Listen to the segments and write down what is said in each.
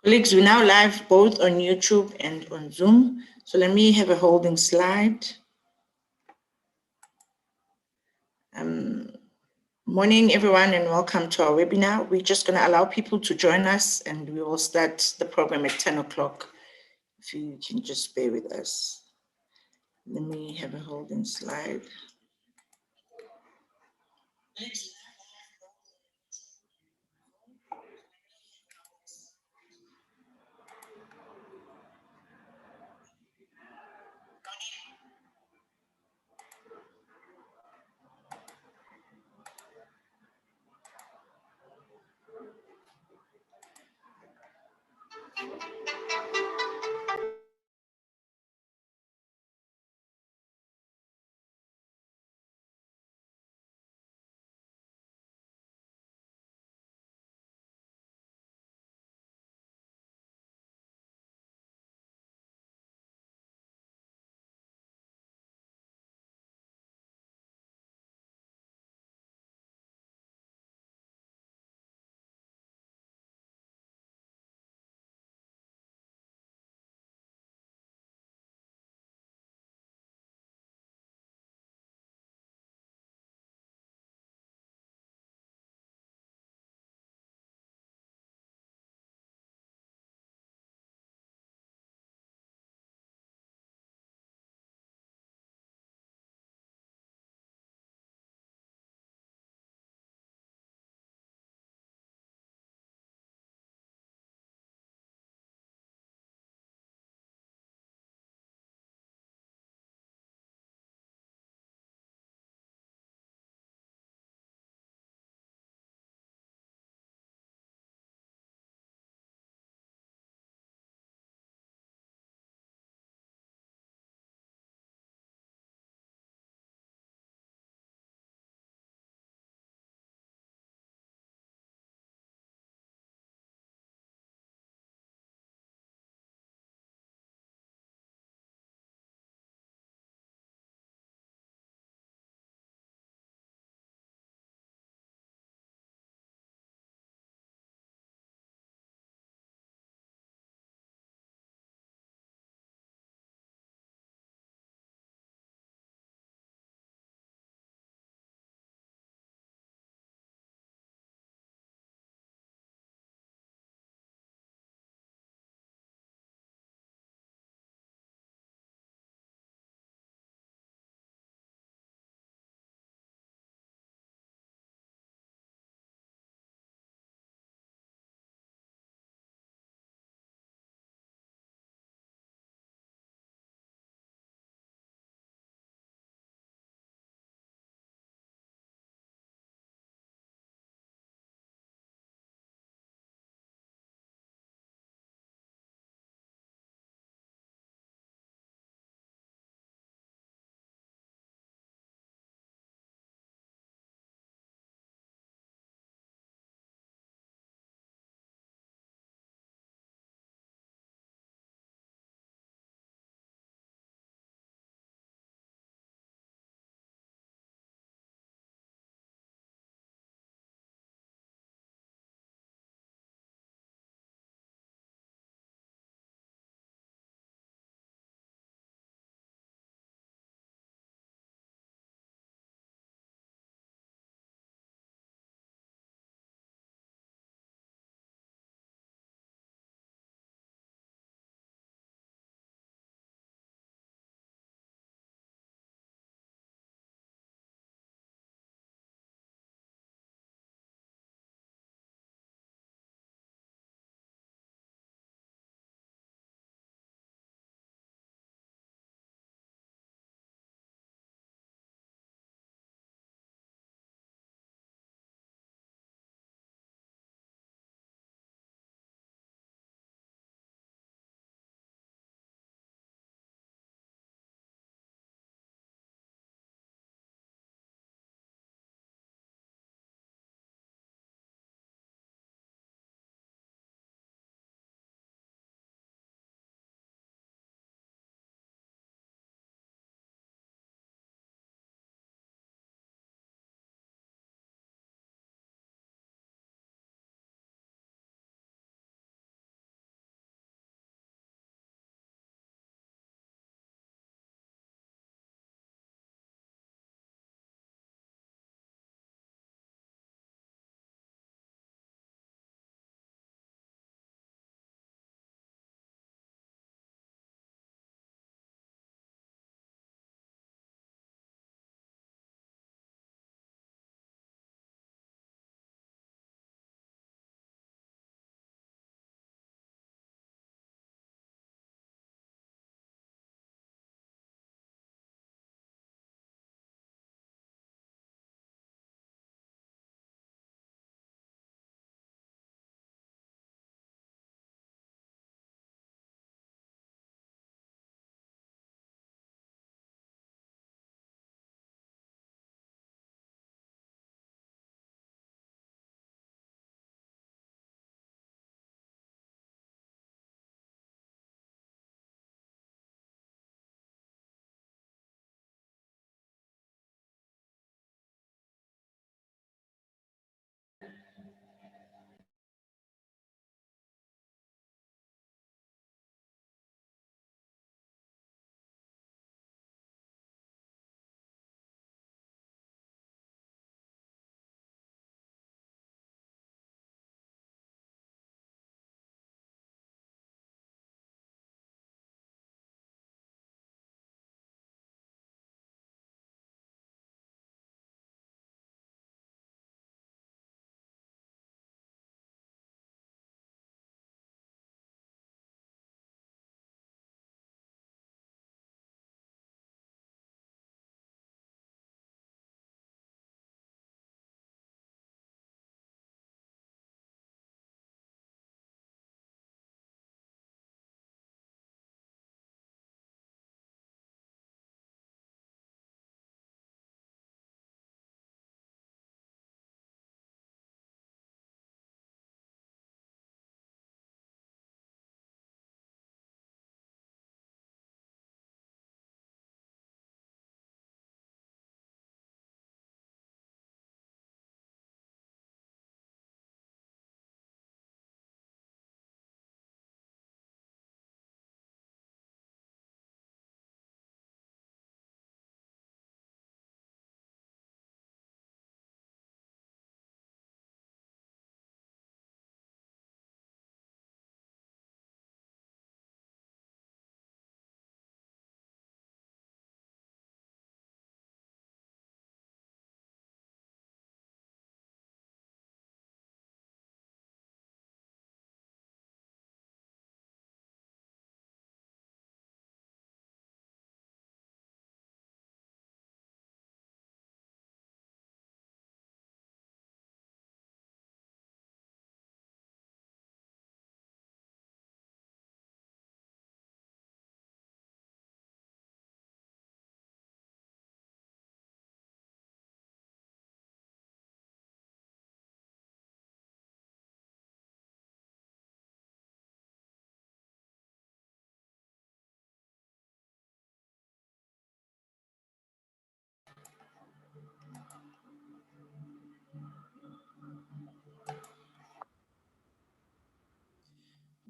Colleagues, we're now live both on YouTube and on Zoom. So let me have a holding slide. Morning, everyone, and welcome to our webinar. We're just going to allow people to join us, and we will start the program at 10 o'clock. If you can just bear with us. Let me have a holding slide.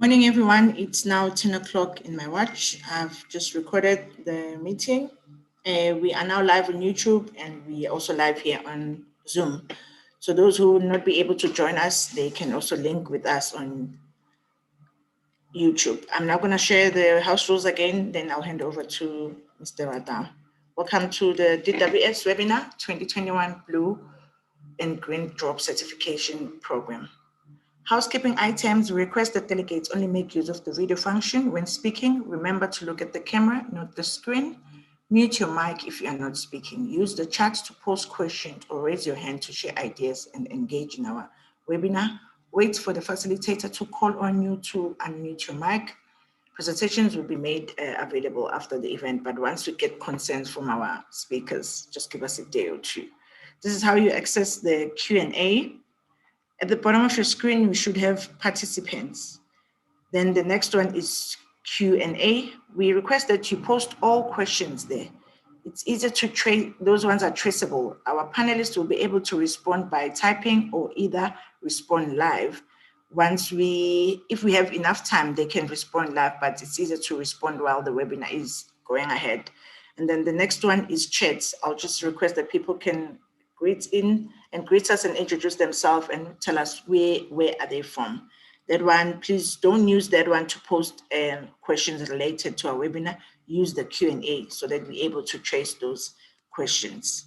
Morning, everyone. It's now 10 o'clock in my watch. I've just recorded the meeting. We are now live on YouTube and we are also live here on Zoom. So those who will not be able to join us, they can also link with us on YouTube. I'm now going to share the house rules again, then I'll hand over to Mr. Radha. Welcome to the DWS webinar 2021 Blue and Green Drop Certification Program. Housekeeping items: we request that delegates only make use of the video function when speaking. Remember to look at the camera, not the screen. Mute your mic if you are not speaking. Use the chat to post questions or raise your hand to share ideas and engage in our webinar. Wait for the facilitator to call on you to unmute your mic. Presentations will be made available after the event, but once we get consent from our speakers, just give us a day or two. This is how you access the Q&A. At the bottom of your screen, we should have participants. Then the next one is Q&A. We request that you post all questions there. It's easier to trace, those ones are traceable. Our panelists will be able to respond by typing or either respond live. If we have enough time, they can respond live, but it's easier to respond while the webinar is going ahead. And then the next one is chats. I'll just request that people can greet us and introduce themselves and tell us where are they from. That one, please don't use that one to post questions related to our webinar. Use the Q&A so that we're able to trace those questions.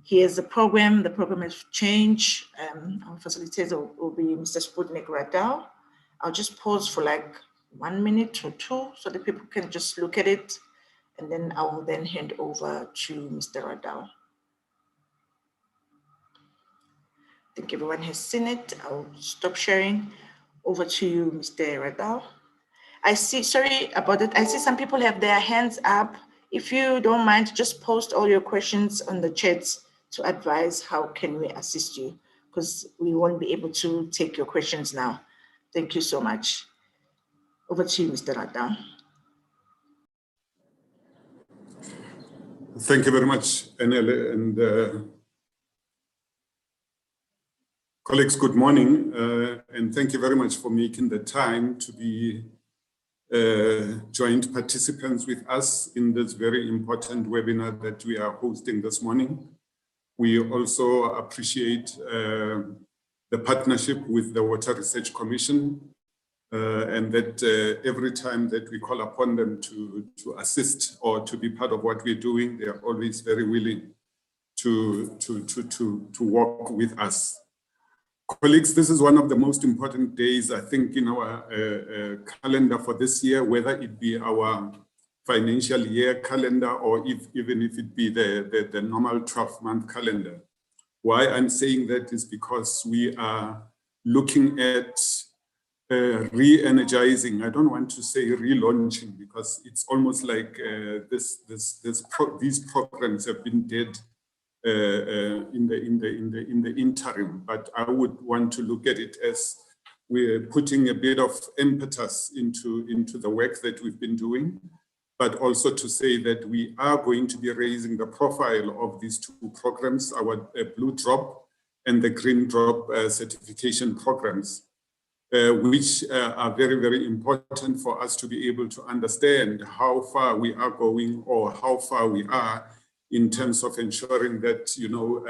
Here's the program. The program has changed. Our facilitator will be Mr. Sputnik Radau. I'll just pause for like 1 minute or two so that people can just look at it. And then I will then hand over to Mr. Radau. I think everyone has seen it. I'll stop sharing. Over to you, Mr. Radau. I see, sorry about it. I see some people have their hands up. If you don't mind, just post all your questions on the chats to advise how can we assist you, because we won't be able to take your questions now. Thank you so much. Over to you, Mr. Radau. Thank you very much, Enele, and colleagues, good morning, and thank you very much for making the time to be joint participants with us in this very important webinar that we are hosting this morning. We also appreciate the partnership with the Water Research Commission, and that every time that we call upon them to assist or to be part of what we're doing, they are always very willing to work with us. Colleagues, this is one of the most important days, I think, in our calendar for this year, whether it be our financial year calendar or even if it be the normal 12-month calendar. Why I'm saying that is because we are looking at re-energizing. I don't want to say relaunching, because it's almost like these programs have been dead in the interim, but I would want to look at it as we're putting a bit of impetus into the work that we've been doing, but also to say that we are going to be raising the profile of these two programs, our Blue Drop and the Green Drop certification programs, which are very, very important for us to be able to understand how far we are going or how far we are in terms of ensuring that, you know,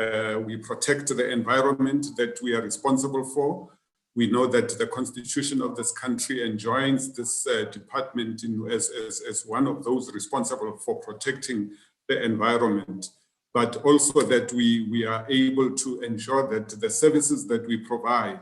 we protect the environment that we are responsible for. We know that the constitution of this country enjoins this department as one of those responsible for protecting the environment, but also that we are able to ensure that the services that we provide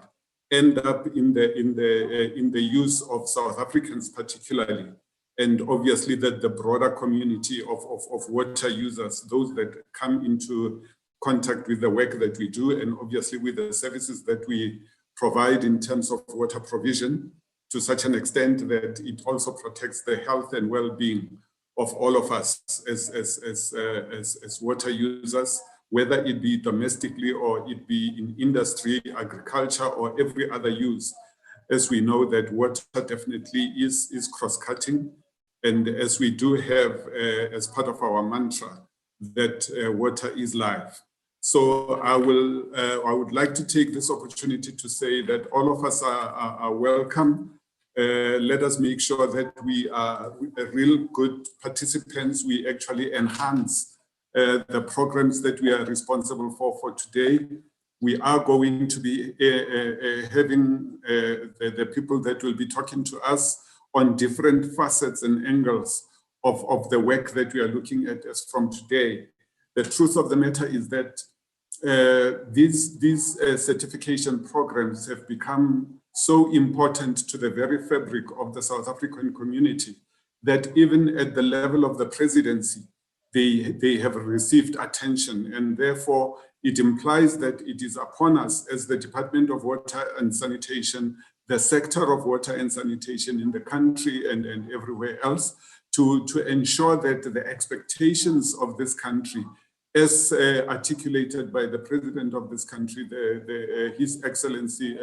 end up in the use of South Africans particularly, and obviously that the broader community of water users, those that come into contact with the work that we do, and obviously with the services that we provide in terms of water provision, to such an extent that it also protects the health and well-being of all of us as water users, whether it be domestically or it be in industry, agriculture, or every other use. As we know that water definitely is cross-cutting, and as we do have as part of our mantra that water is life. So I would like to take this opportunity to say that all of us are welcome Let us make sure that we are real good participants. We actually enhance the programs that we are responsible for today. We are going to be having the people that will be talking to us on different facets and angles of the work that we are looking at as from today. The truth of the matter is that these certification programs have become so important to the very fabric of the South African community that even at the level of the presidency, they have received attention, and therefore it implies that it is upon us as the Department of Water and Sanitation, the sector of water and sanitation in the country and everywhere else, to ensure that the expectations of this country, as articulated by the president of this country, His Excellency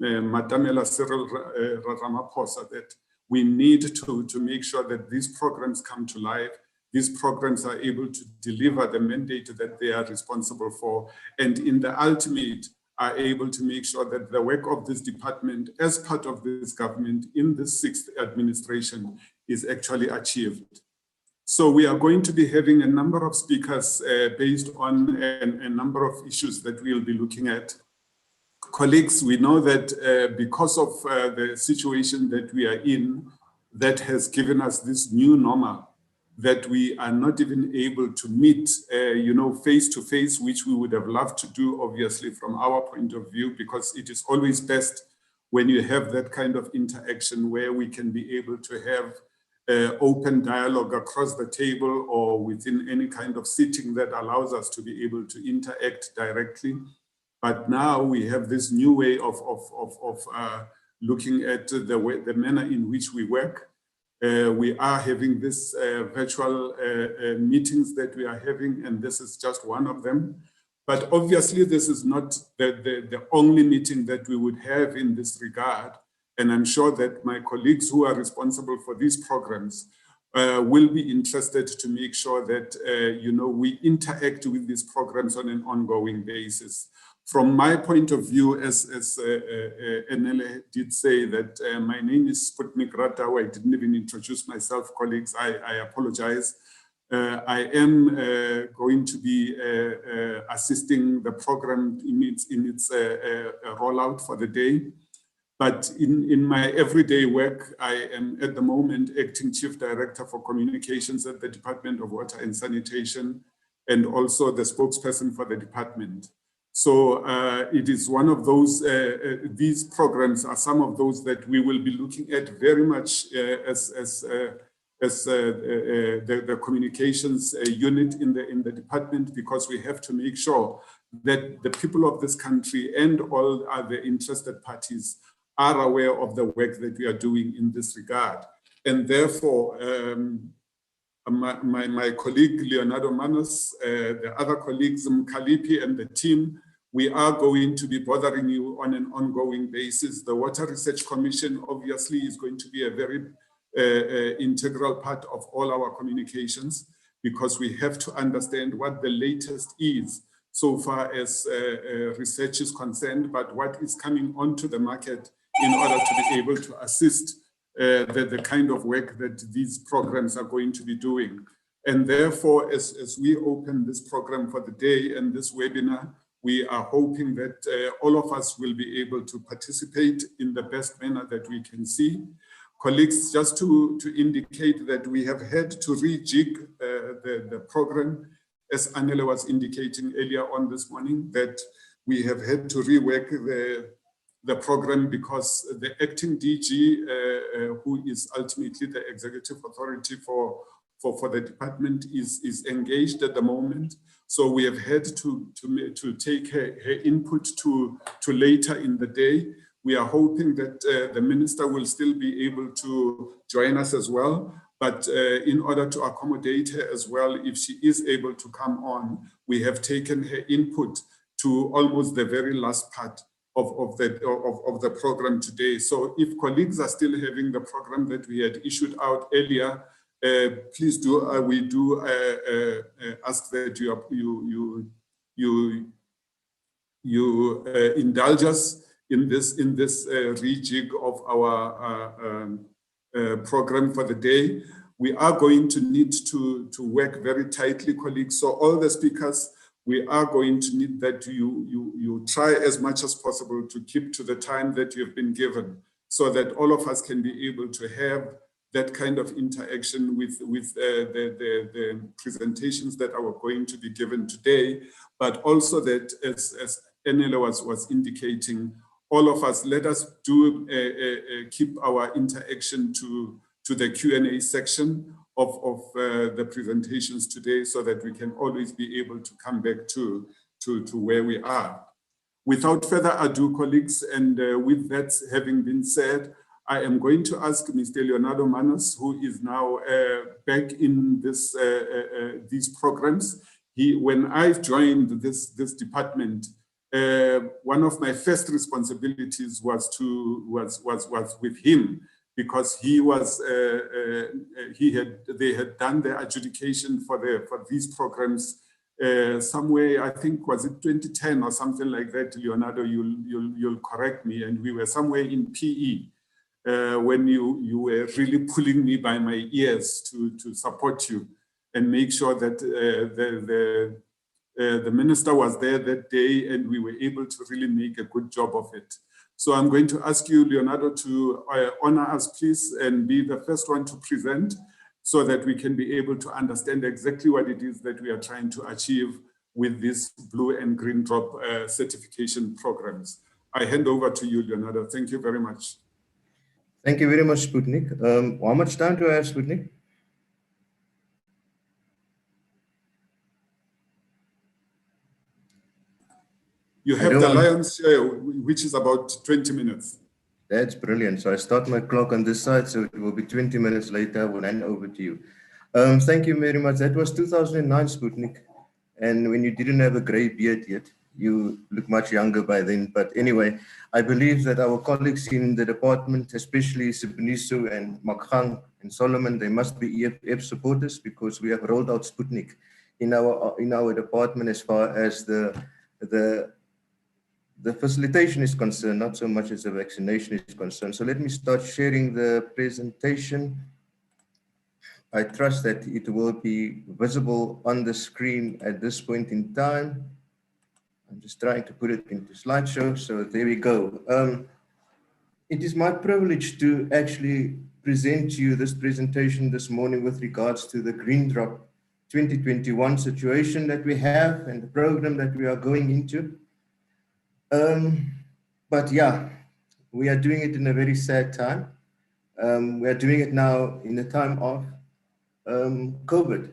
Matamela Cyril Ramaphosa, that we need to make sure that these programs come to life. These programs are able to deliver the mandate that they are responsible for, and in the ultimate are able to make sure that the work of this department as part of this government in the 6th administration is actually achieved. So we are going to be having a number of speakers based on a number of issues that we'll be looking at. Colleagues, we know that because of the situation that we are in, that has given us this new normal, that we are not even able to meet, face to face, which we would have loved to do, obviously, from our point of view, because it is always best when you have that kind of interaction where we can be able to have open dialogue across the table or within any kind of sitting that allows us to be able to interact directly. But now we have this new way of looking at the manner in which we work. We are having this virtual meetings that we are having, and this is just one of them. But obviously, this is not the only meeting that we would have in this regard. And I'm sure that my colleagues who are responsible for these programs will be interested to make sure that we interact with these programs on an ongoing basis. From my point of view, as Enele did say, that my name is Sputnik Ratau. I didn't even introduce myself, colleagues. I apologize. I am going to be assisting the program in its rollout for the day. But in my everyday work, I am at the moment acting Chief Director for Communications at the Department of Water and Sanitation, and also the spokesperson for the department. So it is one of those, these programs are some of those that we will be looking at very much as the communications unit in the department, because we have to make sure that the people of this country and all other interested parties are aware of the work that we are doing in this regard. And therefore, my colleague Leonardo Manos, the other colleagues, Mkalipi and the team, we are going to be bothering you on an ongoing basis. The Water Research Commission obviously is going to be a very integral part of all our communications, because we have to understand what the latest is so far as research is concerned, but what is coming onto the market in order to be able to assist the kind of work that these programs are going to be doing. And therefore, as we open this program for the day and this webinar, we are hoping that all of us will be able to participate in the best manner that we can see. Colleagues, just to indicate that we have had to rejig the program, as Anele was indicating earlier on this morning, that we have had to rework the program because the acting DG, who is ultimately the executive authority for the department, is engaged at the moment. So we have had to take her input to later in the day. We are hoping that the minister will still be able to join us as well. But in order to accommodate her as well, if she is able to come on, we have taken her input to almost the very last part of the program today. So if colleagues are still having the program that we had issued out earlier, please do. We do ask that you indulge us in this rejig of our program for the day. We are going to need to work very tightly, colleagues. So all the speakers, we are going to need that you try as much as possible to keep to the time that you have been given, so that all of us can be able to have that kind of interaction with the presentations that are going to be given today, but also that, as Enele was indicating, all of us, let us do keep our interaction to the Q&A section of the presentations today, so that we can always be able to come back to where we are. Without further ado, colleagues, and with that having been said, I am going to ask Mr. Leonardo Manos, who is now back in these programs. When I joined this department, one of my first responsibilities was with him, because they had done the adjudication for these programs somewhere, I think, was it 2010 or something like that, Leonardo, you'll correct me, and we were somewhere in PE. When you were really pulling me by my ears to support you and make sure that the minister was there that day, and we were able to really make a good job of it. So I'm going to ask you, Leonardo, to honor us, please, and be the first one to present, so that we can be able to understand exactly what it is that we are trying to achieve with these blue and green drop certification programs. I hand over to you, Leonardo. Thank you very much. Thank you very much, Sputnik. How much time do I have, Sputnik? You have the lion's share, which is about 20 minutes. That's brilliant. So I start my clock on this side, so it will be 20 minutes later. I will hand over to you. Thank you very much. That was 2009, Sputnik. And when you didn't have a gray beard yet, you look much younger by then. But anyway, I believe that our colleagues in the department, especially Sibuniso and Makhang and Solomon, they must be EFF supporters, because we have rolled out Sputnik in our department as far as the facilitation is concerned, not so much as the vaccination is concerned. So let me start sharing the presentation. I trust that it will be visible on the screen at this point in time. I'm just trying to put it into slideshow. So there we go. It is my privilege to actually present to you this presentation this morning with regards to the Green Drop 2021 situation that we have and the program that we are going into. But yeah, we are doing it in a very sad time. We are doing it now in the time of COVID.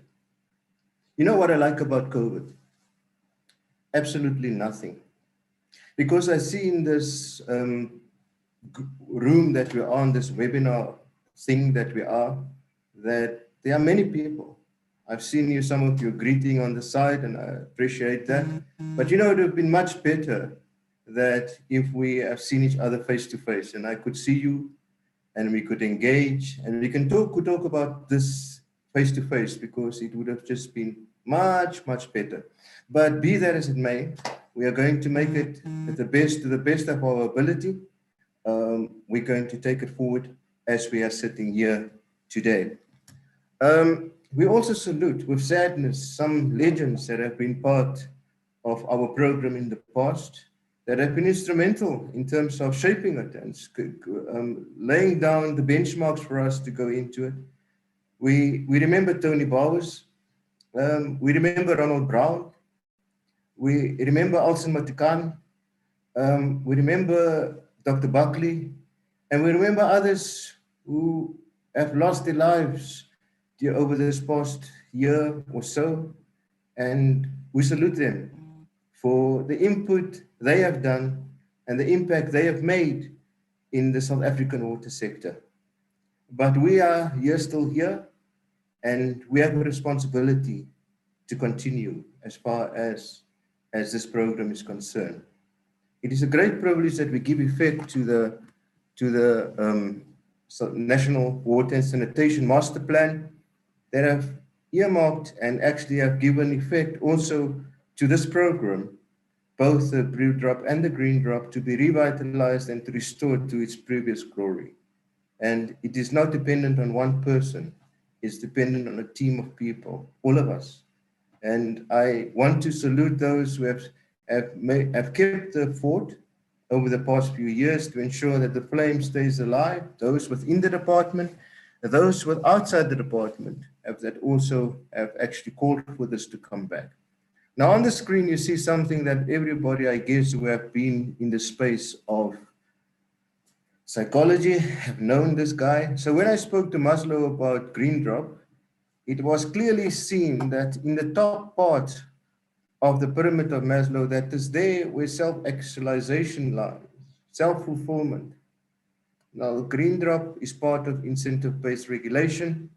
You know what I like about COVID? Absolutely nothing. Because I see in this room that we are on, this webinar thing that we are, that there are many people. I've seen you, some of you greeting on the side, and I appreciate that. But you know, it would have been much better that if we have seen each other face to face, and I could see you, and we could engage, and we can talk about this face to face, because it would have just been much better. But be that as it may, we are going to make it to the best of our ability. We're going to take it forward as we are sitting here today. We also salute with sadness some legends that have been part of our program in the past, that have been instrumental in terms of shaping it and laying down the benchmarks for us to go into it. We remember Tony Bowers, we remember Ronald Brown, we remember Alson Matikan, we remember Dr. Buckley, and we remember others who have lost their lives over this past year or so, and we salute them for the input they have done and the impact they have made in the South African water sector. But we are still here, and we have a responsibility to continue as far as this program is concerned. It is a great privilege that we give effect to the National Water and Sanitation Master Plan that have earmarked and actually have given effect also to this program both the blue drop and the green drop, to be revitalized and to restore to its previous glory. And it is not dependent on one person, it's dependent on a team of people, all of us. And I want to salute those who have kept the fort over the past few years to ensure that the flame stays alive, those within the department, those with outside the department that also have actually called for this to come back. Now on the screen, you see something that everybody, I guess, who have been in the space of psychology have known this guy. So when I spoke to Maslow about green drop, it was clearly seen that in the top part of the pyramid of Maslow, that is there where self-actualization lies, self-fulfillment. Now, green drop is part of incentive-based regulation.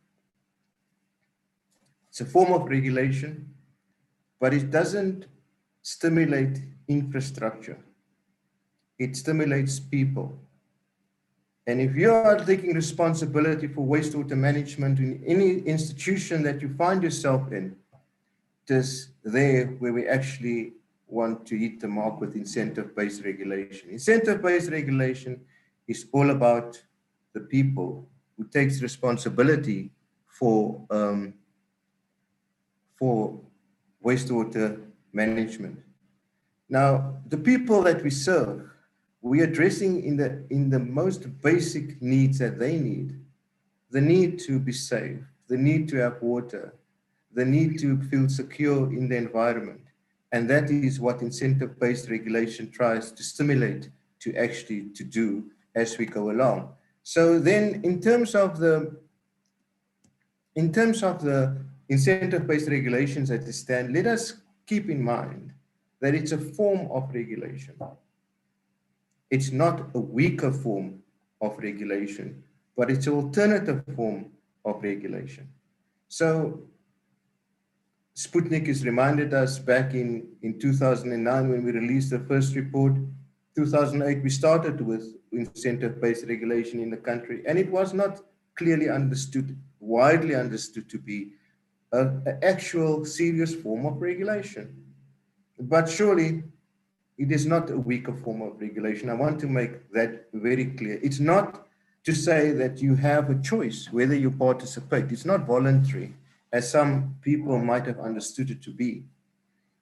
It's a form of regulation, but it doesn't stimulate infrastructure. It stimulates people. And if you are taking responsibility for wastewater management in any institution that you find yourself in, it is there where we actually want to hit the mark with incentive-based regulation. Incentive-based regulation is all about the people who takes responsibility for wastewater management. Now, the people that we serve, we're addressing in the most basic needs that they need. The need to be safe, the need to have water, the need to feel secure in the environment. And that is what incentive-based regulation tries to stimulate to actually to do as we go along. So then in terms of the incentive-based regulations that stand, let us keep in mind that it's a form of regulation. It's not a weaker form of regulation, but it's an alternative form of regulation. So Sputnik has reminded us back in 2009 when we released the first report. 2008, we started with incentive-based regulation in the country, and it was not clearly understood, widely understood to be an actual serious form of regulation. But surely it is not a weaker form of regulation. I want to make that very clear. It's not to say that you have a choice whether you participate. It's not voluntary, as some people might have understood it to be.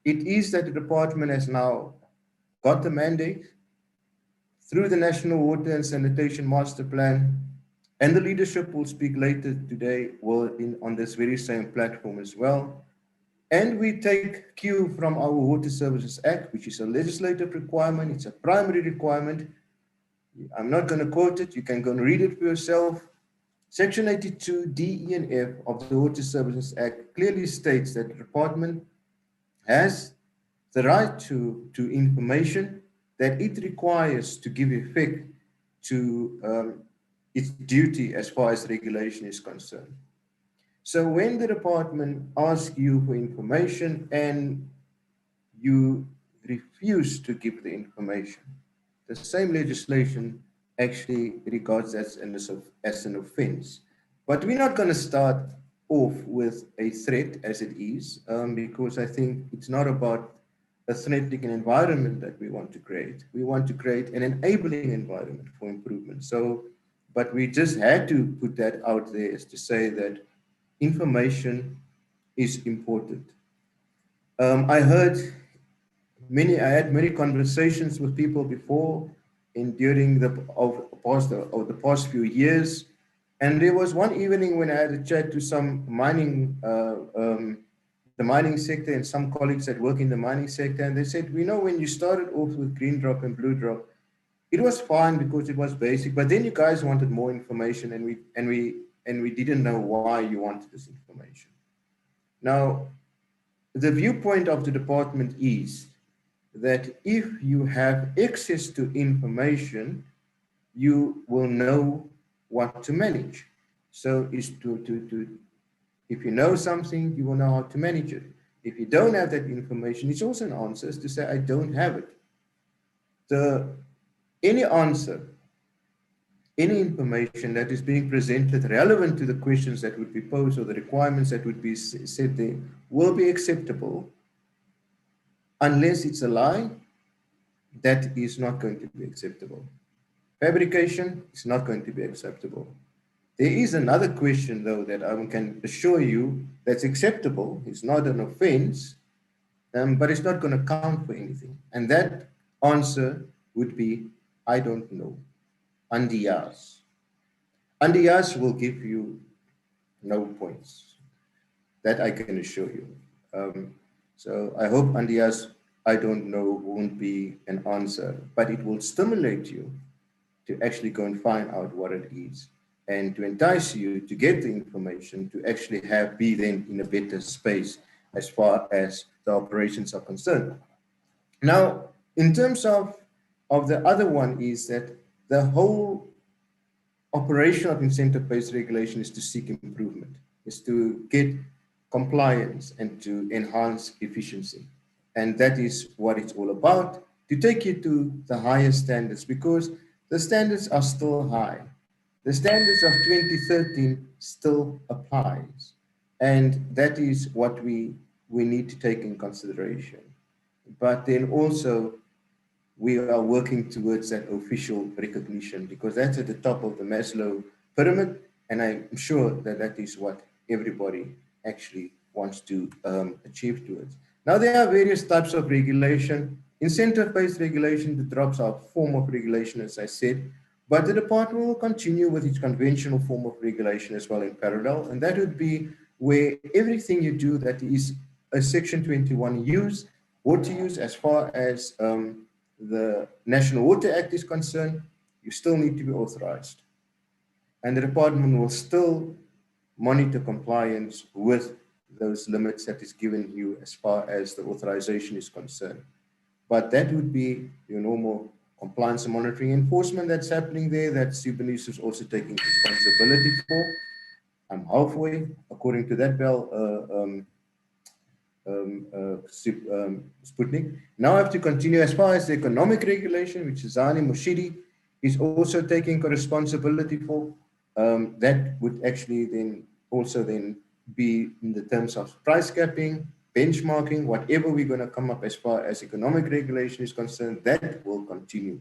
It is that the department has now got the mandate through the National Water and Sanitation Master Plan, and the leadership will speak later today on this very same platform as well. And we take cue from our Water Services Act, which is a legislative requirement. It's a primary requirement. I'm not going to quote it. You can go and read it for yourself. Section 82 D, E, and F of the Water Services Act clearly states that the department has the right to information that it requires to give effect to its duty as far as regulation is concerned. So when the department asks you for information and you refuse to give the information, the same legislation actually regards that as an offense. But we're not going to start off with a threat as it is, because I think it's not about a threatening environment that we want to create. We want to create an enabling environment for improvement. So, but we just had to put that out there as to say that information is important. I had many conversations with people before and during the past few years. And there was one evening when I had a chat to some the mining sector and some colleagues that work in the mining sector. And they said, we know when you started off with green drop and blue drop, it was fine because it was basic, but then you guys wanted more information and we didn't know why you wanted this information. Now, the viewpoint of the department is that if you have access to information, you will know what to manage. So is if you know something, you will know how to manage it. If you don't have that information, it's also an answer to say, I don't have it. Any answer, any information that is being presented relevant to the questions that would be posed or the requirements that would be set there will be acceptable unless it's a lie that is not going to be acceptable. Fabrication is not going to be acceptable. There is another question, though, that I can assure you that's acceptable. It's not an offense, but it's not going to count for anything. And that answer would be, I don't know. Andiyas. Andiyas will give you no points. That I can assure you. So I hope Andiyas, I don't know, won't be an answer, but it will stimulate you to actually go and find out what it is and to entice you to get the information to actually be then in a better space as far as the operations are concerned. Now, in terms of the other one is that the whole operation of incentive-based regulation is to seek improvement, is to get compliance and to enhance efficiency. And that is what it's all about, to take you to the highest standards, because the standards are still high. The standards of 2013 still applies. And that is what we need to take in consideration. But then also, we are working towards that official recognition, because that's at the top of the Maslow pyramid. And I'm sure that that is what everybody actually wants to achieve towards. Now, there are various types of regulation. Incentive-based regulation, the drops are a form of regulation, as I said, but the department will continue with its conventional form of regulation as well in parallel. And that would be where everything you do that is a Section 21 use, water use, as far as the National Water Act is concerned, you still need to be authorized. And the department will still monitor compliance with those limits that is given you as far as the authorization is concerned. But that would be your normal compliance and monitoring enforcement that's happening there, that Subanese is also taking responsibility for. I'm halfway, according to that bell, Sputnik. Now I have to continue as far as the economic regulation, which Zani Moshidi is also taking responsibility for. That would actually then also then be in the terms of price capping, benchmarking, whatever we're going to come up as far as economic regulation is concerned, that will continue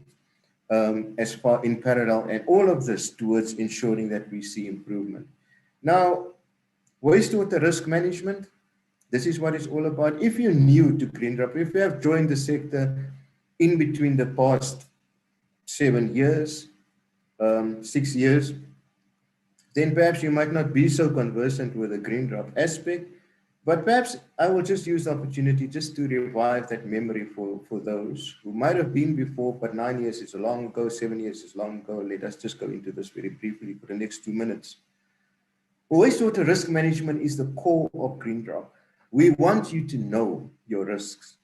as far in parallel, and all of this towards ensuring that we see improvement. Now, wastewater risk management, this is what it's all about. If you're new to Greendrop, if you have joined the sector in between the past 7 years, 6 years, then perhaps you might not be so conversant with the Greendrop aspect, but perhaps I will just use the opportunity just to revive that memory for those who might have been before, but 9 years is long ago, 7 years is long ago. Let us just go into this very briefly for the next 2 minutes. Wastewater risk management is the core of Greendrop. We want you to know your risks,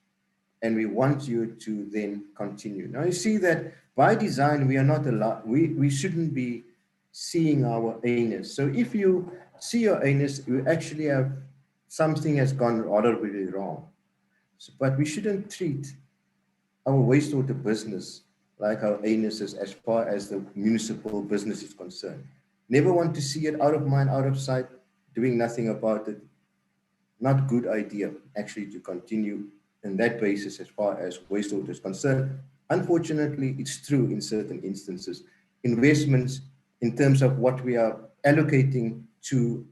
and we want you to then continue. Now you see that by design, we are not allowed, we shouldn't be seeing our anus. So if you see your anus, you actually have something has gone horribly wrong. So, but we shouldn't treat our wastewater business like our anuses as far as the municipal business is concerned. Never want to see it out of mind, out of sight, doing nothing about it. Not good idea, actually, to continue in that basis as far as wastewater is concerned. Unfortunately, it's true in certain instances. Investments in terms of what we are allocating to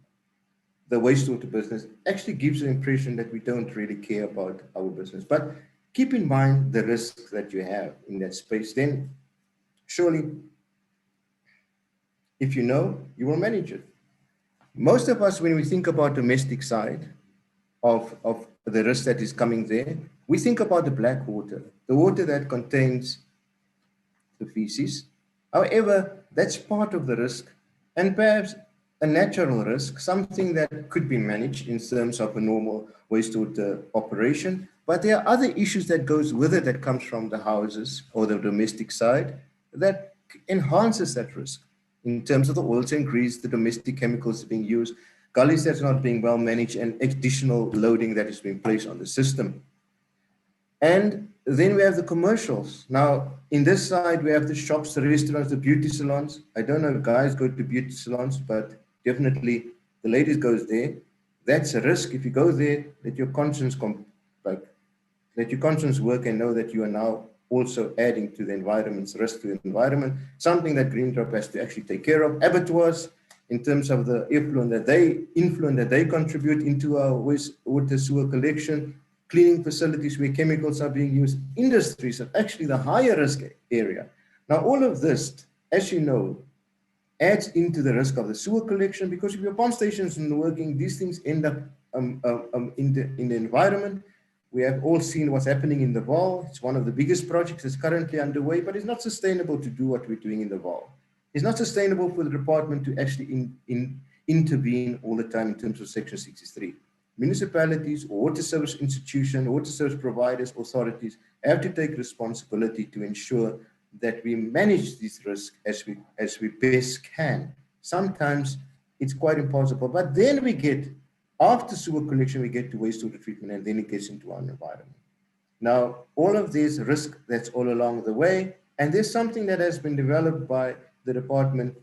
the wastewater business actually gives the impression that we don't really care about our business. But keep in mind the risks that you have in that space. Then surely, if you know, you will manage it. Most of us, when we think about domestic side of the risk that is coming there, we think about the black water, the water that contains the feces. However, that's part of the risk, and perhaps a natural risk, something that could be managed in terms of a normal wastewater operation. But there are other issues that goes with it that comes from the houses or the domestic side that enhances that risk in terms of the oils and grease, the domestic chemicals being used, gullies that's not being well managed, and additional loading that is being placed on the system. And then we have the commercials. Now, in this side, we have the shops, the restaurants, the beauty salons. I don't know if guys go to beauty salons, but definitely the ladies goes there. That's a risk. If you go there, let your conscience let your conscience work and know that you are now also adding to the environment's risk to the environment, something that Green Drop has to actually take care of. Abattoirs, in terms of the influence that they contribute into our wastewater sewer collection, cleaning facilities where chemicals are being used, industries are actually the higher risk area. Now, all of this, as you know, adds into the risk of the sewer collection, because if your pump stations aren't working, these things end up in the environment. We have all seen what's happening in the Vaal. It's one of the biggest projects that's currently underway, but it's not sustainable to do what we're doing in the Vaal. It's not sustainable for the department to actually intervene all the time in terms of Section 63. Municipalities, or water service institutions, water service providers, authorities have to take responsibility to ensure that we manage these risks as we best can. Sometimes it's quite impossible, but then we get, after sewer collection, we get to wastewater treatment, and then it gets into our environment. Now, all of these risk that's all along the way, and there's something that has been developed by the department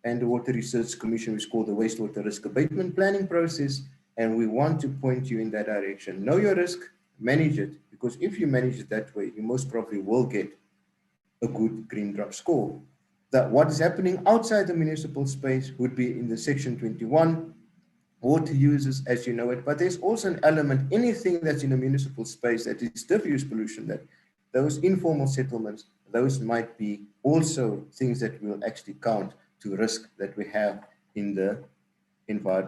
and the Water Research Commission, which is called the Wastewater Risk Abatement Planning Process, and we want to point you in that direction. Know your risk, manage it, because if you manage it that way, you most probably will get a good Green Drop score. That what is happening outside the municipal space would be in the Section 21, water users as you know it, but there's also an element, anything that's in a municipal space that is diffuse pollution, that those informal settlements, those might be also things that will actually count to risk that we have in the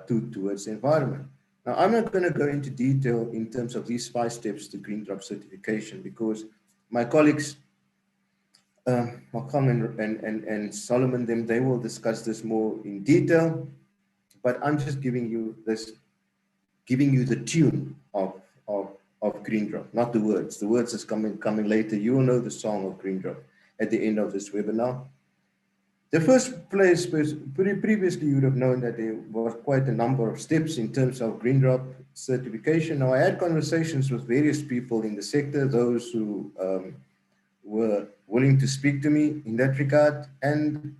towards the environment. Now, I'm not going to go into detail in terms of these 5 steps to Green Drop certification, because my colleagues, Malcolm and Solomon, they will discuss this more in detail. But I'm just giving you the tune of Green Drop, not the words. The words is coming later. You will know the song of Green Drop at the end of this webinar. The first place was previously you would have known that there was quite a number of steps in terms of Green Drop certification. Now, I had conversations with various people in the sector, those who were willing to speak to me in that regard, and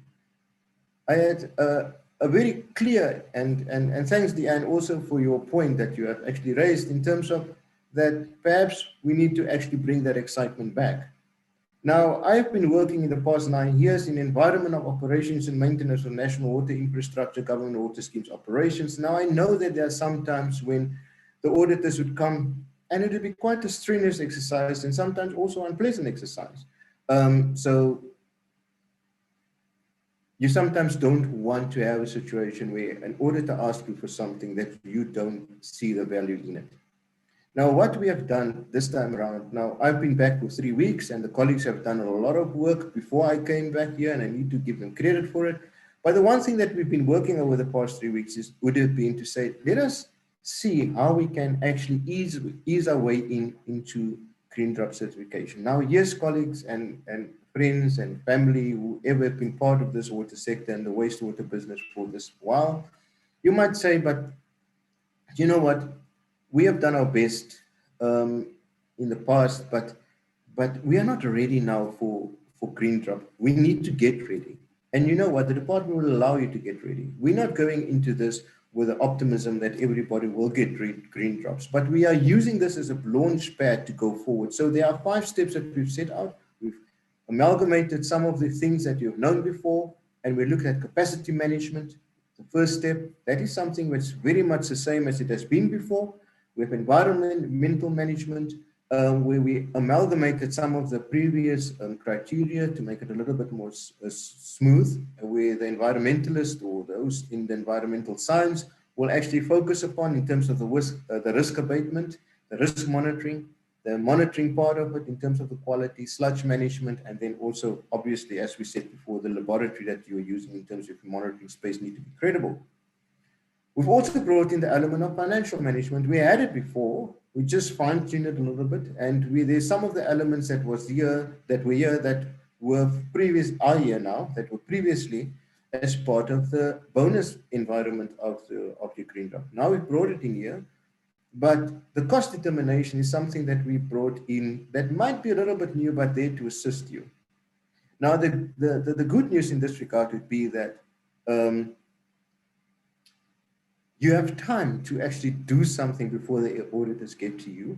I had a very clear, and thanks, Deanne, also for your point that you have actually raised in terms of that perhaps we need to actually bring that excitement back. Now, I've been working in the past 9 years in environment of operations and maintenance of national water infrastructure, government water schemes operations. Now, I know that there are some times when the auditors would come, and it would be quite a strenuous exercise and sometimes also unpleasant exercise. So you sometimes don't want to have a situation where an auditor asks you for something that you don't see the value in it. Now, what we have done this time around, now I've been back for 3 weeks and the colleagues have done a lot of work before I came back here, and I need to give them credit for it. But the one thing that we've been working over the past 3 weeks would have been to say, let us see how we can actually ease our way into Green Drop certification. Now, yes, colleagues and friends and family, whoever have been part of this water sector and the wastewater business for this while, you might say, but you know what? We have done our best in the past, but we are not ready now for Green Drop. We need to get ready. And you know what? The department will allow you to get ready. We're not going into this with the optimism that everybody will get Green Drops, but we are using this as a launch pad to go forward. So there are 5 steps that we've set out. We've amalgamated some of the things that you've known before, and we look at capacity management. The first step, that is something which is very much the same as it has been before. We have environmental management, where we amalgamated some of the previous criteria to make it a little bit more smooth, where the environmentalist or those in the environmental science will actually focus upon in terms of the risk abatement, the risk monitoring, the monitoring part of it in terms of the quality, sludge management, and then also, obviously, as we said before, the laboratory that you're using in terms of monitoring space need to be credible. We've also brought in the element of financial management. We had it before, we just fine-tuned it a little bit, and there's some of the elements that were here that were previously as part of the bonus environment of the Green Drop. Now we brought it in here, but the cost determination is something that we brought in that might be a little bit new, but there to assist you. Now, the good news in this regard would be that you have time to actually do something before the auditors get to you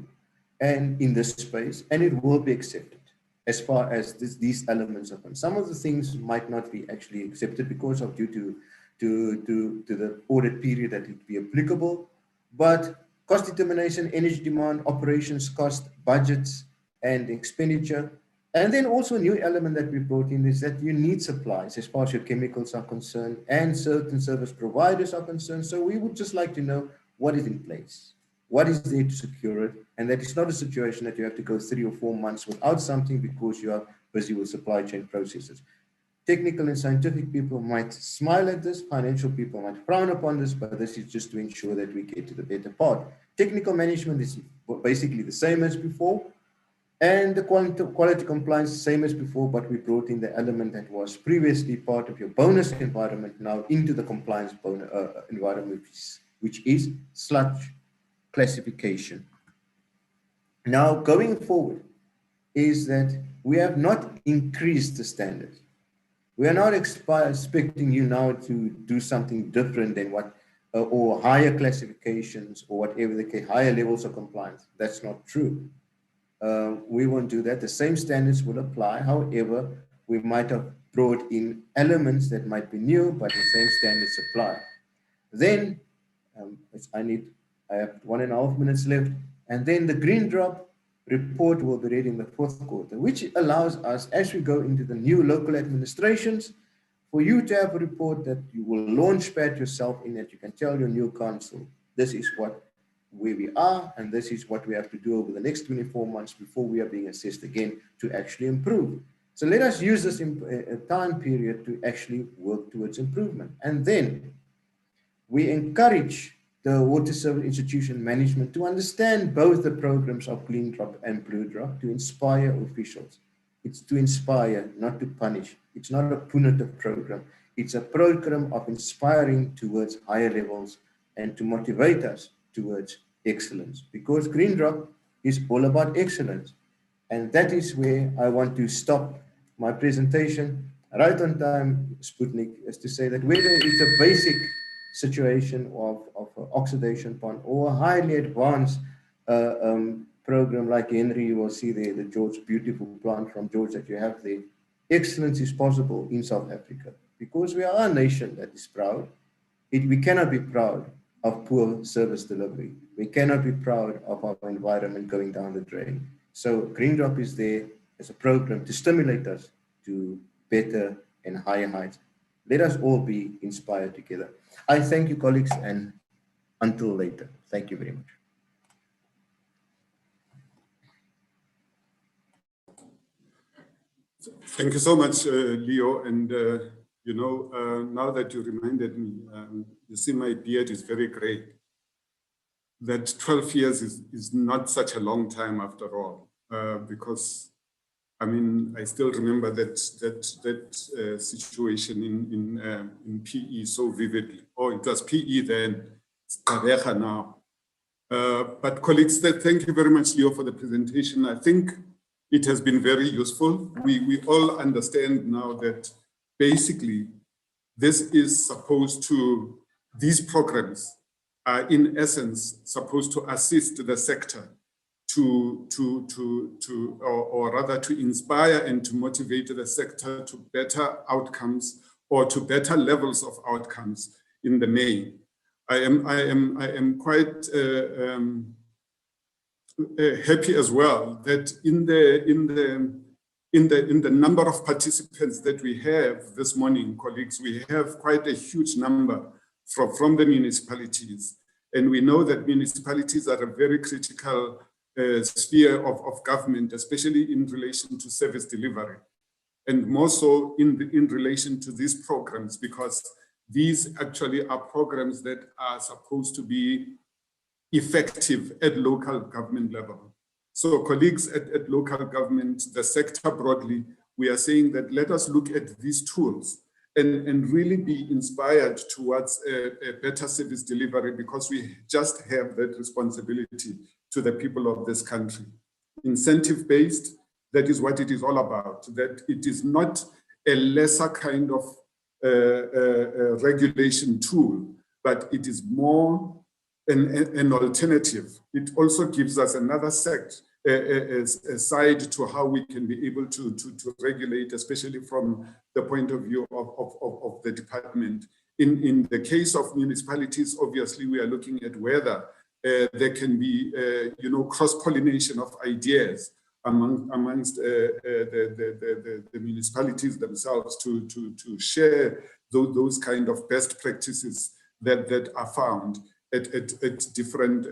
and in this space, and it will be accepted. as far as these elements are concerned. Some of the things might not be actually accepted because of due to the audit period that it be applicable, but cost determination, energy demand, operations cost, budgets, and expenditure. And then also a new element that we brought in is that you need supplies as far as your chemicals are concerned and certain service providers are concerned. So we would just like to know what is in place, what is there to secure it, and that it's not a situation that you have to go 3 or 4 months without something because you are busy with supply chain processes. Technical and scientific people might smile at this, financial people might frown upon this, but this is just to ensure that we get to the better part. Technical management is basically the same as before, and the quality compliance is the same as before, but we brought in the element that was previously part of your bonus environment now into the compliance environment, which is sludge classification. Now, going forward is that we have not increased the standards. We are not expecting you now to do something different than what, or higher classifications or whatever the case, higher levels of compliance. That's not true. We won't do that. The same standards will apply. However, we might have brought in elements that might be new, but the same standards apply. Then, I have 1.5 minutes left, and then the green drop report will be read in the 4th quarter, which allows us, as we go into the new local administrations, for you to have a report that you will launch pad yourself in, that you can tell your new council, this is where we are, and this is what we have to do over the next 24 months before we are being assessed again to actually improve. So let us use this time period to actually work towards improvement. And then we encourage the water service institution management to understand both the programs of Green Drop and Blue Drop to inspire officials. It's to inspire, not to punish. It's not a punitive program. It's a program of inspiring towards higher levels and to motivate us towards excellence, because Green Drop is all about excellence. And that is where I want to stop my presentation right on time, Sputnik, is to say that whether it's a basic situation of oxidation pond or a highly advanced program like Henry, you will see there, the George, beautiful plant from George that you have there, excellence is possible in South Africa because we are a nation that is proud. We cannot be proud of poor service delivery. We cannot be proud of our environment going down the drain. So Green Drop is there as a program to stimulate us to better and higher heights. Let us all be inspired together. I thank you, colleagues, and until later. Thank you very much. Thank you so much, Leo. And, now that you reminded me, you see my beard is very gray. That 12 years is not such a long time after all, because I mean, I still remember that situation in PE so vividly. Oh, it was PE then, it's Tabeja now. But colleagues, thank you very much, Leo, for the presentation. I think it has been very useful. We all understand now that basically these programs are in essence supposed to assist the sector or rather to inspire and to motivate the sector to better outcomes or to better levels of outcomes in the main. I am quite happy as well that in the number of participants that we have this morning, colleagues, we have quite a huge number from the municipalities, and we know that municipalities are a very critical sphere of government, especially in relation to service delivery, and more so in relation to these programs, because these actually are programs that are supposed to be effective at local government level. So colleagues at local government, the sector broadly, we are saying that let us look at these tools and really be inspired towards a better service delivery, because we just have that responsibility to the people of this country. Incentive-based, that is what it is all about, that it is not a lesser kind of regulation tool, but it is more an alternative. It also gives us another set side to how we can be able to regulate, especially from the point of view of the department. In the case of municipalities, obviously, we are looking at whether there can be, cross-pollination of ideas amongst the municipalities themselves to share those kind of best practices that are found at different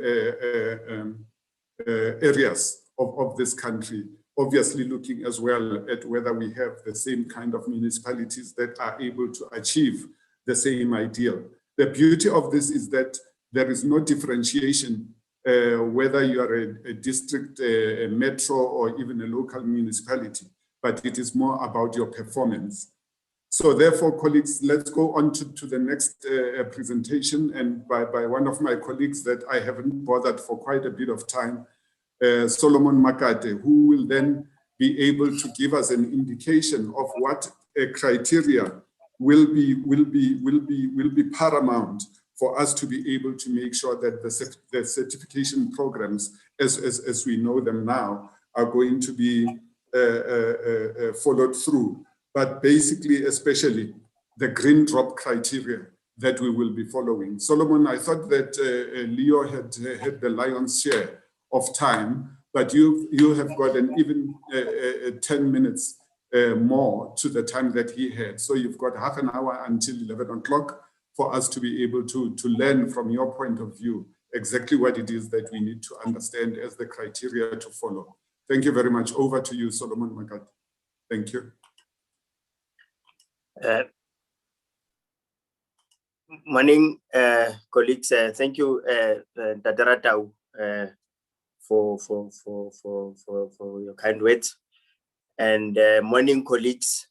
areas of this country. Obviously looking as well at whether we have the same kind of municipalities that are able to achieve the same ideal. The beauty of this is that there is no differentiation whether you are a district, a metro, or even a local municipality, but it is more about your performance. So therefore, colleagues, let's go on to the next presentation, and by one of my colleagues that I haven't bothered for quite a bit of time, Solomon Makate, who will then be able to give us an indication of what criteria will be paramount for us to be able to make sure that the certification programs, as we know them now, are going to be followed through. But basically, especially the green drop criteria that we will be following. Solomon, I thought that Leo had the lion's share of time, but you have got an even 10 minutes more to the time that he had. So you've got half an hour until 11 o'clock for us to be able to learn from your point of view exactly what it is that we need to understand as the criteria to follow. Thank you very much. Over to you, Solomon Makate. Thank you. Morning, colleagues. Thank you, Dadarata, for your kind words. And morning, colleagues.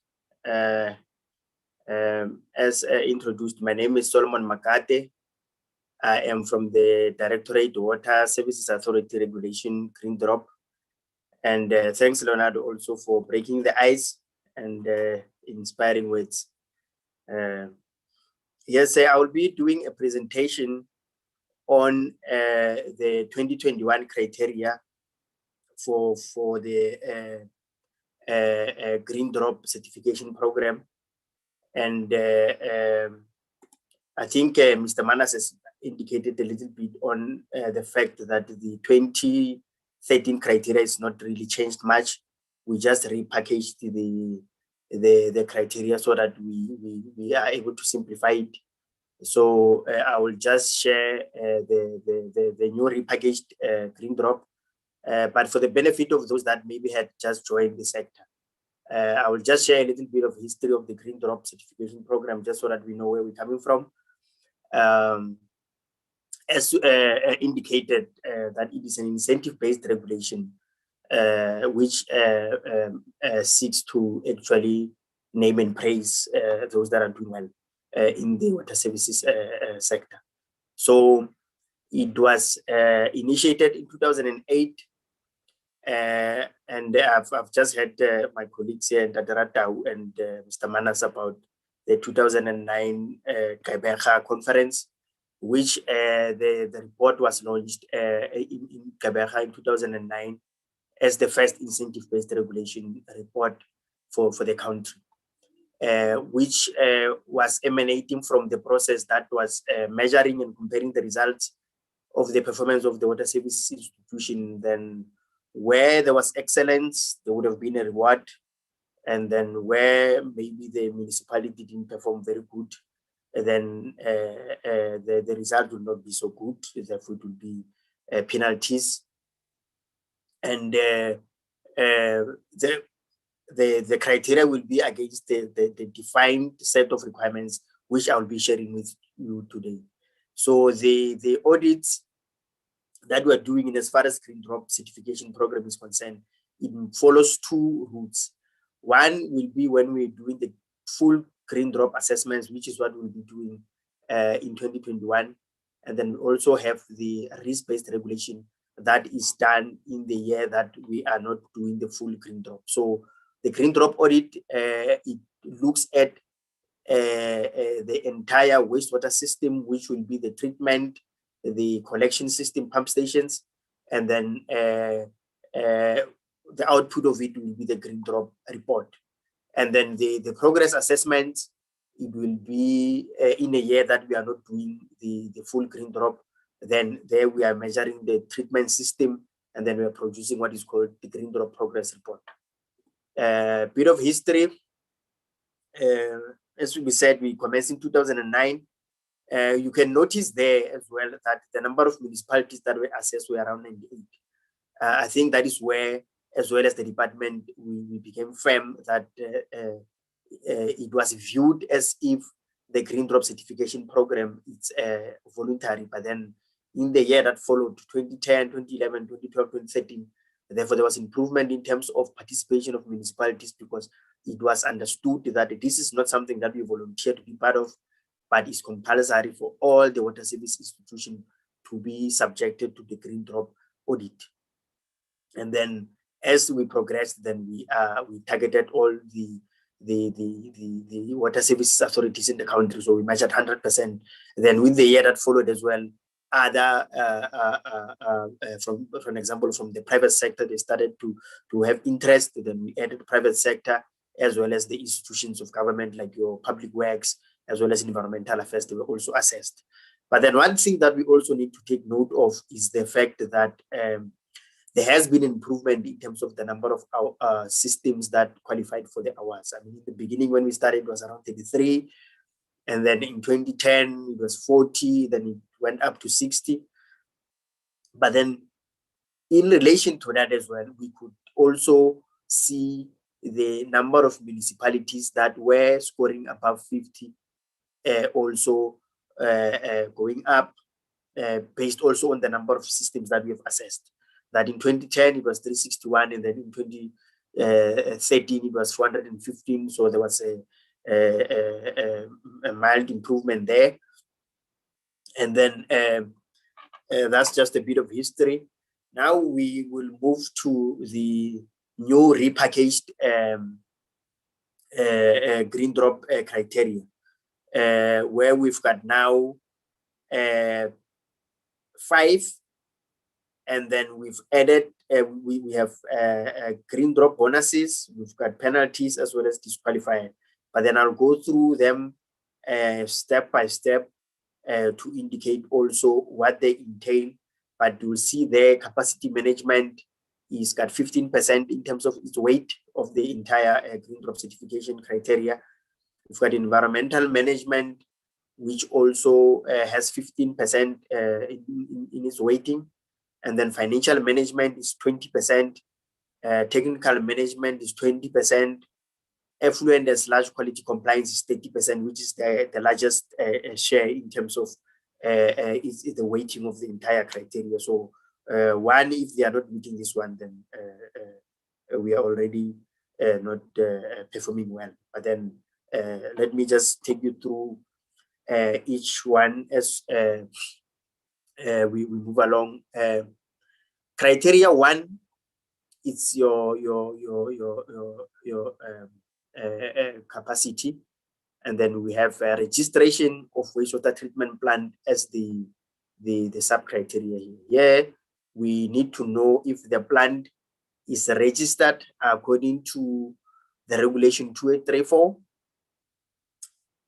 As introduced, my name is Solomon Makate. I am from the Directorate Water Services Authority Regulation Green Drop. And thanks, Leonardo, also for breaking the ice and inspiring words. Yes, I will be doing a presentation on the 2021 criteria for the Green Drop certification program. And I think Mr. Manas has indicated a little bit on the fact that the 2013 criteria is not really changed much. We just repackaged the criteria so that we are able to simplify it. So I will just share the new repackaged Green Drop, but for the benefit of those that maybe had just joined the sector. I will just share a little bit of history of the Green Drop certification program, just so that we know where we're coming from. As indicated, that it is an incentive-based regulation, which seeks to actually name and praise those that are doing well in the water services sector. So it was initiated in 2008. And I've just had my colleagues here, Dadarata and Mr. Manas, about the 2009 Gqeberha conference, which the report was launched in Gqeberha in 2009 as the first incentive-based regulation report for the country, which was emanating from the process that was measuring and comparing the results of the performance of the water services institution. Then where there was excellence, there would have been a reward. And then where maybe the municipality didn't perform very good, then the result would not be so good. Therefore, it would be penalties. And the criteria will be against the defined set of requirements, which I will be sharing with you today. So the audits that we're doing in as far as Green Drop certification program is concerned, it follows two routes. One will be when we're doing the full Green Drop assessments, which is what we'll be doing in 2021. And then we also have the risk-based regulation that is done in the year that we are not doing the full Green Drop. So the Green Drop audit, it looks at the entire wastewater system, which will be the treatment, the collection system, pump stations, and then the output of it will be the green drop report. And then the progress assessment, it will be in a year that we are not doing the full green drop. Then there we are measuring the treatment system, and then we are producing what is called the green drop progress report. Bit of history. As we said, we commenced in 2009. You can notice there as well that the number of municipalities that were assessed were around 98. I think that is where, as well as the department, we became firm that it was viewed as if the green drop certification program is voluntary. But then in the year that followed, 2010, 2011, 2012, 2013, therefore there was improvement in terms of participation of municipalities, because it was understood that this is not something that we volunteer to be part of, but is compulsory for all the water service institutions to be subjected to the green drop audit. And then as we progressed, then we targeted all the water services authorities in the country. So we measured 100%. Then with the year that followed as well, other, for example, from the private sector, they started to have interest. Then we added private sector, as well as the institutions of government, like your public works, as well as environmental affairs. They were also assessed. But then one thing that we also need to take note of is the fact that there has been improvement in terms of the number of our systems that qualified for the awards. I mean, in the beginning when we started, it was around 33. And then in 2010, it was 40. Then it went up to 60. But then in relation to that as well, we could also see the number of municipalities that were scoring above 50 also going up, based also on the number of systems that we have assessed. That in 2010 it was 361, and then in 2013 it was 415. So there was a mild improvement there. And then that's just a bit of history. Now we will move to the new repackaged green drop criteria, where we've got now 5. And then we've added, we have green drop bonuses, we've got penalties as well as disqualified. But then I'll go through them step by step to indicate also what they entail. But you'll see there capacity management is got 15% in terms of its weight of the entire green drop certification criteria. We've got environmental management, which also has 15% in its weighting. And then financial management is 20%, technical management is 20%, effluent and sludge quality compliance is 30%, which is the largest share in terms of is the weighting of the entire criteria. So one, if they are not meeting this one, then we are already not performing well. But then let me just take you through each one as we move along. Criteria 1, it's your capacity, and then we have registration of wastewater treatment plant as the sub criteria here. Yeah, we need to know if the plant is registered according to the regulation 2834,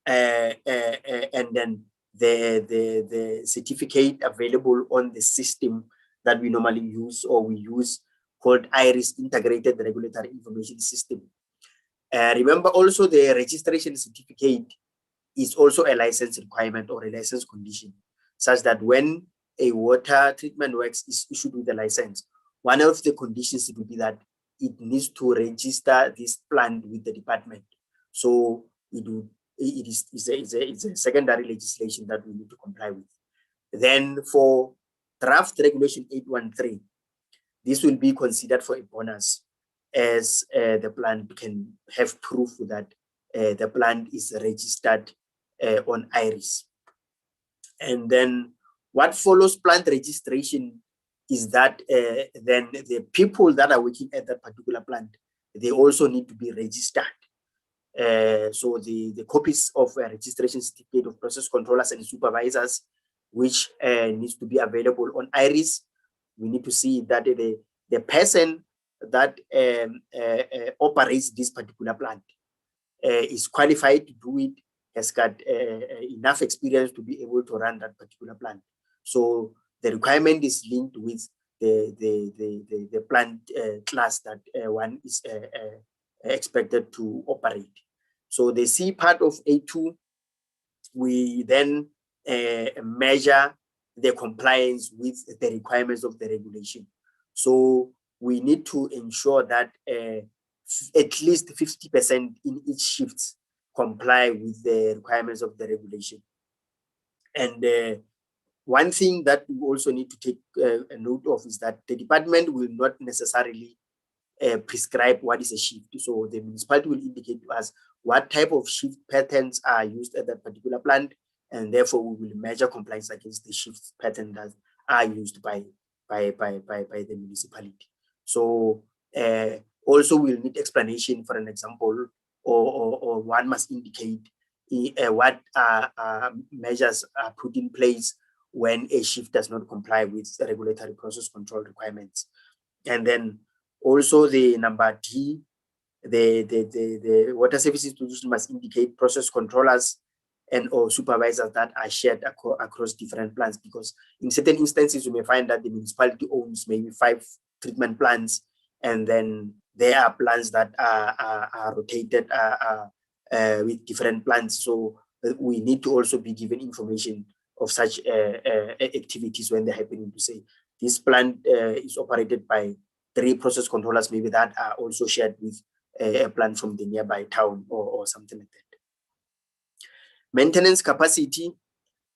and then the certificate available on the system that we normally use, or we use, called IRIS, Integrated Regulatory Information System. Remember also the registration certificate is also a license requirement or a license condition, such that when a water treatment works is issued with a license, one of the conditions will be that it needs to register this plant with the department. So it's a secondary legislation that we need to comply with. Then for draft regulation 813, this will be considered for a bonus, as the plant can have proof that the plant is registered on IRIS. And then what follows plant registration is that then the people that are working at that particular plant, they also need to be registered. So the copies of a registration certificate of process controllers and supervisors, which needs to be available on IRIS. We need to see that the the person that operates this particular plant is qualified to do it, has got enough experience to be able to run that particular plant. So the requirement is linked with the plant class that one is expected to operate. So the C part of A2, we then measure the compliance with the requirements of the regulation. So we need to ensure that at least 50% in each shift comply with the requirements of the regulation. And one thing that we also need to take a note of is that the department will not necessarily prescribe what is a shift. So the municipality will indicate to us what type of shift patterns are used at that particular plant, and therefore we will measure compliance against the shift pattern that are used by the municipality. So also we'll need explanation, for an example, or one must indicate what measures are put in place when a shift does not comply with the regulatory process control requirements. And then also the number D, the water service institution must indicate process controllers and or supervisors that are shared across different plants, because in certain instances you may find that the municipality owns maybe 5 treatment plants, and then there are plants that are rotated with different plants. So we need to also be given information of such activities when they're happening, to say this plant is operated by 3 process controllers, maybe that are also shared with a plant from the nearby town or something like that. Maintenance capacity,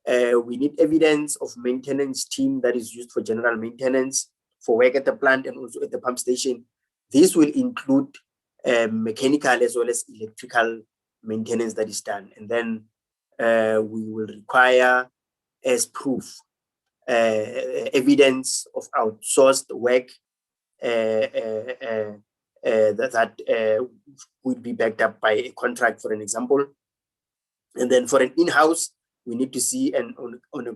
we need evidence of maintenance team that is used for general maintenance, for work at the plant and also at the pump station. This will include mechanical as well as electrical maintenance that is done. And then we will require as proof evidence of outsourced work that would be backed up by a contract, for an example. And then for an in-house, we need to see on a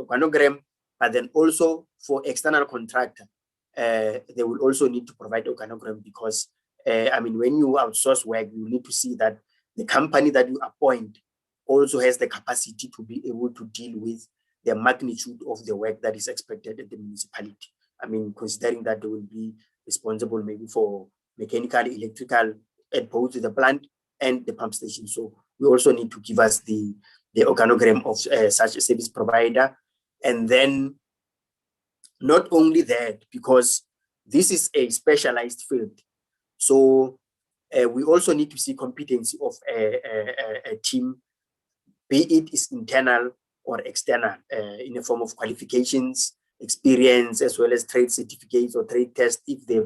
organogram, but then also for external contractor, they will also need to provide organogram, because I mean, when you outsource work, you need to see that the company that you appoint also has the capacity to be able to deal with the magnitude of the work that is expected at the municipality. I mean, considering that they will be responsible maybe for mechanical, electrical at both the plant and the pump station. So we also need to give us the organogram of such a service provider. And then not only that, because this is a specialized field, so we also need to see competency of a team, be it is internal or external, in the form of qualifications, experience, as well as trade certificates or trade tests, if they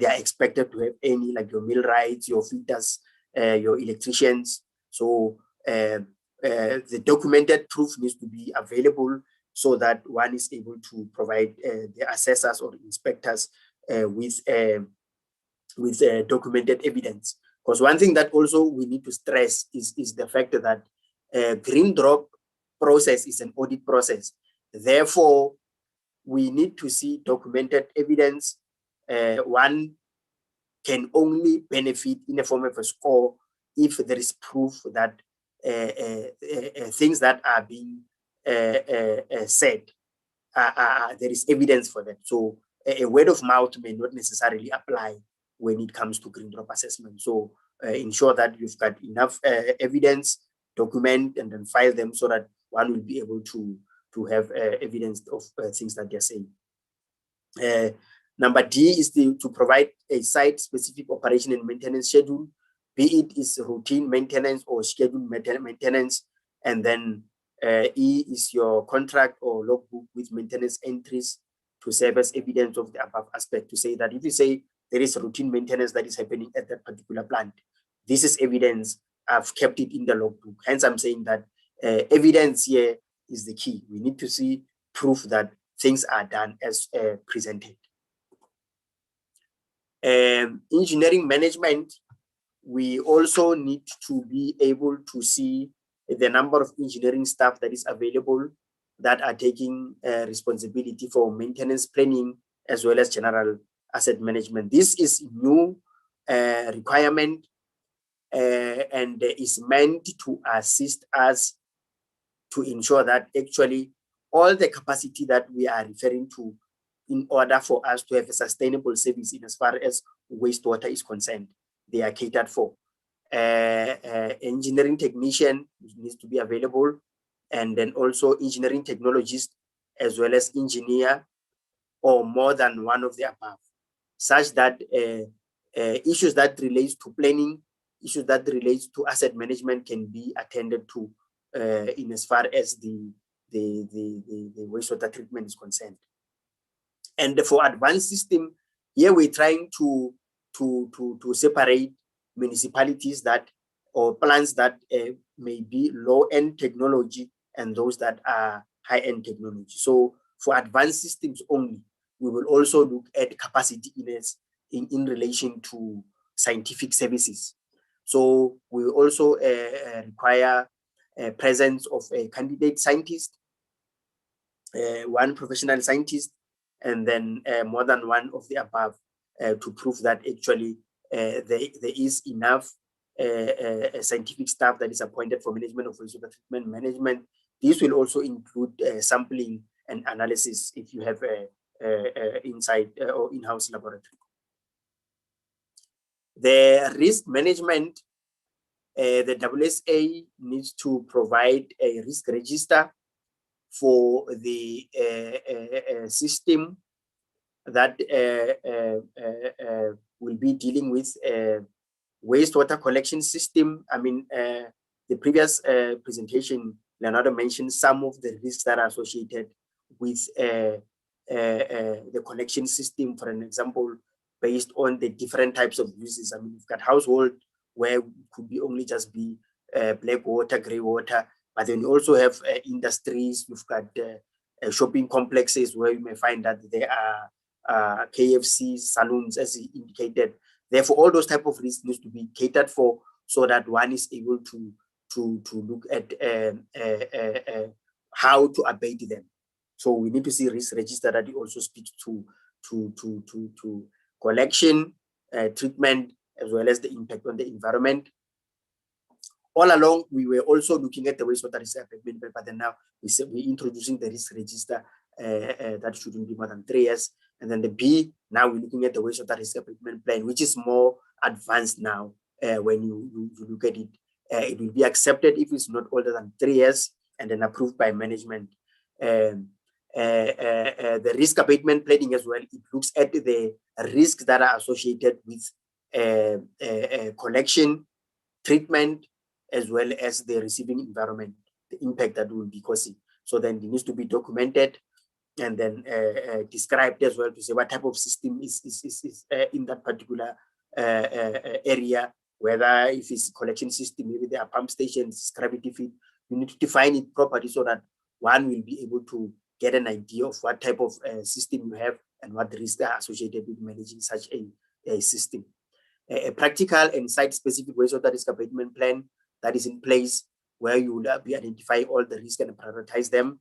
are expected to have any, like your millwrights, your fitters, your electricians. So the documented proof needs to be available so that one is able to provide the assessors or inspectors with documented evidence. Because one thing that also we need to stress is the fact that green drop process is an audit process. Therefore, we need to see documented evidence. One can only benefit in the form of a score if there is proof that things that are being said, there is evidence for that. So a word of mouth may not necessarily apply when it comes to green drop assessment. So ensure that you've got enough evidence, document, and then file them so that one will be able to have evidence of things that they're saying. Number D is to provide a site-specific operation and maintenance schedule, be it is routine maintenance or scheduled maintenance. And then E is your contract or logbook with maintenance entries to serve as evidence of the above aspect, to say that if you say there is routine maintenance that is happening at that particular plant, this is evidence, I've kept it in the logbook. Hence, I'm saying that evidence here is the key. We need to see proof that things are done as presented. Engineering management, we also need to be able to see the number of engineering staff that is available that are taking responsibility for maintenance planning as well as general asset management. This is new requirement and is meant to assist us to ensure that actually all the capacity that we are referring to in order for us to have a sustainable service in as far as wastewater is concerned, they are catered for. Engineering technician needs to be available, and then also engineering technologist, as well as engineer, or more than one of the above, such that issues that relates to planning, issues that relates to asset management can be attended to in as far as the wastewater treatment is concerned. And for advanced system, here we're trying to separate municipalities that, or plants that may be low-end technology and those that are high-end technology. So for advanced systems only, we will also look at capacity in relation to scientific services. So we also require presence of a candidate scientist, one professional scientist, and then more than one of the above to prove that actually there is enough scientific staff that is appointed for management of wastewater treatment management. This will also include sampling and analysis if you have inside or in-house laboratory. The risk management, the WSA needs to provide a risk register for the system that will be dealing with wastewater collection system. I mean, the previous presentation, Leonardo mentioned some of the risks that are associated with the collection system, for an example, based on the different types of uses. I mean, we've got household where it could be only just be black water, gray water, but then you also have industries. We've got shopping complexes where you may find that there are KFCs, saloons, as indicated. Therefore, all those type of risks need to be catered for so that one is able to look at how to abate them. So we need to see risk register that also speaks to collection, treatment, as well as the impact on the environment. All along, we were also looking at the wastewater risk abatement, but then now we're introducing the risk register that shouldn't be more than 3 years. And then the B, now we're looking at the wastewater risk abatement plan, which is more advanced now. When you look at it, it will be accepted if it's not older than 3 years and then approved by management. The risk abatement planning as well, it looks at the risks that are associated with collection, treatment, as well as the receiving environment, the impact that will be causing. So then it needs to be documented and then described as well to say what type of system is in that particular area, whether if it's a collection system, maybe there are pump stations, gravity feed. You need to define it properly so that one will be able to get an idea of what type of system you have and what risks are associated with managing such a system. A practical and site-specific wastewater risk abatement plan that is in place where you will be identifying all the risks and prioritize them.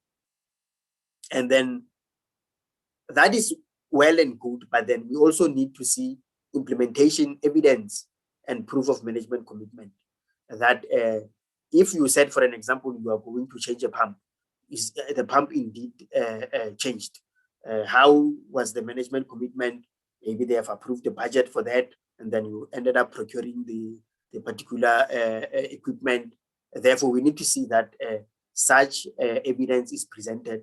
And then that is well and good, but then we also need to see implementation evidence and proof of management commitment. That if you said, for an example, you are going to change a pump, is the pump indeed changed? How was the management commitment? Maybe they have approved the budget for that, and then you ended up procuring the particular equipment. Therefore, we need to see that such evidence is presented,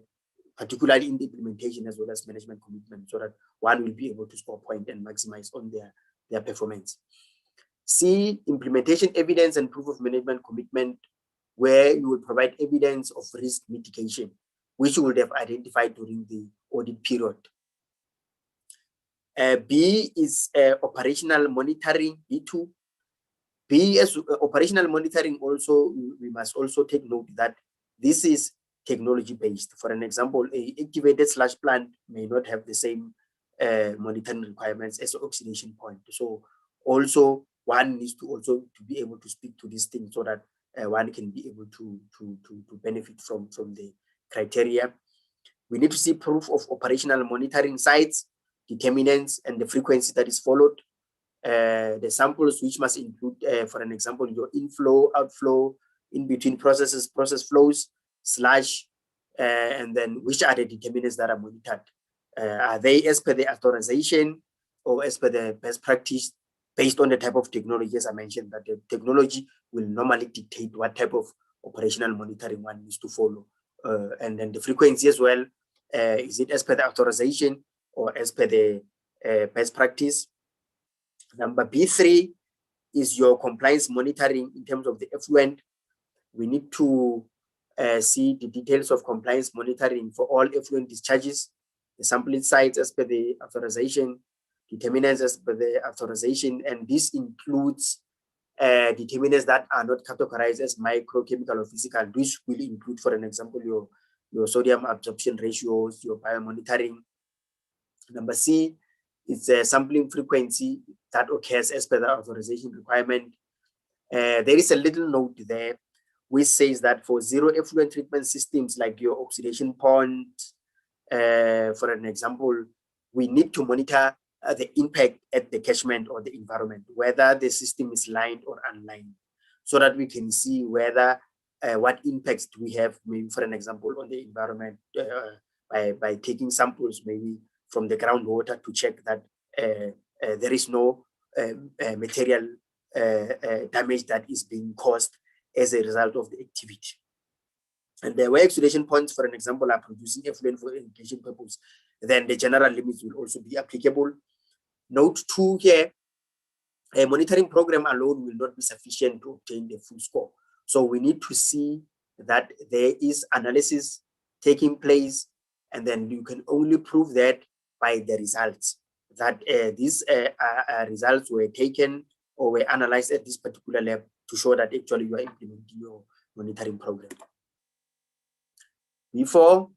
particularly in the implementation as well as management commitment, so that one will be able to score point and maximize on their performance. C, implementation evidence and proof of management commitment, where you will provide evidence of risk mitigation, which you would have identified during the audit period. B is operational monitoring, B2. B is operational monitoring also, we must also take note that this is technology-based. For an example, a activated sludge plant may not have the same monitoring requirements as an oxidation point. So also one needs to also to be able to speak to these things so that one can be able to benefit from the criteria. We need to see proof of operational monitoring sites determinants and the frequency that is followed, the samples which must include, for an example, your inflow, outflow, in between processes, process flows, sludge, and then which are the determinants that are monitored. Are they as per the authorization or as per the best practice based on the type of technology? As I mentioned, that the technology will normally dictate what type of operational monitoring one needs to follow. And then the frequency as well, is it as per the authorization or as per the best practice? Number B3 is your compliance monitoring in terms of the effluent. We need to see the details of compliance monitoring for all effluent discharges, the sampling sites as per the authorization, determinants as per the authorization, and this includes determinants that are not categorized as microchemical or physical. This will include, for an example, your sodium absorption ratios, your biomonitoring. Number C is a sampling frequency that occurs as per the authorization requirement. There is a little note there which says that for zero effluent treatment systems like your oxidation pond, for an example, we need to monitor the impact at the catchment or the environment, whether the system is lined or unlined, so that we can see whether what impacts do we have, maybe for an example, on the environment by taking samples maybe from the groundwater to check that there is no material damage that is being caused as a result of the activity. And where exudation ponds, for an example, are producing effluent for irrigation purpose, then the general limits will also be applicable. Note 2 here, a monitoring program alone will not be sufficient to obtain the full score. So we need to see that there is analysis taking place, and then you can only prove that by the results, that these results were taken or were analyzed at this particular lab to show that actually you are implementing your monitoring program. B4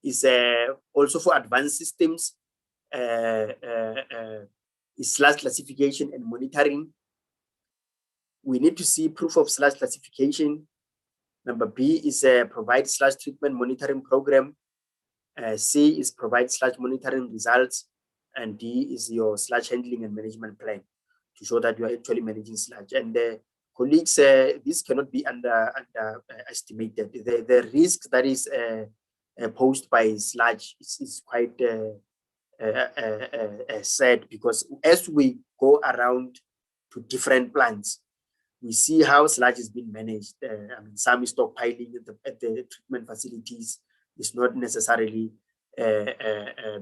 is also for advanced systems, is sludge classification and monitoring. We need to see proof of sludge classification. Number B is provide sludge treatment monitoring program. C is provide sludge monitoring results. And D is your sludge handling and management plan to show that you are actually managing sludge. And colleagues, this cannot be underestimated. The risk that is posed by sludge is quite sad, because as we go around to different plants, we see how sludge is being managed. I mean, some is stockpiling at the treatment facilities. It's not necessarily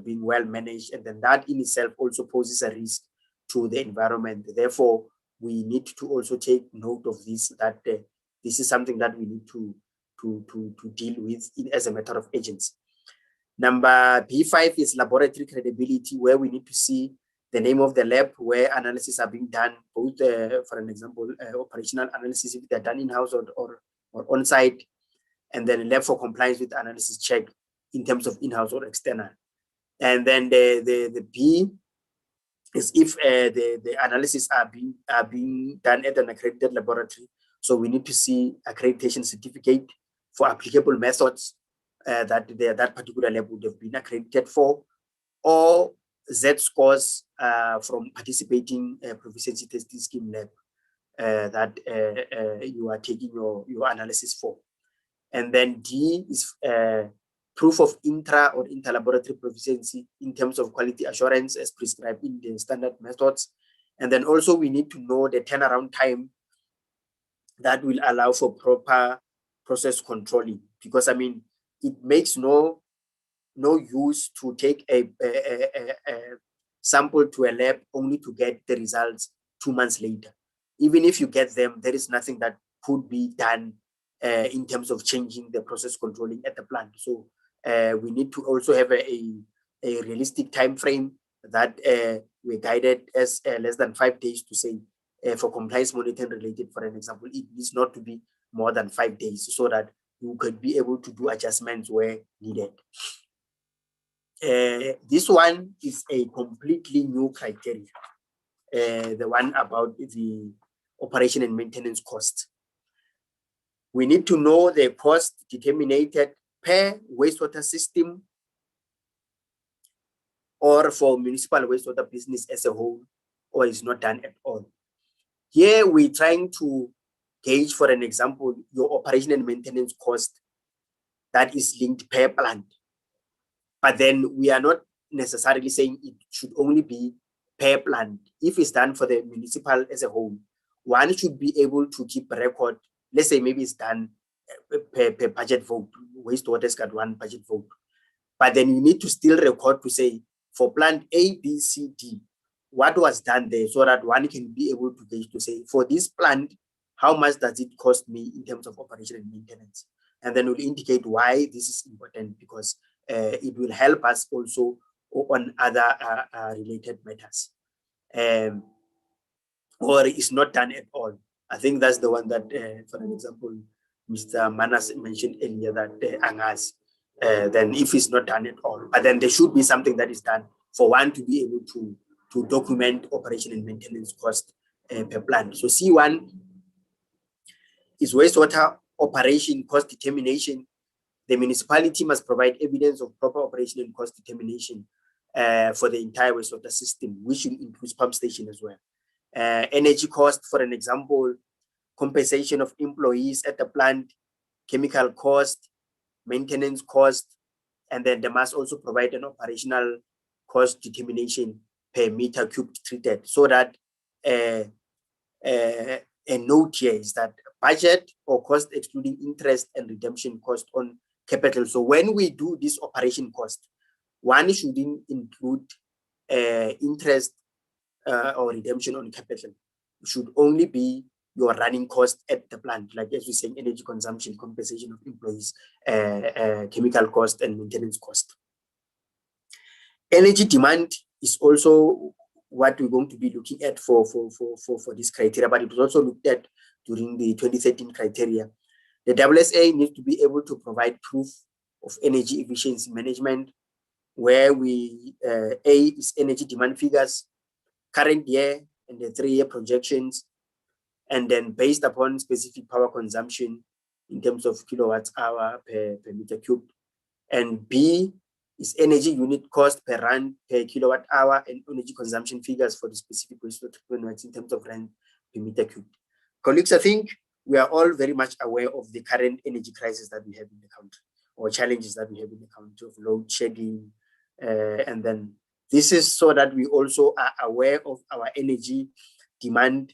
being well managed, and then that in itself also poses a risk to the environment. Therefore, we need to also take note of this, that this is something that we need to deal with as a matter of urgency. Number B5 is laboratory credibility, where we need to see the name of the lab where analysis are being done, both for an example, operational analysis if they're done in-house or on-site, and then lab for compliance with analysis check in terms of in-house or external. And then the B is if the analysis are being done at an accredited laboratory. So we need to see accreditation certificate for applicable methods that particular lab would have been accredited for, or Z scores from participating proficiency testing scheme lab that you are taking your analysis for. And then D is proof of intra or interlaboratory proficiency in terms of quality assurance as prescribed in the standard methods. And then also we need to know the turnaround time that will allow for proper process controlling, because I mean, it makes no use to take a sample to a lab only to get the results 2 months later. Even if you get them, there is nothing that could be done in terms of changing the process controlling at the plant. So we need to also have a realistic time frame that we're guided as less than 5 days to say for compliance monitoring related, for an example, it needs not to be more than 5 days, so that you could be able to do adjustments where needed. This one is a completely new criteria, the one about the operation and maintenance cost. We need to know the cost determined per wastewater system or for municipal wastewater business as a whole, or is not done at all. Here we're trying to gauge, for an example, your operation and maintenance cost that is linked per plant. But then we are not necessarily saying it should only be per plant. If it's done for the municipal as a whole, one should be able to keep a record. Let's say maybe it's done per budget vote. Wastewater's got one budget vote. But then you need to still record to say, for plant A, B, C, D, what was done there, so that one can be able to gauge to say, for this plant, how much does it cost me in terms of operation and maintenance? And then we'll indicate why this is important, because it will help us also on other related matters. Or it's not done at all. I think that's the one that, for an example, Mr. Manas mentioned earlier, that Angas, then if it's not done at all, but then there should be something that is done for one to be able to document operation and maintenance cost per plant. So C1 is wastewater operation cost determination. The municipality must provide evidence of proper operation and cost determination for the entire wastewater system, which includes pump station as well. Energy cost, for an example, compensation of employees at the plant, chemical cost, maintenance cost, and then they must also provide an operational cost determination per meter cubed treated, so that a note here is that budget or cost excluding interest and redemption cost on capital. So when we do this operation cost, one shouldn't include interest or redemption on capital. It should only be your running cost at the plant, like as we say, energy consumption, compensation of employees, chemical cost, and maintenance cost. Energy demand is also what we're going to be looking at for this criteria, but it was also looked at during the 2013 criteria. The WSA needs to be able to provide proof of energy efficiency management, where A is energy demand figures, current year and the 3-year projections, and then based upon specific power consumption in terms of kilowatts hour per meter cubed. And B is energy unit cost per rand per kilowatt hour, and energy consumption figures for the specific wastewater treatment works in terms of rand per meter cubed. Colleagues, I think we are all very much aware of the current energy crisis that we have in the country, or challenges that we have in the country of load shedding. And then this is so that we also are aware of our energy demand,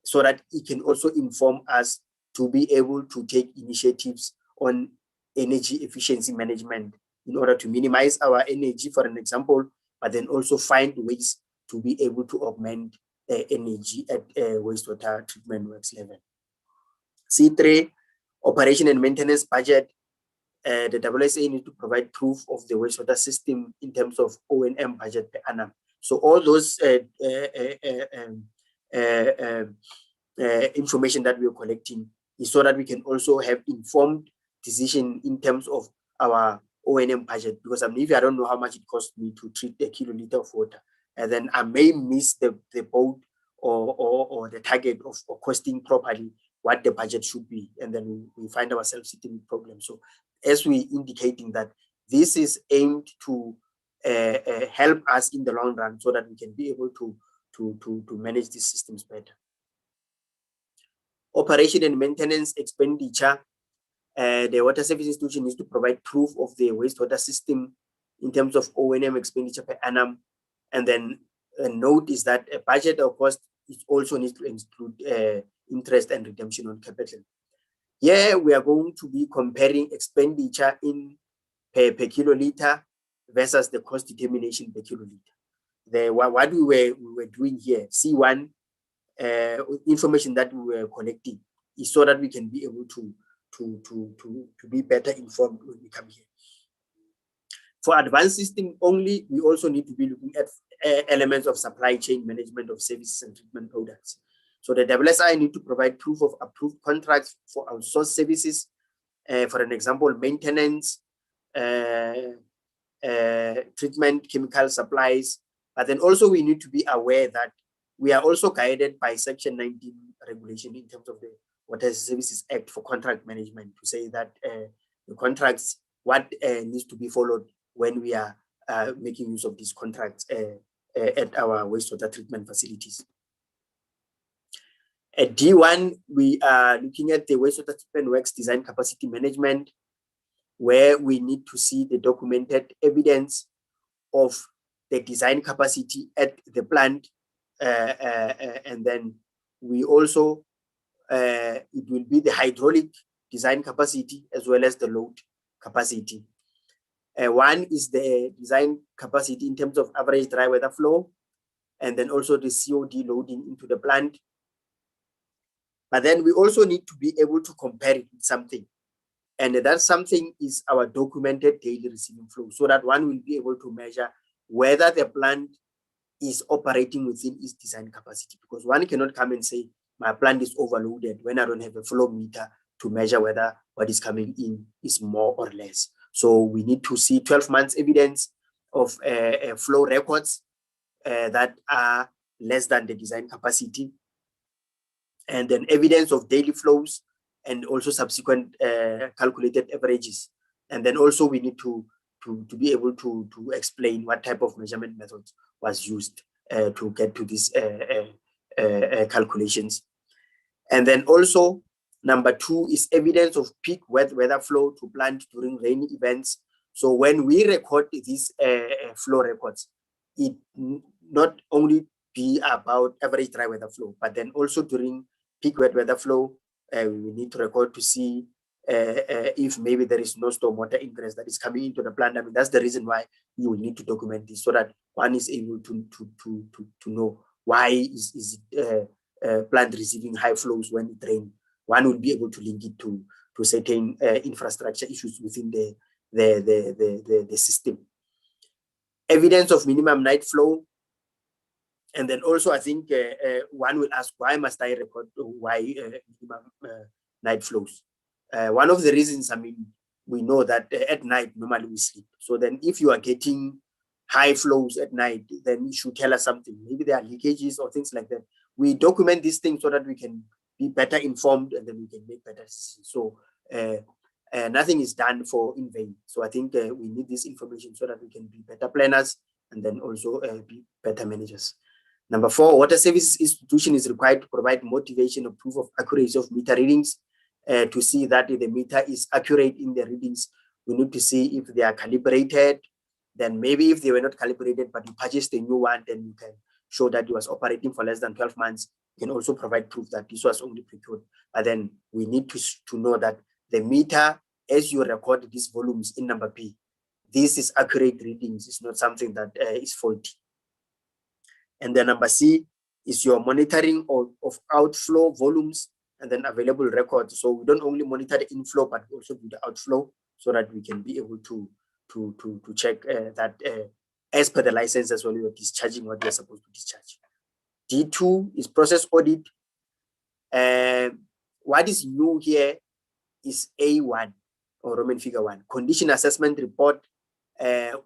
so that it can also inform us to be able to take initiatives on energy efficiency management in order to minimize our energy, for an example, but then also find ways to be able to augment energy at wastewater treatment works level. C3, operation and maintenance budget. The WSA need to provide proof of the wastewater system in terms of O&M budget per annum. So all those information that we are collecting is so that we can also have informed decision in terms of our O&M budget, because if I don't know how much it costs me to treat a kiloliter of water, and then I may miss the boat or the target of costing properly what the budget should be, and then we find ourselves sitting with problems. So as we indicating that this is aimed to help us in the long run, so that we can be able to manage these systems better. Operation and maintenance expenditure. The water service institution needs to provide proof of the wastewater system in terms of O&M expenditure per annum. And then a note is that a budget or cost also needs to include interest and redemption on capital. Here we are going to be comparing expenditure in per kiloliter versus the cost determination per kiloliter. What we were doing here, C1, information that we were collecting, is so that we can be able to be better informed when we come here. For advanced system only, we also need to be looking at elements of supply chain management of services and treatment products. So the WSI need to provide proof of approved contracts for outsourced services, for an example, maintenance, treatment, chemical supplies. But then also we need to be aware that we are also guided by Section 19 regulation in terms of the Water Services Act for contract management, to say that the contracts, what needs to be followed when we are making use of these contracts at our wastewater treatment facilities. At D1, we are looking at the wastewater treatment works design capacity management, where we need to see the documented evidence of the design capacity at the plant. And then we also, it will be the hydraulic design capacity as well as the load capacity. One is the design capacity in terms of average dry weather flow, and then also the COD loading into the plant. But then we also need to be able to compare it with something. And that something is our documented daily receiving flow, so that one will be able to measure whether the plant is operating within its design capacity. Because one cannot come and say, my plant is overloaded when I don't have a flow meter to measure whether what is coming in is more or less. So we need to see 12 months evidence of flow records that are less than the design capacity, and then evidence of daily flows, and also subsequent calculated averages. And then also we need to be able to explain what type of measurement methods was used to get to these calculations. And then also number 2 is evidence of peak weather flow to plant during rainy events. So when we record these flow records, it not only be about average dry weather flow, but then also during peak wet weather flow, we need to record to see if maybe there is no stormwater ingress that is coming into the plant. I mean, that's the reason why you will need to document this, so that one is able to know why is plant receiving high flows when it rains. One will be able to link it to certain infrastructure issues within the system. Evidence of minimum night flow. And then also, I think one will ask, why must I record minimum night flows? One of the reasons, I mean, we know that at night, normally we sleep. So then if you are getting high flows at night, then you should tell us something. Maybe there are leakages or things like that. We document these things so that we can be better informed, and then we can make better decisions. So nothing is done in vain. So I think we need this information so that we can be better planners, and then also be better managers. Number 4, water services institution is required to provide motivation or proof of accuracy of meter readings to see that the meter is accurate in the readings. We need to see if they are calibrated. Then maybe if they were not calibrated, but you purchased a new one, then you can show that it was operating for less than 12 months. You can also provide proof that this was only procured. But then we need to know that the meter, as you record these volumes in number B, this is accurate readings. It's not something that is faulty. And then number C is your monitoring of outflow volumes and then available records. So we don't only monitor the inflow, but we also do the outflow, so that we can be able to check that as per the license as well, you're discharging what you're supposed to discharge. D2 is process audit. What is new here is A1, or Roman figure 1, condition assessment report,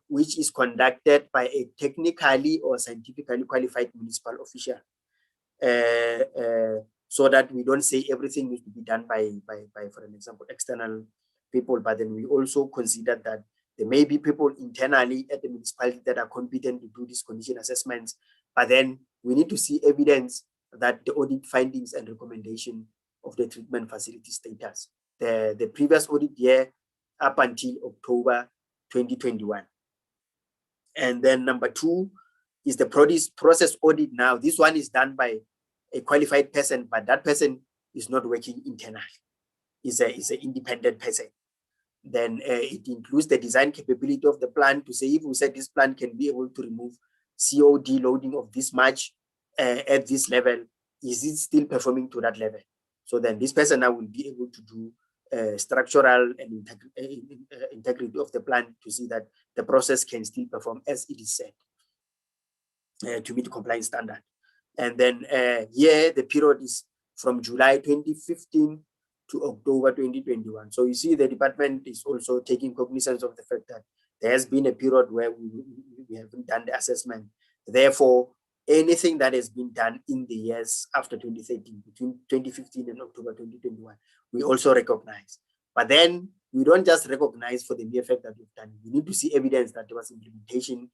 which is conducted by a technically or scientifically qualified municipal official, so that we don't say everything needs to be done by, for an example, external people, but then we also consider that there may be people internally at the municipality that are competent to do these condition assessments, but then we need to see evidence that the audit findings and recommendation of the treatment facility status. The previous audit year up until October 2021. And then number 2 is the process audit. Now, this one is done by a qualified person, but that person is not working internally. Is an independent person. Then it includes the design capability of the plant to say, if we said this plant can be able to remove COD loading of this much at this level, is it still performing to that level? So then this person now will be able to do structural and integrity of the plant to see that the process can still perform as it is said to meet compliance standard. And then here the period is from July 2015 to October 2021. So you see the department is also taking cognizance of the fact that there has been a period where we haven't done the assessment. Therefore, anything that has been done in the years after 2013, between 2015 and October 2021, we also recognize. But then we don't just recognize for the mere fact that we've done. We need to see evidence that there was implementation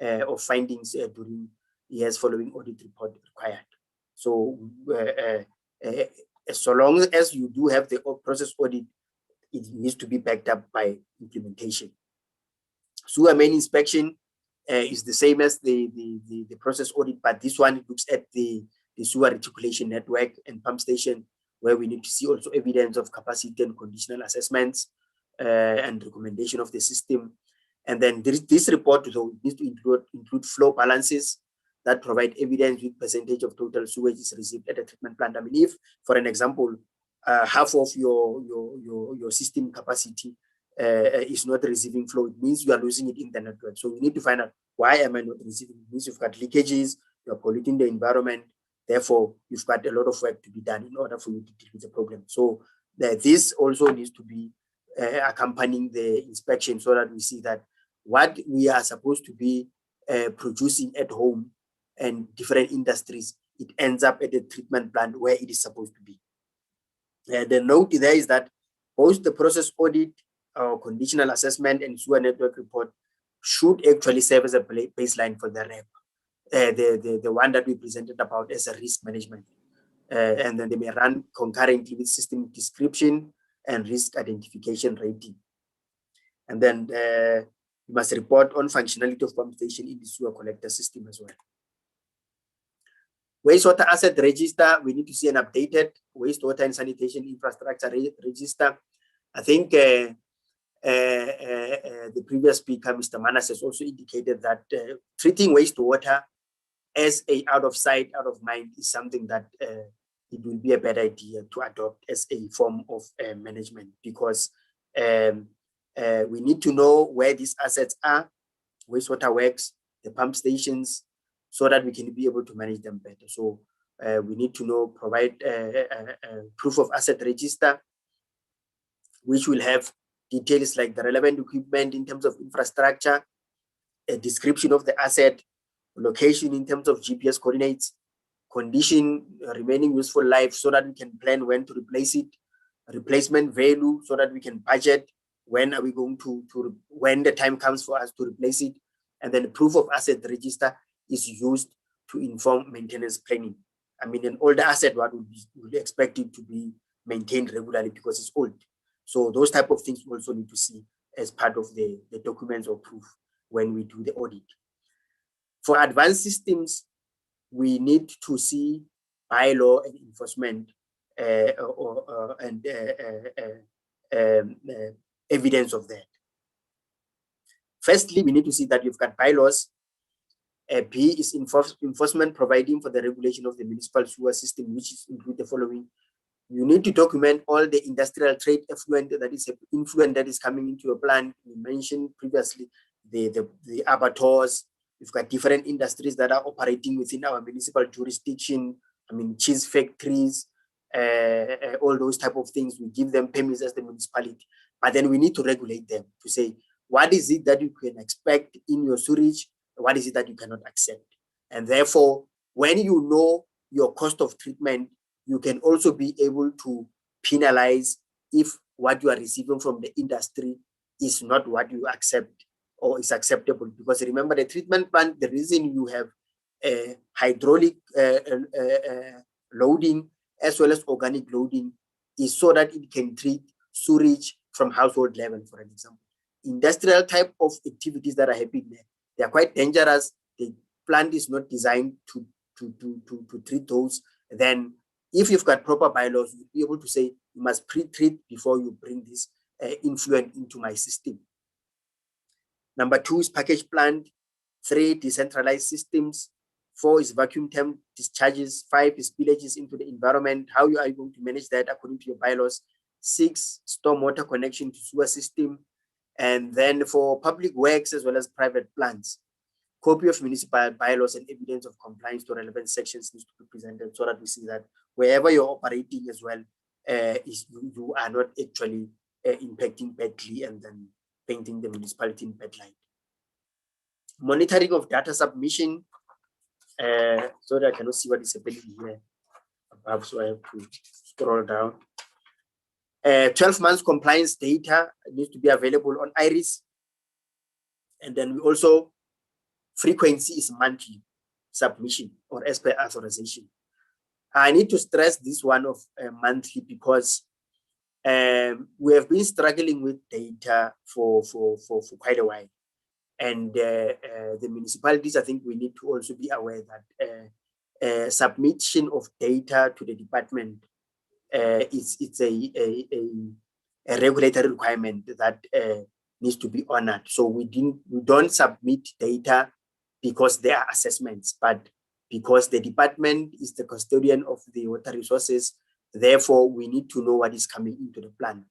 of findings during years following audit report required. So so long as you do have the process audit, it needs to be backed up by implementation. Sewer main inspection is the same as the process audit, but this one looks at the sewer reticulation network and pump station, where we need to see also evidence of capacity and conditional assessments and recommendation of the system. And then this report needs to include flow balances that provide evidence with percentage of total sewage is received at a treatment plant. I mean, if, for an example, half of your system capacity is not receiving flow, it means you are losing it in the network. So we need to find out, why am I not receiving? It means you've got leakages, you're polluting the environment. Therefore, you've got a lot of work to be done in order for you to deal with the problem. So this also needs to be accompanying the inspection, so that we see that what we are supposed to be producing at home and different industries, it ends up at the treatment plant where it is supposed to be. The note there is that both the process audit, conditional assessment, and sewer network report should actually serve as a baseline for the REP, the one that we presented about as a risk management. And then they may run concurrently with system description and risk identification rating. And then you must report on functionality of pump station in the sewer collector system as well. Wastewater asset register, we need to see an updated wastewater and sanitation infrastructure register. I think the previous speaker, Mr. Manas, has also indicated that treating wastewater as a out of sight, out of mind is something that it will be a bad idea to adopt as a form of management, because we need to know where these assets are, wastewater works, the pump stations, so that we can be able to manage them better. So we need to know, provide a proof of asset register, which will have details like the relevant equipment in terms of infrastructure, a description of the asset, location in terms of GPS coordinates, condition, remaining useful life, so that we can plan when to replace it, replacement value, so that we can budget when are we going to when the time comes for us to replace it. And then the proof of asset register is used to inform maintenance planning. I mean, an older asset, what would be expected to be maintained regularly because it's old. So those type of things we also need to see as part of the documents or proof when we do the audit. For advanced systems, we need to see bylaw and enforcement evidence of that. Firstly, we need to see that you've got bylaws. B is enforcement providing for the regulation of the municipal sewer system, which is include the following. You need to document all the industrial trade effluent that is coming into your plant. We mentioned previously the abattoirs. We've got different industries that are operating within our municipal jurisdiction. I mean, cheese factories, all those type of things. We give them permits as the municipality, but then we need to regulate them to say, what is it that you can expect in your sewage? What is it that you cannot accept? And therefore, when you know your cost of treatment, you can also be able to penalize if what you are receiving from the industry is not what you accept or is acceptable. Because remember, the treatment plant, the reason you have hydraulic loading as well as organic loading is so that it can treat sewage from household level, for example. Industrial type of activities that are happening there, they are quite dangerous. The plant is not designed to treat those. Then if you've got proper bylaws, you'll be able to say, you must pre-treat before you bring this influent into my system. Number 2 is package plant. 3, decentralized systems. 4 is vacuum temp discharges. 5 is spillages into the environment. How you are going to manage that according to your bylaws. 6, stormwater connection to sewer system. And then for public works as well as private plants, copy of municipal bylaws and evidence of compliance to relevant sections needs to be presented, so that we see that wherever you're operating as well, you are not actually impacting badly and then painting the municipality in bad light. Monitoring of data submission. Sorry, I cannot see what is happening here above, so I have to scroll down. 12 months compliance data needs to be available on IRIS. And then we also, frequency is monthly submission or as per authorization. I need to stress this one of monthly because we have been struggling with data for quite a while. And the municipalities, I think we need to also be aware that submission of data to the department it's a regulatory requirement that needs to be honored. So we don't submit data because there are assessments, but because the department is the custodian of the water resources, therefore we need to know what is coming into the plant.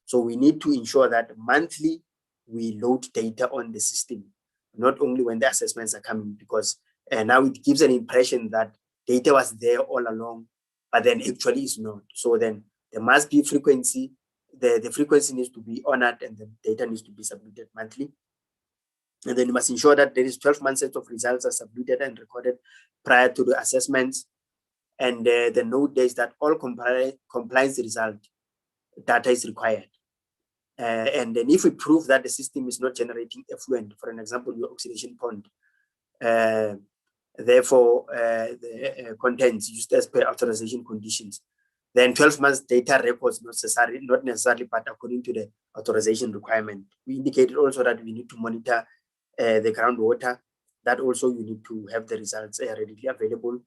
So we need to ensure that monthly we load data on the system, not only when the assessments are coming, because now it gives an impression that data was there all along, but then actually is not. So then there must be frequency. The frequency needs to be honored and the data needs to be submitted monthly. And then you must ensure that there is 12 months set of results are submitted and recorded prior to the assessments. And the note there is that all compliance result data is required. And then if we prove that the system is not generating effluent, for an example, your oxidation pond, therefore the contents used as per authorization conditions, then 12 months data records not necessarily, but according to the authorization requirement. We indicated also that we need to monitor the groundwater. That also you need to have the results readily available.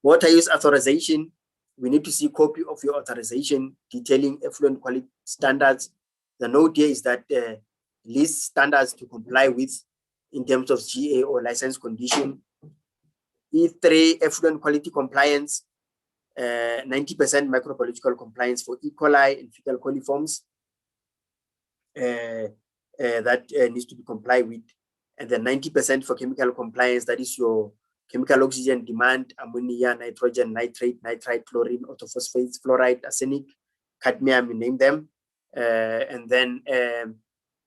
Water use authorization, we need to see a copy of your authorization detailing effluent quality standards. The note here is that list standards to comply with in terms of GA or license condition. E3, effluent quality compliance, 90% microbiological compliance for E. coli and fecal coliforms. That needs to be complied with. And then 90% for chemical compliance, that is your chemical oxygen demand, ammonia, nitrogen, nitrate, nitrite, chlorine, orthophosphates, fluoride, arsenic, cadmium, you name them. And then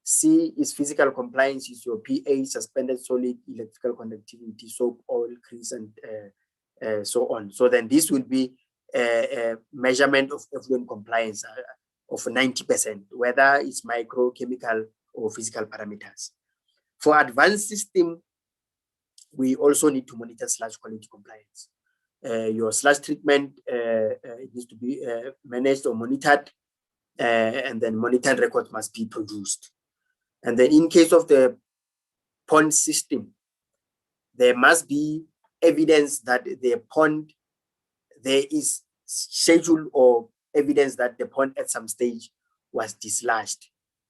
C is physical compliance, is your pH, suspended solid, electrical conductivity, soap, oil, grease, and so on. So then this will be a measurement of effluent compliance of 90%, whether it's micro, chemical, or physical parameters. For advanced system, we also need to monitor sludge quality compliance. Your sludge treatment it needs to be managed or monitored, and then monitored records must be produced. And then in case of the pond system, there must be evidence that the pond, there is schedule or evidence that the pond at some stage was dislodged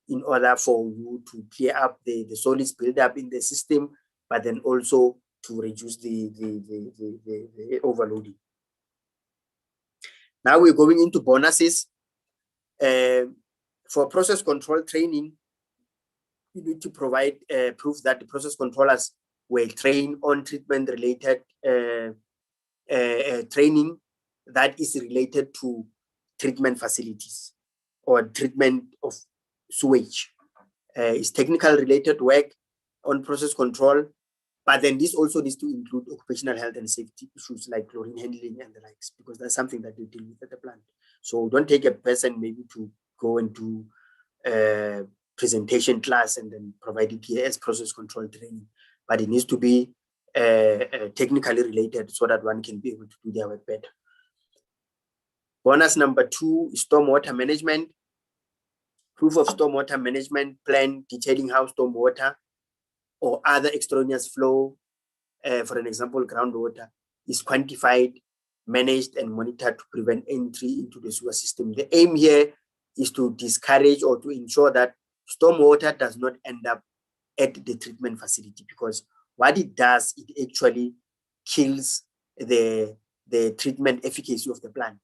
in order for you to clear up the solids build up in the system, but then also to reduce the overloading. Now we're going into bonuses. For process control training, you need to provide proof that the process controllers were trained on treatment related training that is related to treatment facilities or treatment of sewage. It's technical related work on process control, but then this also needs to include occupational health and safety issues like chlorine handling and the likes, because that's something that they deal with at the plant. So don't take a person maybe to go and do presentation class and then provide it here as process control training, but it needs to be technically related so that one can be able to do their work better. Bonus number 2 is stormwater management. Proof of stormwater management plan detailing how stormwater or other extraneous flow, for an example, groundwater, is quantified, managed, and monitored to prevent entry into the sewer system. The aim here is to discourage or to ensure that stormwater does not end up at the treatment facility, because what it does, it actually kills the treatment efficacy of the plant.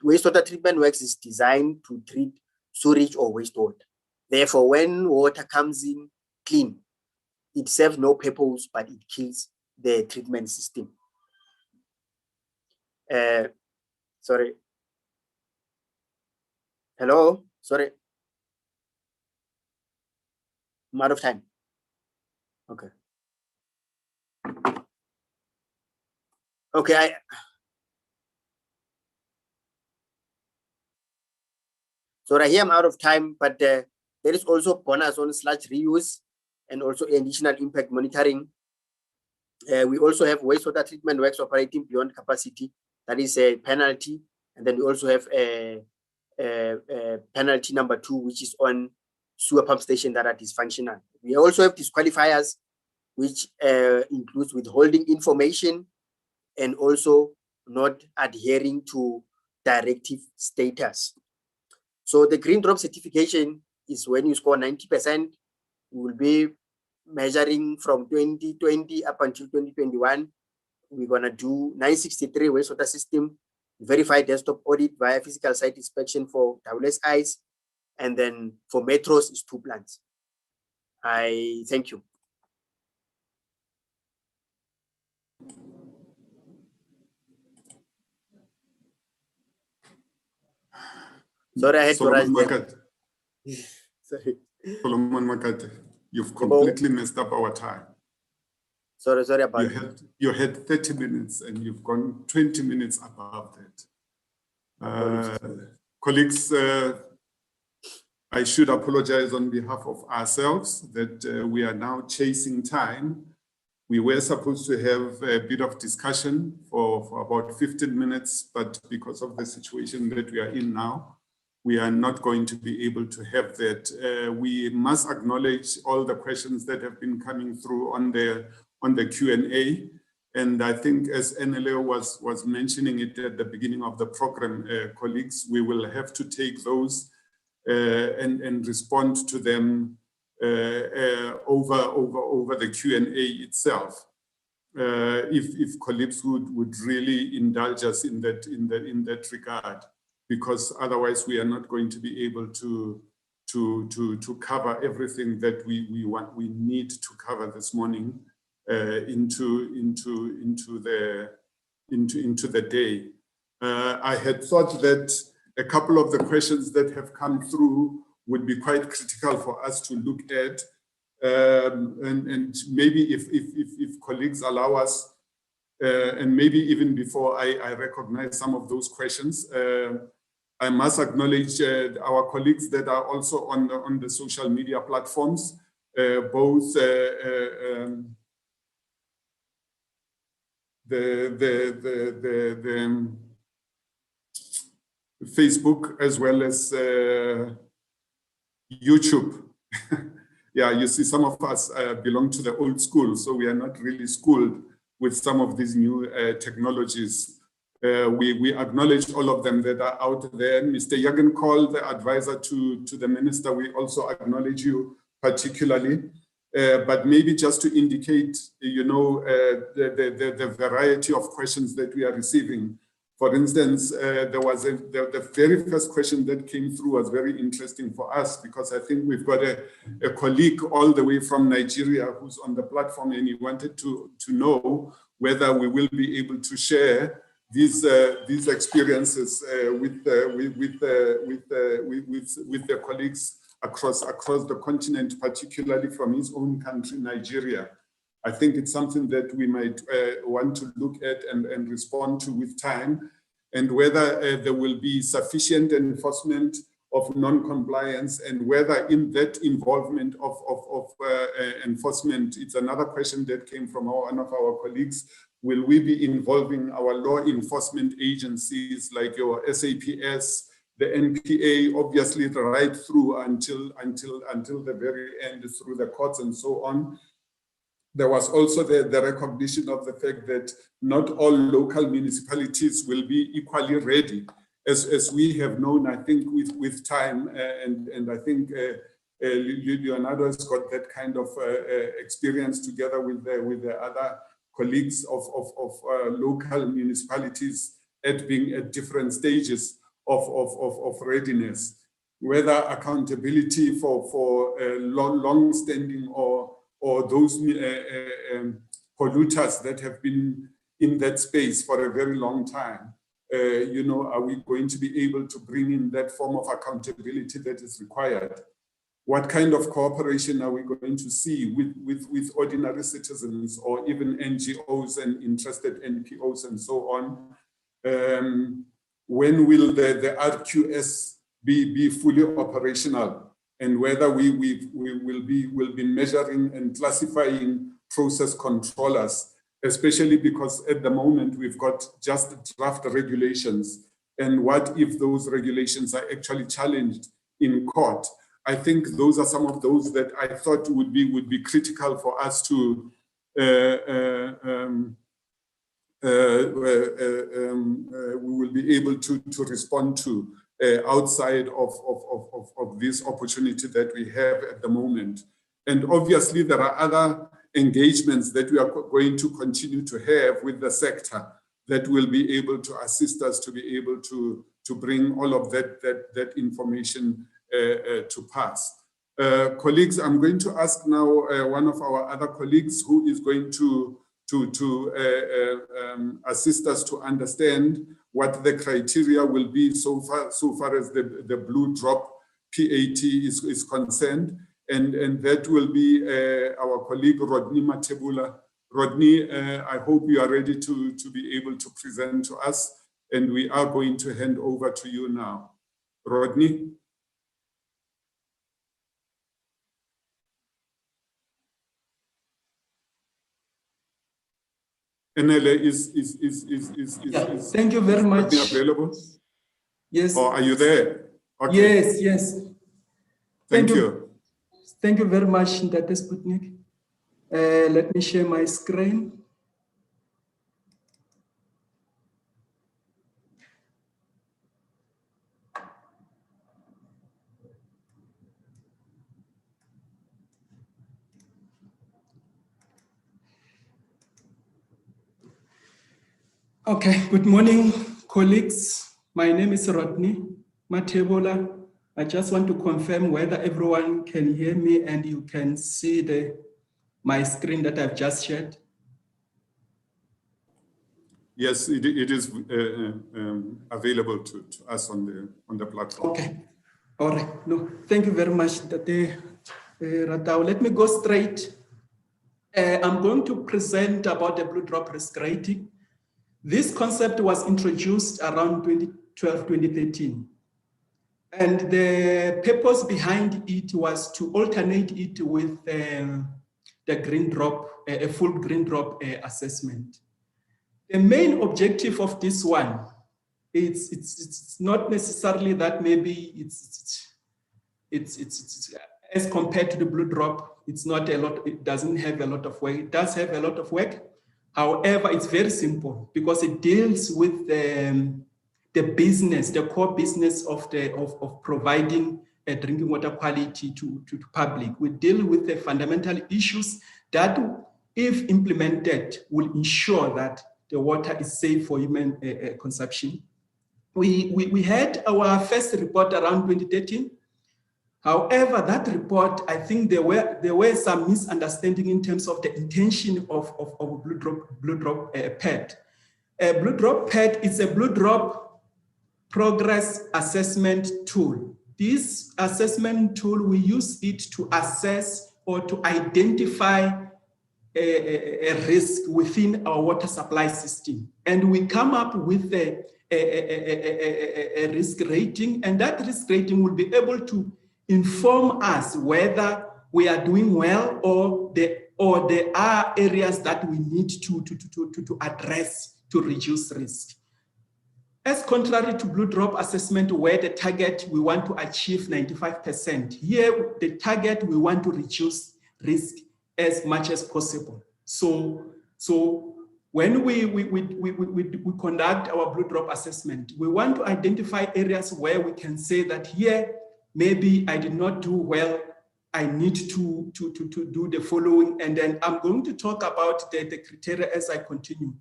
Wastewater treatment works is designed to treat sewage or wastewater. Therefore, when water comes in clean, it serves no purpose, but it kills the treatment system. Sorry. Hello? Sorry. I'm out of time. Okay. Okay, So right here I'm out of time, but there is also bonus on sludge reuse and also additional impact monitoring. We also have wastewater treatment works operating beyond capacity. That is a penalty. And then we also have a penalty number 2, which is on sewer pump station that are dysfunctional. We also have disqualifiers, which includes withholding information and also not adhering to directive status. So the green drop certification is when you score 90%, we will be measuring from 2020 up until 2021. We're gonna do 963 wastewater system, verify desktop audit via physical site inspection for WSIs, and then for metros is 2 plants. I thank you. Sorry, I had to rush there. Sorry. Solomon Makate, you've completely messed up our time. Sorry about it. You had 30 minutes and you've gone 20 minutes above that. Colleagues, I should apologize on behalf of ourselves that we are now chasing time. We were supposed to have a bit of discussion for about 15 minutes, but because of the situation that we are in now, we are not going to be able to have that. We must acknowledge all the questions that have been coming through on the Q&A. And I think as NLO was mentioning it at the beginning of the program, colleagues, we will have to take those and respond to them over the Q&A itself. If colleagues would really indulge us in that regard, because otherwise we are not going to be able to cover everything that we need to cover this morning into the day. I had thought that a couple of the questions that have come through would be quite critical for us to look at, and maybe if colleagues allow us, and maybe even before I recognize some of those questions, I must acknowledge our colleagues that are also on the social media platforms, both the Facebook as well as YouTube. Yeah, you see, some of us belong to the old school, so we are not really schooled with some of these new technologies. We acknowledge all of them that are out there. Mr. Jagenkol, the advisor to the minister, we also acknowledge you particularly. But maybe just to indicate, you know, the variety of questions that we are receiving. For instance, there was the very first question that came through was very interesting for us, because I think we've got a colleague all the way from Nigeria who's on the platform, and he wanted to know whether we will be able to share these experiences with the colleagues across the continent, particularly from his own country, Nigeria. I think it's something that we might want to look at and respond to with time, and whether there will be sufficient enforcement of non-compliance, and whether in that involvement of enforcement, it's another question that came from one of our colleagues. Will we be involving our law enforcement agencies like your SAPS, the NPA, obviously right through until the very end, through the courts and so on? There was also the recognition of the fact that not all local municipalities will be equally ready, as we have known, I think, with time, and I think Leonardo has got that kind of experience together with the other colleagues of local municipalities being at different stages of readiness, whether accountability for long-standing or those polluters that have been in that space for a very long time. You know, are we going to be able to bring in that form of accountability that is required? What kind of cooperation are we going to see with ordinary citizens, or even NGOs and interested NPOs and so on? When will the RQS be fully operational, and whether we will be measuring and classifying process controllers, especially because at the moment we've got just draft regulations. And what if those regulations are actually challenged in court? I think those are some of those that I thought would be critical for us to we will be able to respond to outside of this opportunity that we have at the moment. And obviously there are other engagements that we are going to continue to have with the sector that will be able to assist us to be able to bring all of that information to pass. Colleagues, I'm going to ask now one of our other colleagues who is going to assist us to understand what the criteria will be so far as the blue drop PAT is concerned, and that will be our colleague Rodney Matebula. Rodney, I hope you are ready to be able to present to us, and we are going to hand over to you now. Rodney. NLA is thank you very much. Available? Yes. Or are you there? Okay. Yes. Thank you. Thank you very much, Ndate Sputnik. Let me share my screen. Okay, good morning, colleagues. My name is Rodney Matebula. I just want to confirm whether everyone can hear me and you can see my screen that I've just shared. Yes, it is available to us on the platform. Okay, all right. No, thank you very much, Tate Ratau. Let me go straight. I'm going to present about the blue drop risk rating. This concept was introduced around 2012-2013. And the purpose behind it was to alternate it with the green drop, a full green drop assessment. The main objective of this one, it's not necessarily that maybe it's as compared to the blue drop, it's not a lot, it doesn't have a lot of work. It does have a lot of work. However, it's very simple because it deals with the business, the core business of providing drinking water quality to public. We deal with the fundamental issues that, if implemented, will ensure that the water is safe for human consumption. We had our first report around 2013. However, that report, I think there were some misunderstanding in terms of the intention of blue drop PET. Blue drop PET is a blue drop progress assessment tool. This assessment tool, we use it to assess or to identify a risk within our water supply system. And we come up with a risk rating, and that risk rating will be able to inform us whether we are doing well or there are areas that we need to address to reduce risk. As contrary to blue drop assessment, where the target we want to achieve 95%, here the target we want to reduce risk as much as possible. So when we conduct our blue drop assessment, we want to identify areas where we can say that here, maybe I did not do well, I need to do the following, and then I'm going to talk about the criteria as I continue.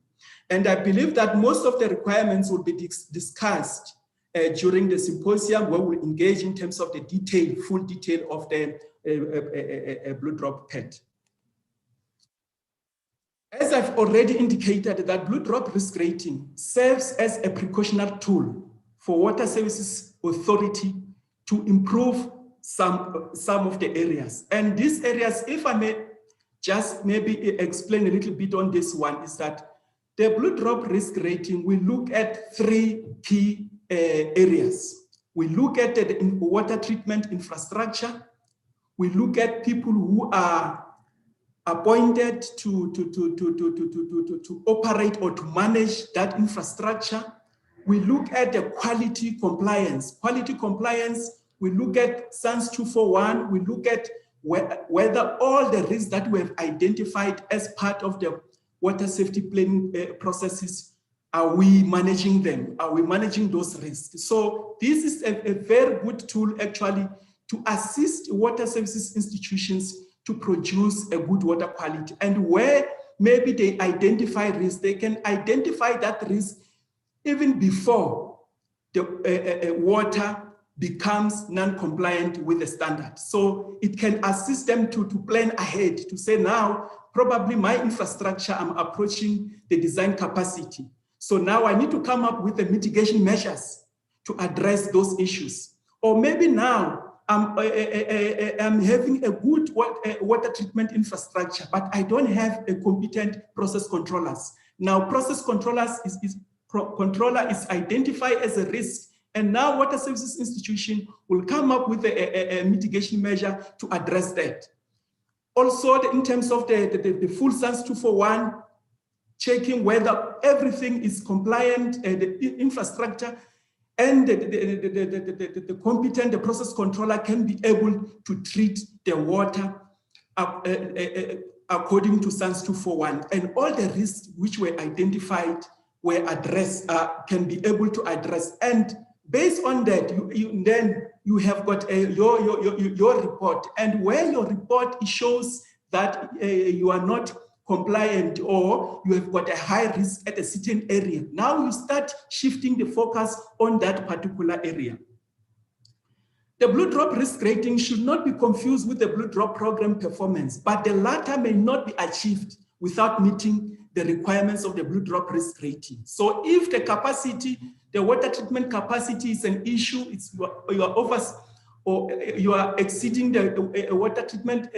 And I believe that most of the requirements will be discussed during the symposium, where we engage in terms of the full detail of the blue drop PET. As I've already indicated, that blue drop risk rating serves as a precautionary tool for Water Services Authority to improve some of the areas. And these areas, if I may just maybe explain a little bit on this one, is that the blue drop risk rating will look at three key areas. We look at the water treatment infrastructure. We look at people who are appointed to operate or to manage that infrastructure. We look at the quality compliance. Quality compliance, we look at SANS 241. We look at whether all the risks that we have identified as part of the water safety planning processes, are we managing them? Are we managing those risks? So this is a very good tool actually to assist water services institutions to produce a good water quality. And where maybe they identify risk, they can identify that risk even before the water becomes non-compliant with the standard. So it can assist them to plan ahead, to say now, probably my infrastructure, I'm approaching the design capacity. So now I need to come up with the mitigation measures to address those issues. Or maybe now I'm having a good water treatment infrastructure, but I don't have a competent process controllers. Now process controllers controller is identified as a risk, and now water services institution will come up with a mitigation measure to address that. Also, in terms of the full SANS 241, checking whether everything is compliant, the infrastructure and the competent, the process controller can be able to treat the water according to SANS 241. And all the risks which were identified were addressed, can be able to address. And based on that, then you have got your report. And where your report shows that you are not compliant or you have got a high risk at a certain area, now you start shifting the focus on that particular area. The blue drop risk rating should not be confused with the blue drop program performance, but the latter may not be achieved without meeting the requirements of the blue drop risk rating. So if the capacity, the water treatment capacity is an issue, it's you are over or you are exceeding the water treatment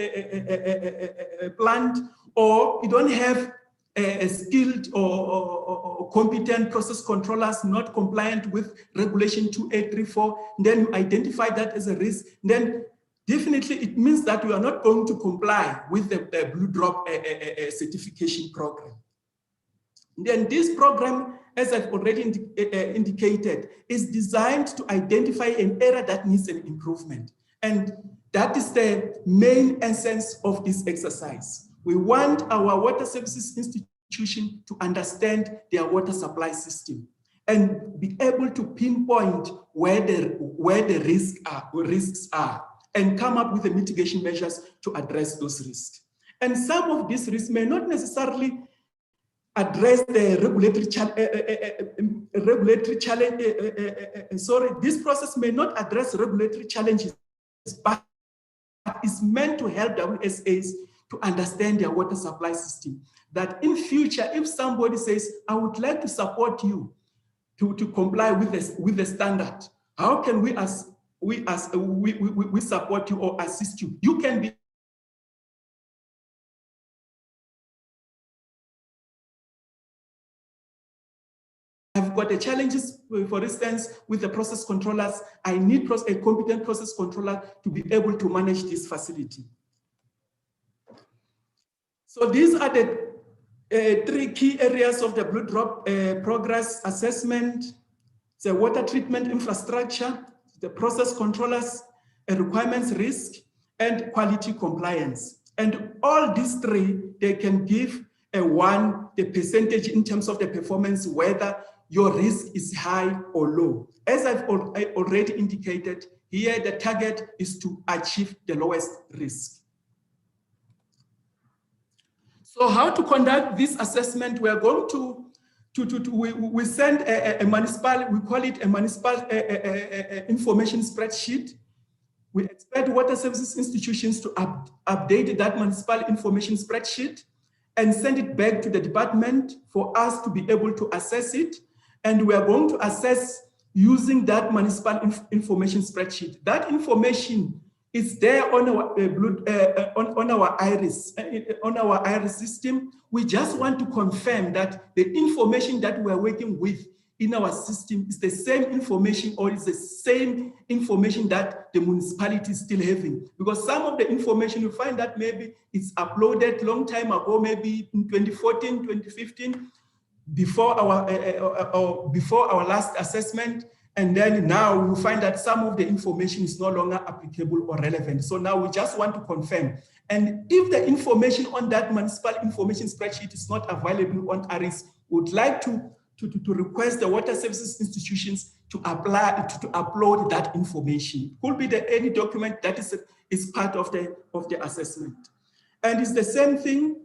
plant, or you don't have a skilled or competent process controllers not compliant with regulation 2834, then you identify that as a risk, then definitely it means that you are not going to comply with the blue drop certification program. Then this program, as I've already indicated, is designed to identify an area that needs an improvement. And that is the main essence of this exercise. We want our water services institution to understand their water supply system and be able to pinpoint where the risks are and come up with the mitigation measures to address those risks. And some of these risks may not necessarily address the regulatory challenge. This process may not address regulatory challenges, but it's meant to help WSAs to understand their water supply system. That in future, if somebody says, I would like to support you to comply with the standard, how can we support you or assist you? You can be I've got the challenges, for instance, with the process controllers. I need a competent process controller to be able to manage this facility. So these are the three key areas of the blue drop progress assessment: the water treatment infrastructure, the process controllers, a requirements risk, and quality compliance. And all these three, they can give the percentage in terms of the performance, whether your risk is high or low. As I've already indicated, here the target is to achieve the lowest risk. So how to conduct this assessment? We are going we send a municipal, we call it a municipal information spreadsheet. We expect water services institutions to update that municipal information spreadsheet and send it back to the department for us to be able to assess it. And we are going to assess using that municipal information spreadsheet. That information is there on our iris system. We just want to confirm that the information that we are working with in our system is the same information, or is the same information that the municipality is still having. Because some of the information you find that maybe it's uploaded long time ago, maybe in 2014, 2015, before our last assessment. And then now we find that some of the information is no longer applicable or relevant. So now we just want to confirm. And if the information on that municipal information spreadsheet is not available on ARIS, we would like to request the water services institutions to upload that information. It could be any document that is part of the assessment. And it's the same thing.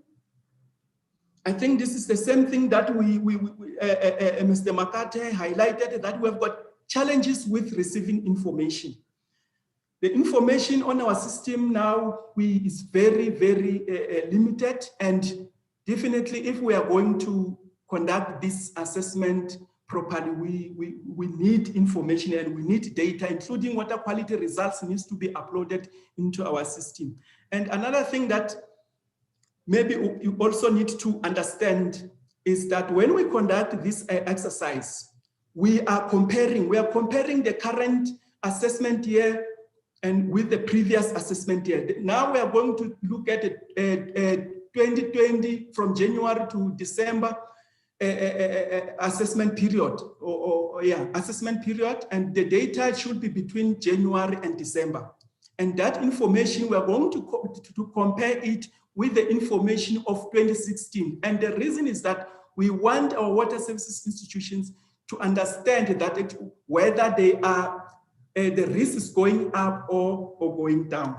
I think this is the same thing that Mr. Makate highlighted, that we have got challenges with receiving information. The information on our system now is very, very limited, and definitely if we are going to conduct this assessment properly, we need information and we need data, including water quality results needs to be uploaded into our system. And another thing that maybe you also need to understand is that when we conduct this exercise, we are comparing the current assessment year and with the previous assessment year. Now we are going to look at 2020 from January to December assessment period, assessment period, and the data should be between January and December. And that information, we are going to compare it with the information of 2016. And the reason is that we want our water services institutions to understand that whether they are, the risk is going up or going down.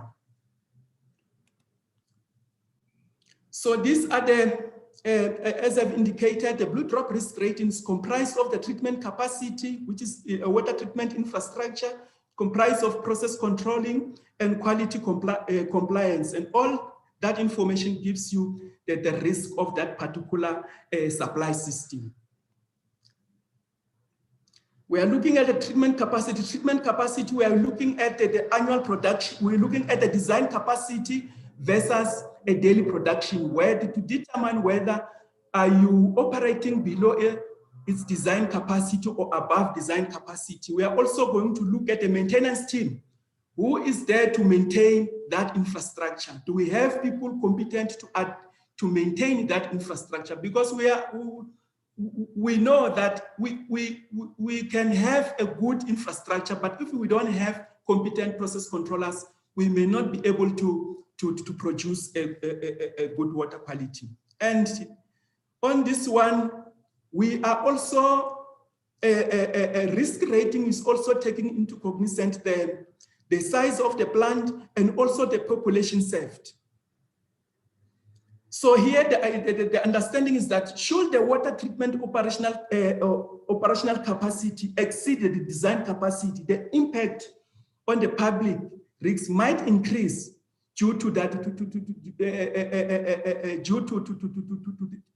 So these are the, as I've indicated, the blue drop risk rating is comprised of the treatment capacity, which is a water treatment infrastructure, comprised of process controlling and quality compliance. And all that information gives you the risk of that particular supply system. We are looking at the treatment capacity. Treatment capacity, we are looking at the annual production. We're looking at the design capacity versus a daily production, where to determine whether are you operating below its design capacity or above design capacity. We are also going to look at the maintenance team. Who is there to maintain that infrastructure? Do we have people competent to maintain that infrastructure? Because we know that we can have a good infrastructure, but if we don't have competent process controllers, we may not be able to produce a good water quality. And on this one, we are also, a risk rating is also taking into cognizance the size of the plant and also the population served. So here the understanding is that should the water treatment operational capacity exceed the design capacity, the impact on the public risks might increase due to that,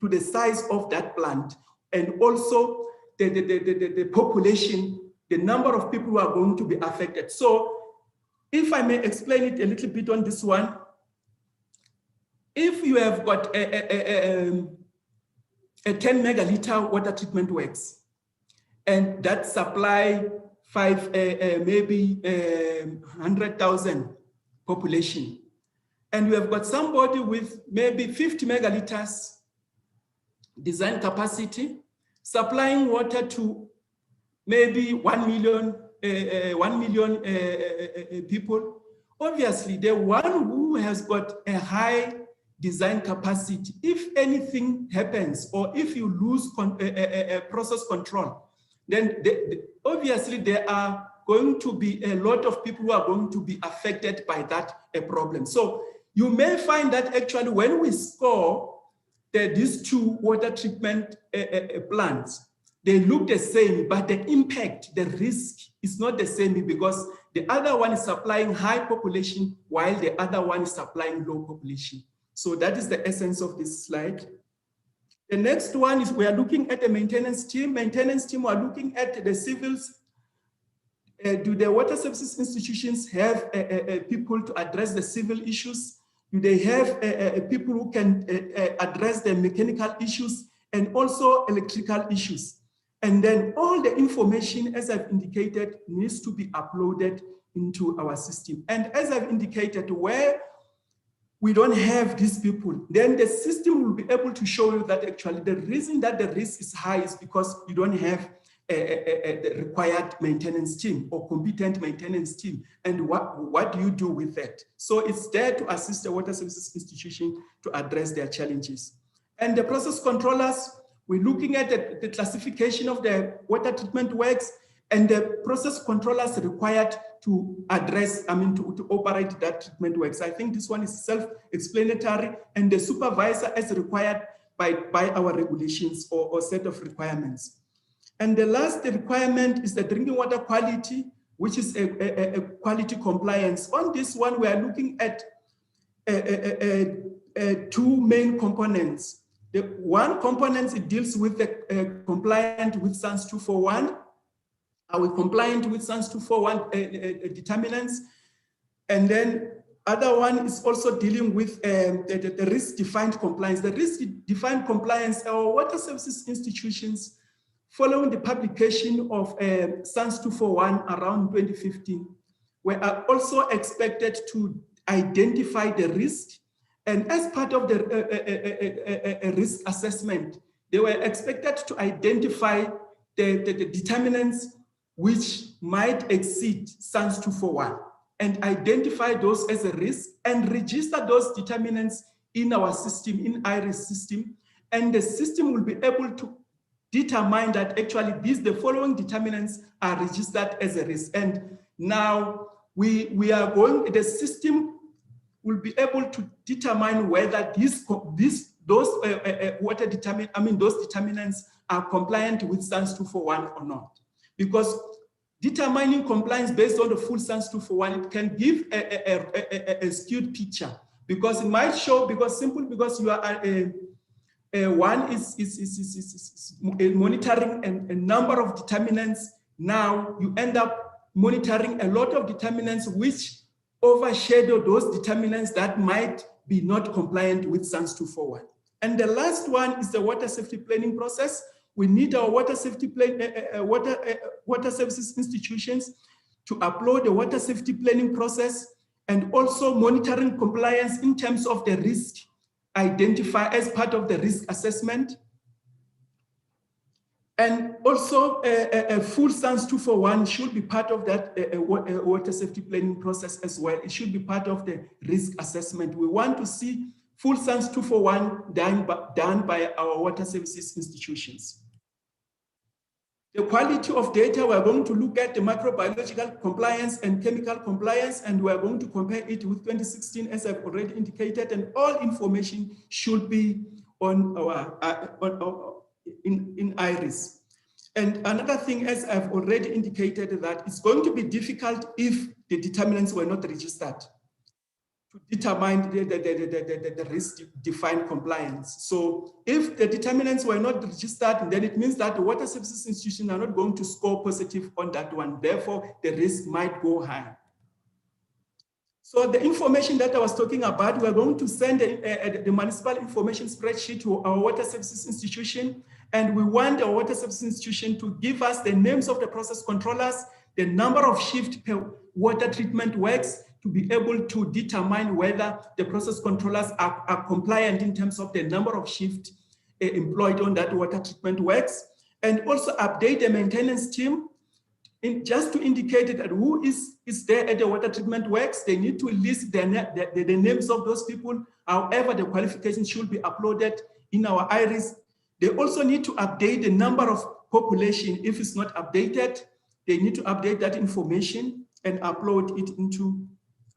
to the size of that plant, and also the population, the number of people who are going to be affected. So if I may explain it a little bit on this one, if you have got a 10 megaliter water treatment works, and that supply maybe 100,000 population, and we have got somebody with maybe 50 megaliters design capacity, supplying water to maybe 1 million people, obviously the one who has got a high design capacity, if anything happens or if you lose process control, then obviously there are going to be a lot of people who are going to be affected by that problem. So you may find that actually when we score these two water treatment plants, they look the same, but the impact, the risk is not the same, because the other one is supplying high population while the other one is supplying low population. So that is the essence of this slide. The next one is we are looking at the maintenance team. Maintenance team, we are looking at the civils. Do the water services institutions have people to address the civil issues? Do they have people who can address the mechanical issues and also electrical issues? And then all the information, as I've indicated, needs to be uploaded into our system. And as I've indicated, where we don't have these people, then the system will be able to show you that actually the reason that the risk is high is because you don't have the required maintenance team or competent maintenance team. And what do you do with that? So it's there to assist the water services institution to address their challenges. And the process controllers, we're looking at the classification of the water treatment works and the process controllers required to address, to operate that treatment works. I think this one is self-explanatory, and the supervisor as required by our regulations or set of requirements. And the last requirement is the drinking water quality, which is a quality compliance. On this one, we are looking at two main components. The one component, it deals with the compliant with SANS 241. Are we compliant with SANS 241 determinants? And then other one is also dealing with the risk-defined compliance. The risk-defined compliance, our water services institutions, following the publication of SANS 241 around 2015, were also expected to identify the risk. And as part of the risk assessment, they were expected to identify the determinants which might exceed SANS 241 and identify those as a risk and register those determinants in our system, in IRIS system. And the system will be able to determine that actually the following determinants are registered as a risk. And now we are going, the system will be able to determine whether those determinants are compliant with SANS 241 or not. Because determining compliance based on the full SANS 241, it can give a skewed picture, because it might show, because you are one is monitoring a number of determinants. Now you end up monitoring a lot of determinants which overshadow those determinants that might be not compliant with SANS 241. And the last one is the water safety planning process. We need our water safety water services institutions to upload the water safety planning process and also monitoring compliance in terms of the risk identify as part of the risk assessment. And also a full SANS 241 should be part of that water safety planning process as well. It should be part of the risk assessment. We want to see full SANS 241 done by our water services institutions. The quality of data, we're going to look at the microbiological compliance and chemical compliance, and we're going to compare it with 2016, as I've already indicated, and all information should be on our in IRIS. And another thing, as I've already indicated, that it's going to be difficult if the determinants were not registered to determine the risk-defined compliance. So if the determinants were not registered, then it means that the water services institutions are not going to score positive on that one. Therefore, the risk might go high. So the information that I was talking about, we're going to send the municipal information spreadsheet to our water services institution, and we want the water services institution to give us the names of the process controllers, the number of shifts per water treatment works, to be able to determine whether the process controllers are compliant in terms of the number of shifts employed on that water treatment works, and also update the maintenance team just to indicate that who is there at the water treatment works. They need to list the names of those people. However, the qualifications should be uploaded in our IRIS. They also need to update the number of population. If it's not updated, they need to update that information and upload it into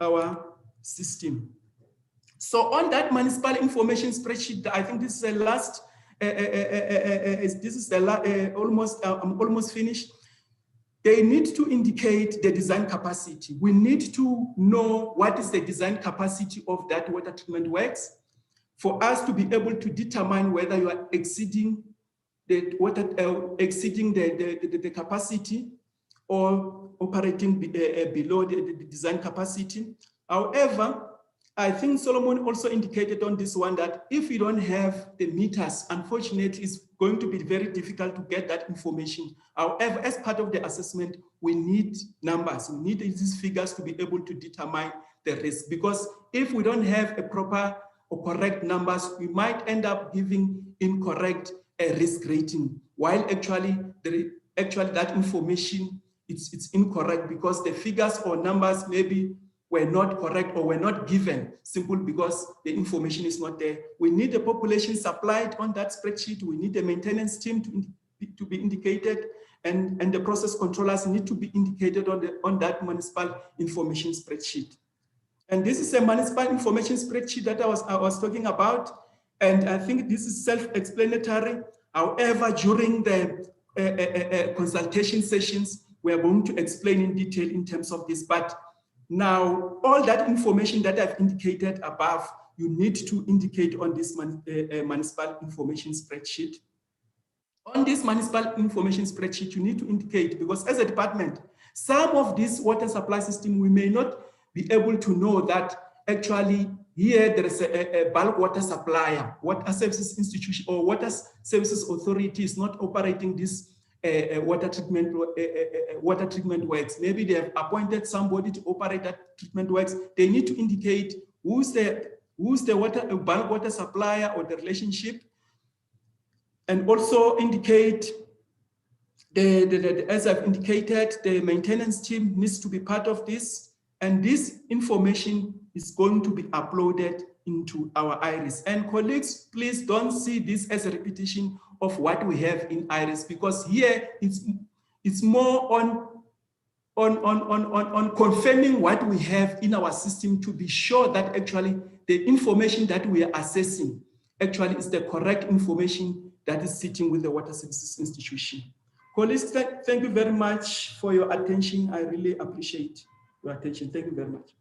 our system. So on that municipal information spreadsheet, I think this is the last, I'm almost finished. They need to indicate the design capacity. We need to know what is the design capacity of that water treatment works for us to be able to determine whether you are exceeding the water, the capacity or operating below the design capacity. However, I think Solomon also indicated on this one that if you don't have the meters, unfortunately, it's going to be very difficult to get that information. However, as part of the assessment, we need numbers. We need these figures to be able to determine the risk, because if we don't have a proper or correct numbers, we might end up giving incorrect risk rating, while actually that information it's incorrect, because the figures or numbers maybe were not correct or were not given simply because the information is not there. We need the population supplied on that spreadsheet. We need the maintenance team to be indicated, and the process controllers need to be indicated on that municipal information spreadsheet. And this is a municipal information spreadsheet that I was talking about. And I think this is self-explanatory. However, during the consultation sessions, we are going to explain in detail in terms of this. But now, all that information that I've indicated above, you need to indicate on this municipal information spreadsheet. On this municipal information spreadsheet, you need to indicate, because as a department, some of this water supply system, we may not be able to know that actually here there is a bulk water supplier, water services institution or water services authority is not operating this water treatment works. Maybe they have appointed somebody to operate that treatment works. They need to indicate who's the bulk water supplier or the relationship, and also indicate as I've indicated, the maintenance team needs to be part of this, and this information is going to be uploaded into our IRIS. And colleagues, please don't see this as a repetition of what we have in IRIS, because here it's more on confirming what we have in our system to be sure that actually the information that we are assessing actually is the correct information that is sitting with the water services institution. Colleagues, thank you very much for your attention. I really appreciate your attention. Thank you very much.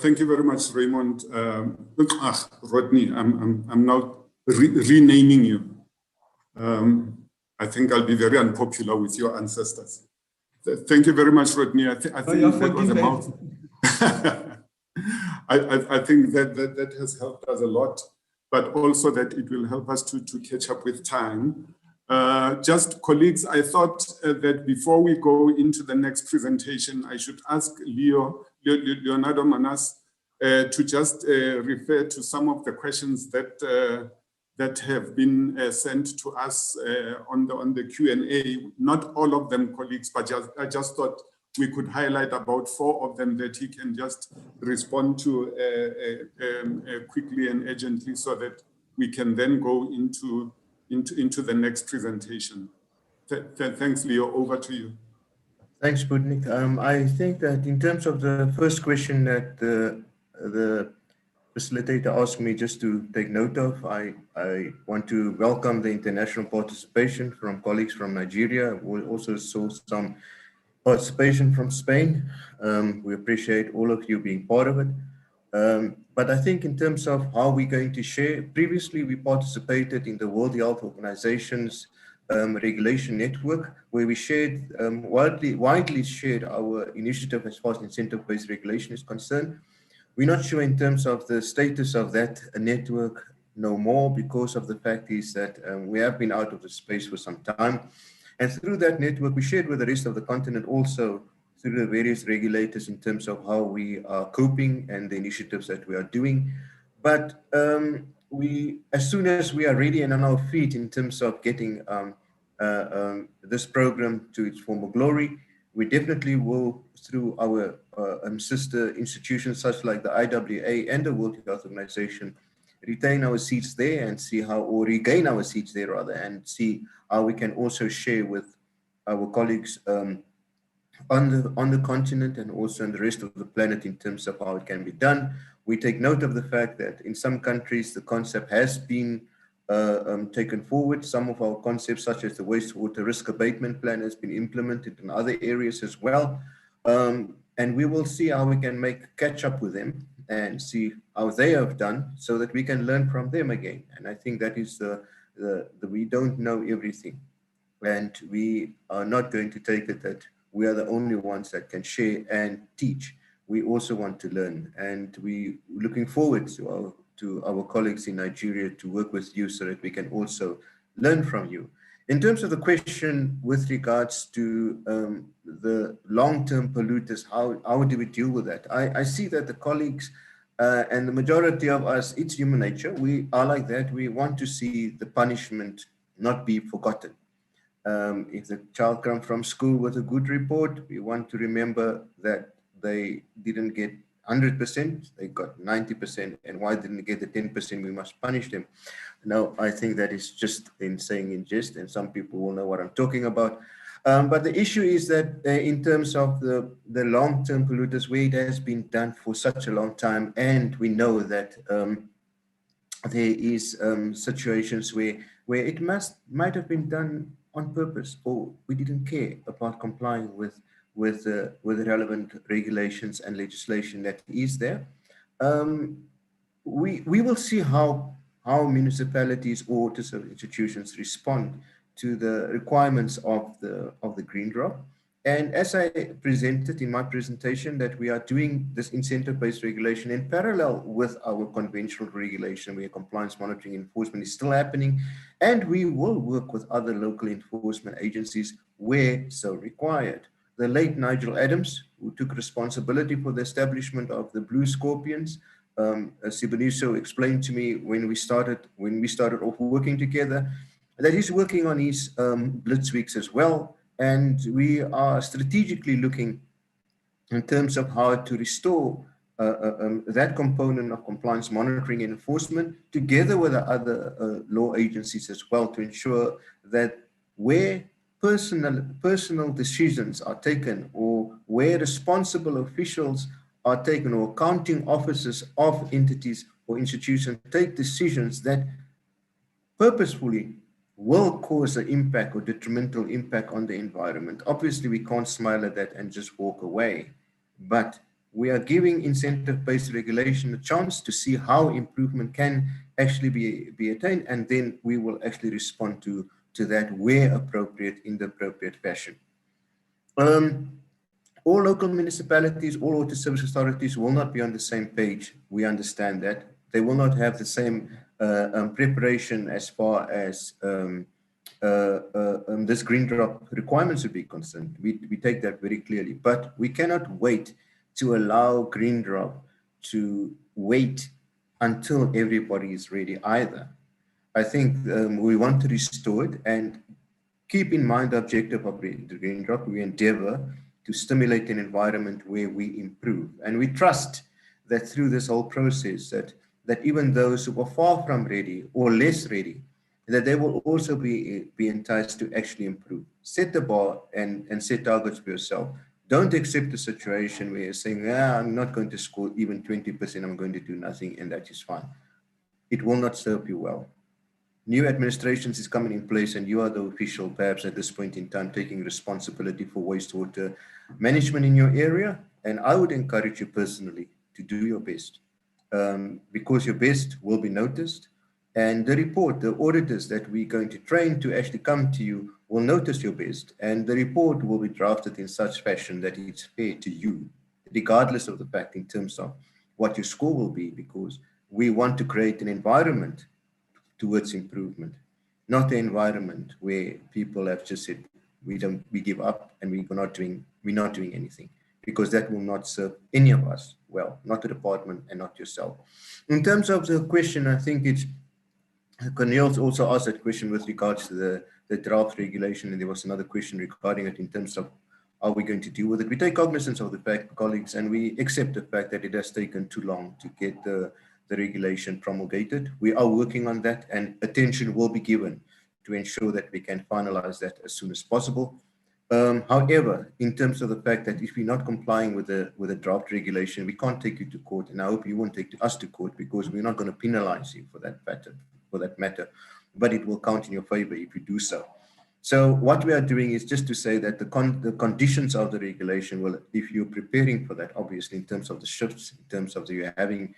Thank you very much, Raymond. Rodney, I'm now renaming you. I think I'll be very unpopular with your ancestors. Thank you very much, Rodney. I think that was a mouthful. I think that has helped us a lot, but also that it will help us to catch up with time. Just colleagues, I thought that before we go into the next presentation, I should ask Leonardo Manas to just refer to some of the questions that have been sent to us on the Q&A. Not all of them, colleagues, but I just thought we could highlight about 4 of them that he can just respond to quickly and urgently, so that we can then go into the next presentation. Thanks, Leo. Over to you. Thanks, Sputnik. I think that in terms of the first question that the facilitator asked me just to take note of, I want to welcome the international participation from colleagues from Nigeria. We also saw some participation from Spain. We appreciate all of you being part of it. But I think in terms of how we're going to share, previously we participated in the World Health Organization's regulation network, where we shared, widely shared our initiative as far as incentive-based regulation is concerned. We're not sure in terms of the status of that network no more, because of the fact is that we have been out of the space for some time. And through that network, we shared with the rest of the continent also through the various regulators in terms of how we are coping and the initiatives that we are doing. But as soon as we are ready and on our feet in terms of getting this program to its former glory, we definitely will, through our sister institutions such like the IWA and the World Health Organization, retain our seats there and see how, or regain our seats there rather, and see how we can also share with our colleagues on the continent and also in the rest of the planet in terms of how it can be done. We take note of the fact that in some countries the concept has been taken forward. Some of our concepts, such as the wastewater risk abatement plan, has been implemented in other areas as well. And we will see how we can catch up with them and see how they have done, so that we can learn from them again. And I think that is the we don't know everything, and we are not going to take it that we are the only ones that can share and teach. We also want to learn, and we looking forward to our colleagues in Nigeria to work with you so that we can also learn from you. In terms of the question with regards to the long-term polluters, how do we deal with that? I see that the colleagues and the majority of us, it's human nature. We are like that. We want to see the punishment not be forgotten. If the child comes from school with a good report, we want to remember that they didn't get 100%, they got 90%, and why didn't they get the 10%? We must punish them. Now, I think that is just in saying in jest, and some people will know what I'm talking about. But the issue is that in terms of the long-term polluters, where it has been done for such a long time, and we know that there is situations where it might have been done on purpose, or we didn't care about complying with the relevant regulations and legislation that is there. We will see how municipalities or water service institutions respond to the requirements of the green drop. And as I presented in my presentation, that we are doing this incentive-based regulation in parallel with our conventional regulation, where compliance monitoring enforcement is still happening. And we will work with other local enforcement agencies where so required. The late Nigel Adams, who took responsibility for the establishment of the Blue Scorpions, Siboniso explained to me when we started off working together, that he's working on his Blitz Weeks as well. And we are strategically looking in terms of how to restore that component of compliance monitoring and enforcement together with the other law agencies as well, to ensure that where personal decisions are taken, or where responsible officials are taken, or accounting officers of entities or institutions take decisions that purposefully will cause an impact or detrimental impact on the environment. Obviously, we can't smile at that and just walk away, but we are giving incentive-based regulation a chance to see how improvement can actually be attained, and then we will actually respond to that where appropriate, in the appropriate fashion. All local municipalities, all water service authorities will not be on the same page. We understand that. They will not have the same preparation as far as this green drop requirements would be concerned. We take that very clearly, but we cannot wait to allow green drop to wait until everybody is ready either. I think we want to restore it, and keep in mind the objective of the green drop. We endeavor to stimulate an environment where we improve, and we trust that through this whole process that even those who are far from ready or less ready, that they will also be enticed to actually improve. Set the bar and set targets for yourself. Don't accept a situation where you're saying, I'm not going to score even 20%, I'm going to do nothing, and that is fine. It will not serve you well. New administrations is coming in place, and you are the official, perhaps at this point in time, taking responsibility for wastewater management in your area. And I would encourage you personally to do your best, because your best will be noticed. And the report, the auditors that we're going to train to actually come to you will notice your best. And the report will be drafted in such fashion that it's fair to you, regardless of the fact in terms of what your score will be, because we want to create an environment towards improvement, not an environment where people have just said, we give up and we're not doing anything, because that will not serve any of us well, not the department and not yourself. In terms of the question, I think it's, Cornelius also asked that question with regards to the draft regulation, and there was another question regarding it in terms of are we going to deal with it. We take cognizance of the fact, colleagues, and we accept the fact that it has taken too long to get the regulation promulgated. We are working on that, and attention will be given to ensure that we can finalize that as soon as possible. However, in terms of the fact that if we're not complying with the draft regulation, we can't take you to court, and I hope you won't take us to court, because we're not going to penalize you for that matter, but it will count in your favor if you do so. So what we are doing is just to say that the conditions of the regulation will, if you're preparing for that, obviously in terms of the shifts, in terms of you're having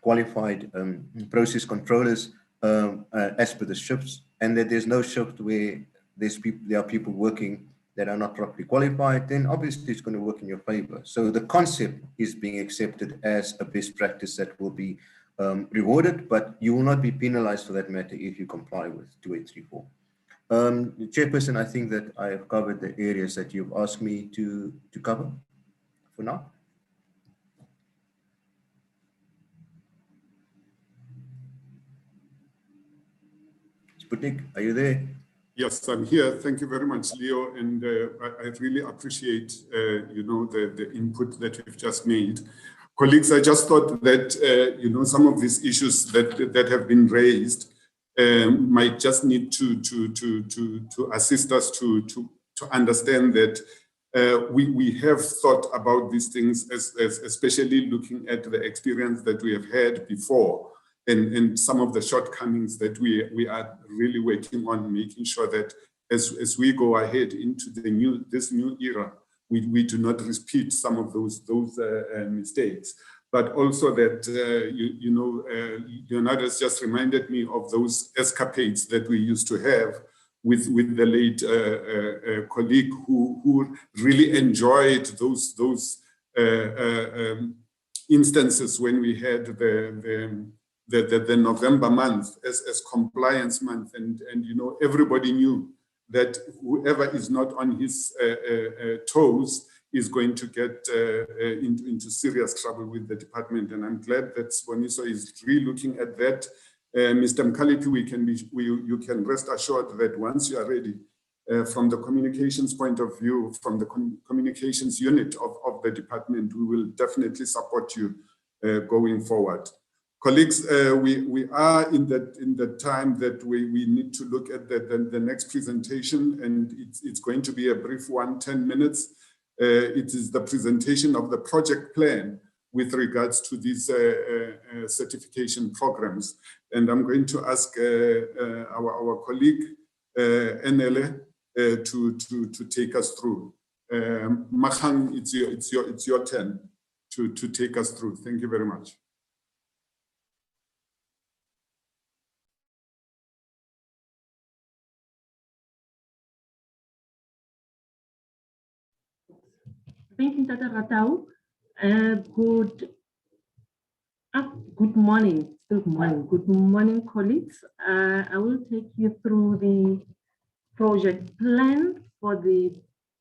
qualified process controllers, as per the shifts, and that there's no shift where there are people working that are not properly qualified, then obviously it's going to work in your favor. So the concept is being accepted as a best practice that will be rewarded, but you will not be penalized for that matter if you comply with 2834. Chairperson, I think that I have covered the areas that you've asked me to cover for now. Sputnik, are you there? Yes, I'm here. Thank you very much, Leo. And I really appreciate, the input that you've just made. Colleagues, I just thought that, some of these issues that have been raised might just need to assist us to understand that we have thought about these things, as especially looking at the experience that we have had before. And some of the shortcomings that we are really working on, making sure that as we go ahead into this new era, we do not repeat some of those mistakes. But also that Leonardo has just reminded me of those escapades that we used to have with the late colleague who really enjoyed those instances when we had the November month as compliance month, and everybody knew that whoever is not on his toes is going to get into serious trouble with the department. And I'm glad that Siboniso is re-looking at that. Mr. Mkhaliphi, you can rest assured that once you are ready, from the communications point of view, from the communications unit of the department, we will definitely support you going forward. Colleagues, we are in the time that we need to look at the next presentation, and it's going to be a brief one, 10 minutes. It is the presentation of the project plan with regards to these certification programs. And I'm going to ask our colleague, Enele, to take us through. Mahang, it's your turn to take us through. Thank you very much. Thank you, Tata Ratau. Good morning. Good morning, colleagues. I will take you through the project plan for the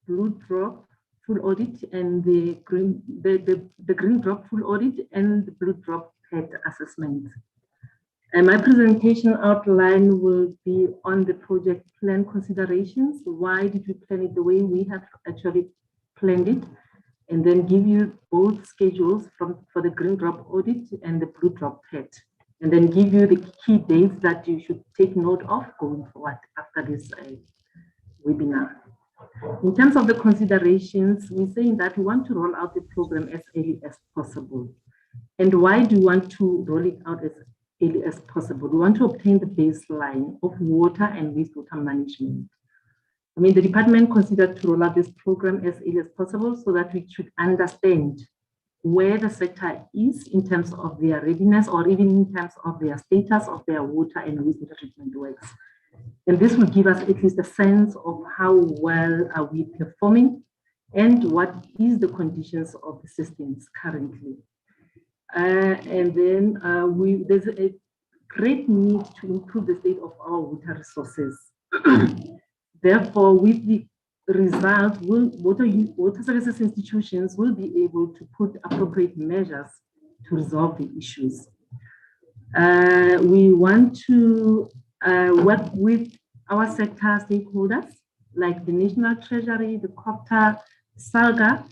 blue drop full audit and the green drop full audit and the blue drop PET assessment. And my presentation outline will be on the project plan considerations. Why did we plan it the way we have actually planned it? And then give you both schedules for the green drop audit and the blue drop PET. And then give you the key dates that you should take note of going forward after this webinar. In terms of the considerations, we're saying that we want to roll out the program as early as possible. And why do we want to roll it out as early as possible? We want to obtain the baseline of water and wastewater management. I mean, the department considered to roll out this program as early as possible so that we should understand where the sector is in terms of their readiness, or even in terms of their status of their water and wastewater treatment works. And this will give us at least a sense of how well are we performing and what is the conditions of the systems currently. And then there's a great need to improve the state of our water resources. Therefore, with the result, water services institutions will be able to put appropriate measures to resolve the issues. We want to work with our sector stakeholders, like the National Treasury, the COPTA, SALGA,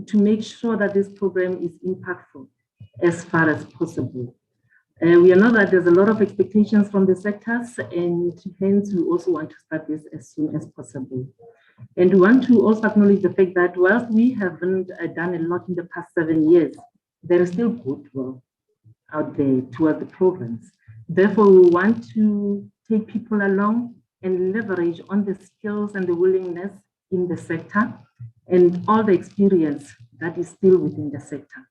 to make sure that this program is impactful as far as possible. We know that there's a lot of expectations from the sectors, and hence we also want to start this as soon as possible. And we want to also acknowledge the fact that whilst we haven't done a lot in the past 7 years, there is still goodwill out there toward the programs. Therefore, we want to take people along and leverage on the skills and the willingness in the sector and all the experience that is still within the sector.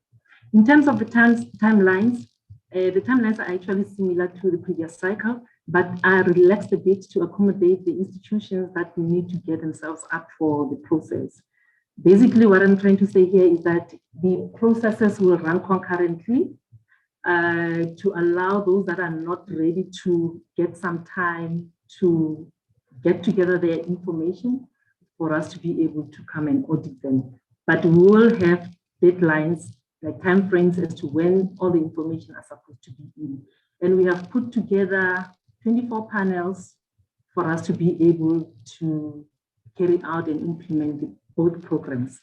In terms of the timelines, The timelines are actually similar to the previous cycle, but are relaxed a bit to accommodate the institutions that need to get themselves up for the process. Basically, what I'm trying to say here is that the processes will run concurrently to allow those that are not ready to get some time to get together their information for us to be able to come and audit them. But we will have deadlines, like timeframes as to when all the information are supposed to be in. And we have put together 24 panels for us to be able to carry out and implement both programs.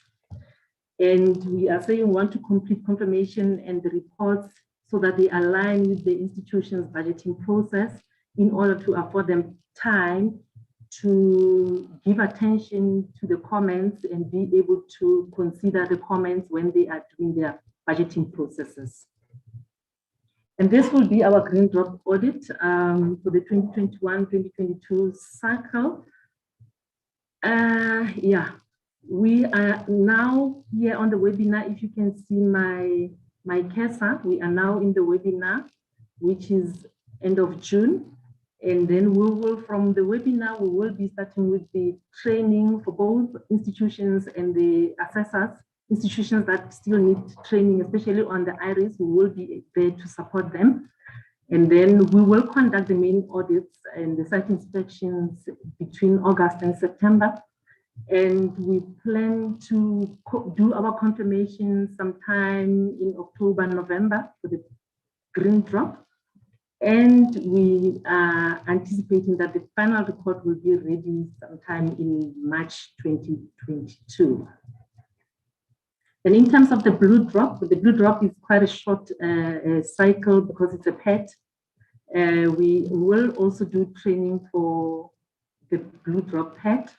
And we are saying we want to complete confirmation and the reports so that they align with the institution's budgeting process in order to afford them time to give attention to the comments and be able to consider the comments when they are doing their budgeting processes. And this will be our green drop audit for the 2021-2022 cycle. Yeah, we are now here on the webinar. If you can see my cursor, we are now in the webinar, which is end of June. And then we will, from the webinar, we will be starting with the training for both institutions and the assessors. Institutions that still need training, especially on the IRIS, we will be there to support them. And then we will conduct the main audits and the site inspections between August and September. And we plan to do our confirmation sometime in October, November for the green drop. And we are anticipating that the final report will be ready sometime in March 2022. And in terms of the blue drop is quite a short cycle because it's a PET. We will also do training for the blue drop PET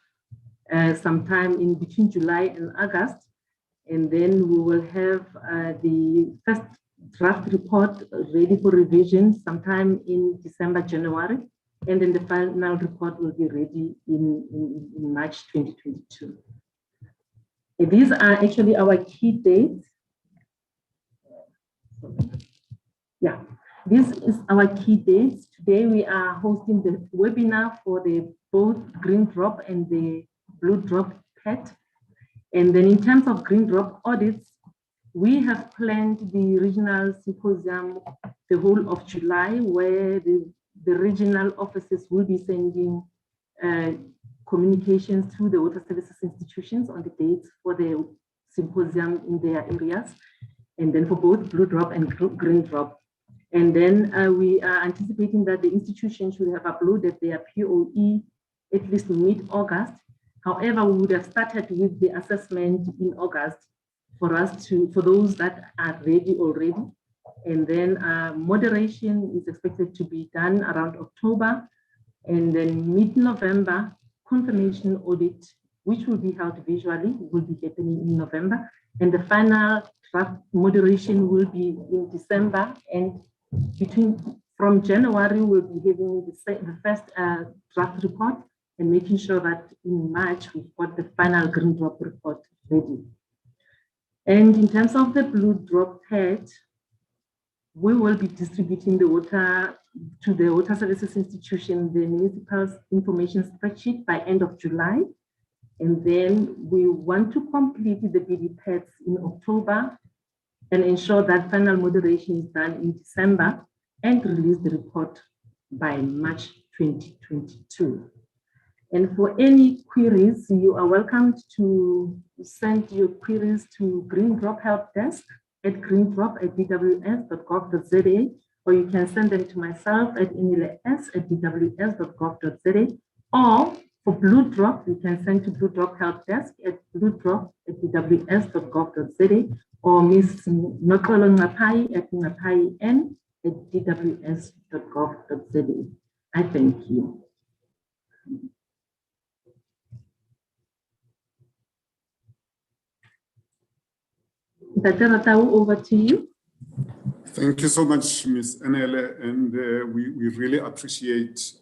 sometime in between July and August. And then we will have the first draft report ready for revision sometime in December, January. And then the final report will be ready in March 2022. These are actually our key dates. Yeah, this is our key dates. Today we are hosting the webinar for the both green drop and the blue drop PET. And then in terms of green drop audits, we have planned the regional symposium the whole of July, where the regional offices will be sending communications to the water services institutions on the dates for the symposium in their areas, and then for both blue drop and green drop. And then we are anticipating that the institution should have uploaded their POE at least mid-August. However, we would have started with the assessment in August for those that are ready already. And then moderation is expected to be done around October, and then mid-November, confirmation audit, which will be held visually, will be happening in November. And the final draft moderation will be in December, and from January, we'll be having the first draft report and making sure that in March, we've got the final green drop report ready. And in terms of the blue drop PET, we will be distributing the water to the water services institution, the municipal's information spreadsheet by end of July. And then we want to complete the BD PETs in October and ensure that final moderation is done in December and release the report by March 2022. And for any queries, you are welcome to send your queries to Green Drop Help Desk at greendrop@dws.gov.za, or you can send them to myself at emiles@dws.gov.za, or for Blue Drop, you can send to Blue Drop Help Desk at bluedrop@dws.gov.za, or Ms. Nokolo Ngapai at ngapai@dws.gov.za. I thank you. Dr. Ratau, over to you. Thank you so much, Ms. Enele, and we really appreciate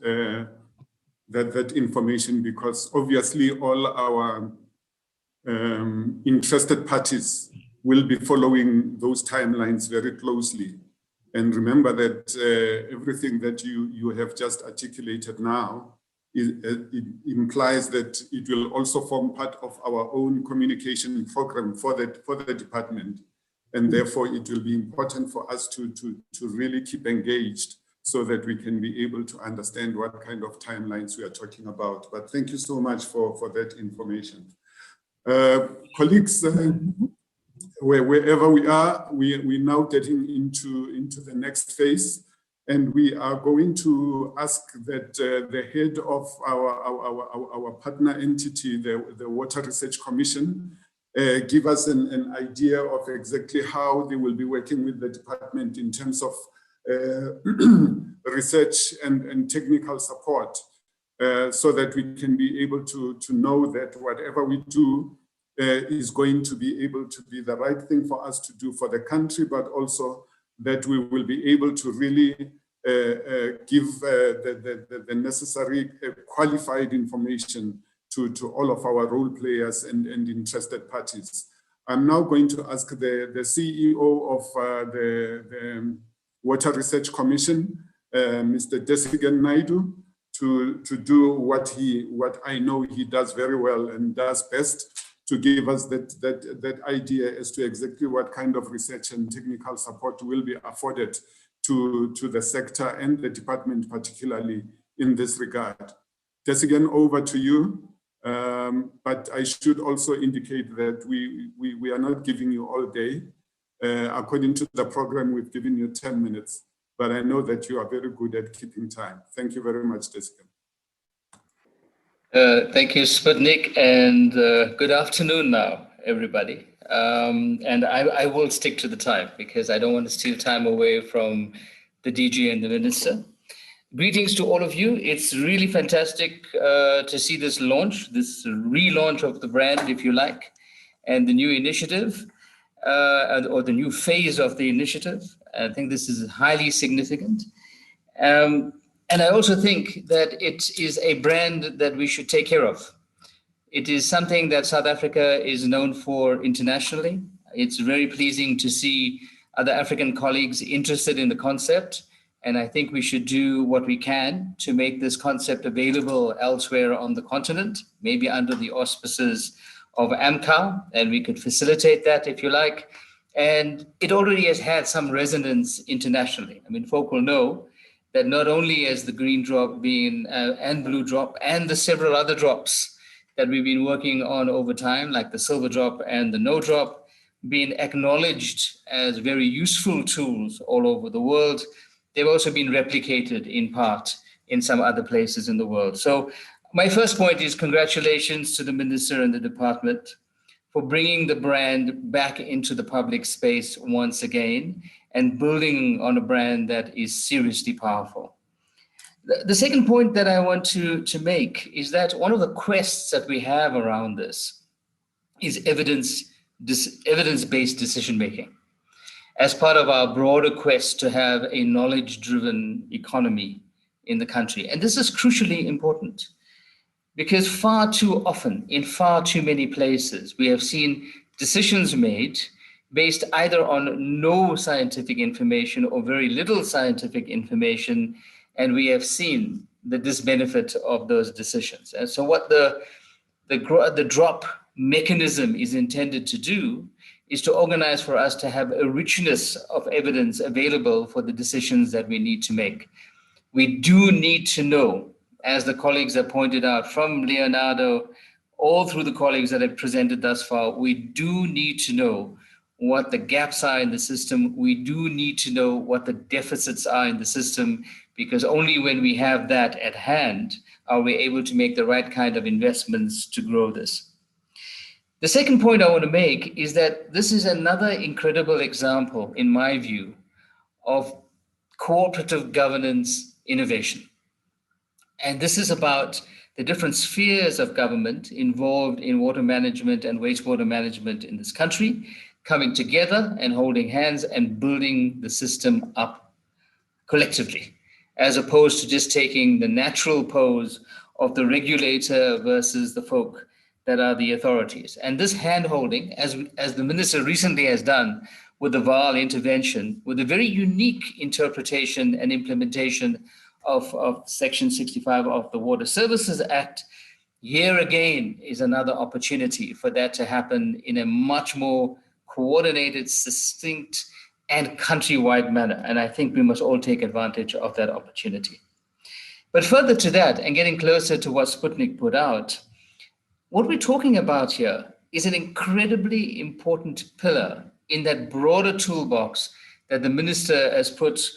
that information, because obviously all our interested parties will be following those timelines very closely. And remember that everything that you have just articulated now it implies that it will also form part of our own communication program for the department. And therefore, it will be important for us to really keep engaged so that we can be able to understand what kind of timelines we are talking about. But thank you so much for that information. Colleagues, wherever we are, we're now getting into the next phase. And we are going to ask that the head of our partner entity, the Water Research Commission, give us an idea of exactly how they will be working with the department in terms of research and technical support, so that we can be able to know that whatever we do is going to be able to be the right thing for us to do for the country, but also that we will be able to really give the necessary qualified information to all of our role players and interested parties. I'm now going to ask the CEO of the Water Research Commission, Mr. Desigan Naidu, to do what I know he does very well and does best, to give us that idea as to exactly what kind of research and technical support will be afforded to the sector and the department, particularly in this regard. Desigan, over to you. But I should also indicate that we are not giving you all day. According to the program, we've given you 10 minutes, but I know that you are very good at keeping time. Thank you very much, Desigan. Thank you, Sputnik, and good afternoon now, everybody. And I will stick to the time because I don't want to steal time away from the DG and the Minister. Greetings to all of you. It's really fantastic to see this launch, this relaunch of the brand, if you like, and the new initiative, or the new phase of the initiative. I think this is highly significant. And I also think that it is a brand that we should take care of. It is something that South Africa is known for internationally. It's very pleasing to see other African colleagues interested in the concept. And I think we should do what we can to make this concept available elsewhere on the continent, maybe under the auspices of AMCA, and we could facilitate that if you like. And it already has had some resonance internationally. I mean, folk will know that not only has the green drop been, and blue drop, and the several other drops that we've been working on over time, like the silver drop and the no drop, been acknowledged as very useful tools all over the world, they've also been replicated in part in some other places in the world. So my first point is congratulations to the Minister and the department for bringing the brand back into the public space once again and building on a brand that is seriously powerful. The second point that I want to make is that one of the quests that we have around this is evidence-based decision-making as part of our broader quest to have a knowledge-driven economy in the country. And this is crucially important because far too often, in far too many places, we have seen decisions made based either on no scientific information or very little scientific information, and we have seen the disbenefit of those decisions. And so what the drop mechanism is intended to do is to organize for us to have a richness of evidence available for the decisions that we need to make. We do need to know, as the colleagues have pointed out, from Leonardo, all through the colleagues that have presented thus far, we do need to know what the gaps are in the system. We do need to know what the deficits are in the system, because only when we have that at hand are we able to make the right kind of investments to grow this. The second point I want to make is that this is another incredible example, in my view, of cooperative governance innovation. And this is about the different spheres of government involved in water management and wastewater management in this country, coming together and holding hands and building the system up collectively, as opposed to just taking the natural pose of the regulator versus the folk that are the authorities. And this hand-holding, as the minister recently has done with the VAL intervention, with a very unique interpretation and implementation of Section 65 of the Water Services Act, here again is another opportunity for that to happen in a much more coordinated, succinct, and countrywide manner. And I think we must all take advantage of that opportunity. But further to that, and getting closer to what Sputnik put out, what we're talking about here is an incredibly important pillar in that broader toolbox that the minister has put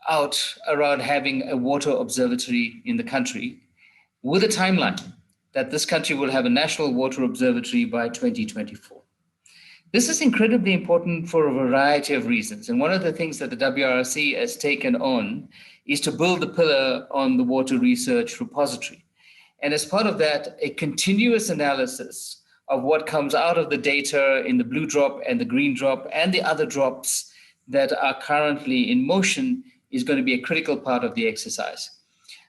out around having a water observatory in the country, with a timeline that this country will have a national water observatory by 2024. This is incredibly important for a variety of reasons. And one of the things that the WRC has taken on is to build the pillar on the water research repository. And as part of that, a continuous analysis of what comes out of the data in the blue drop and the green drop and the other drops that are currently in motion is going to be a critical part of the exercise.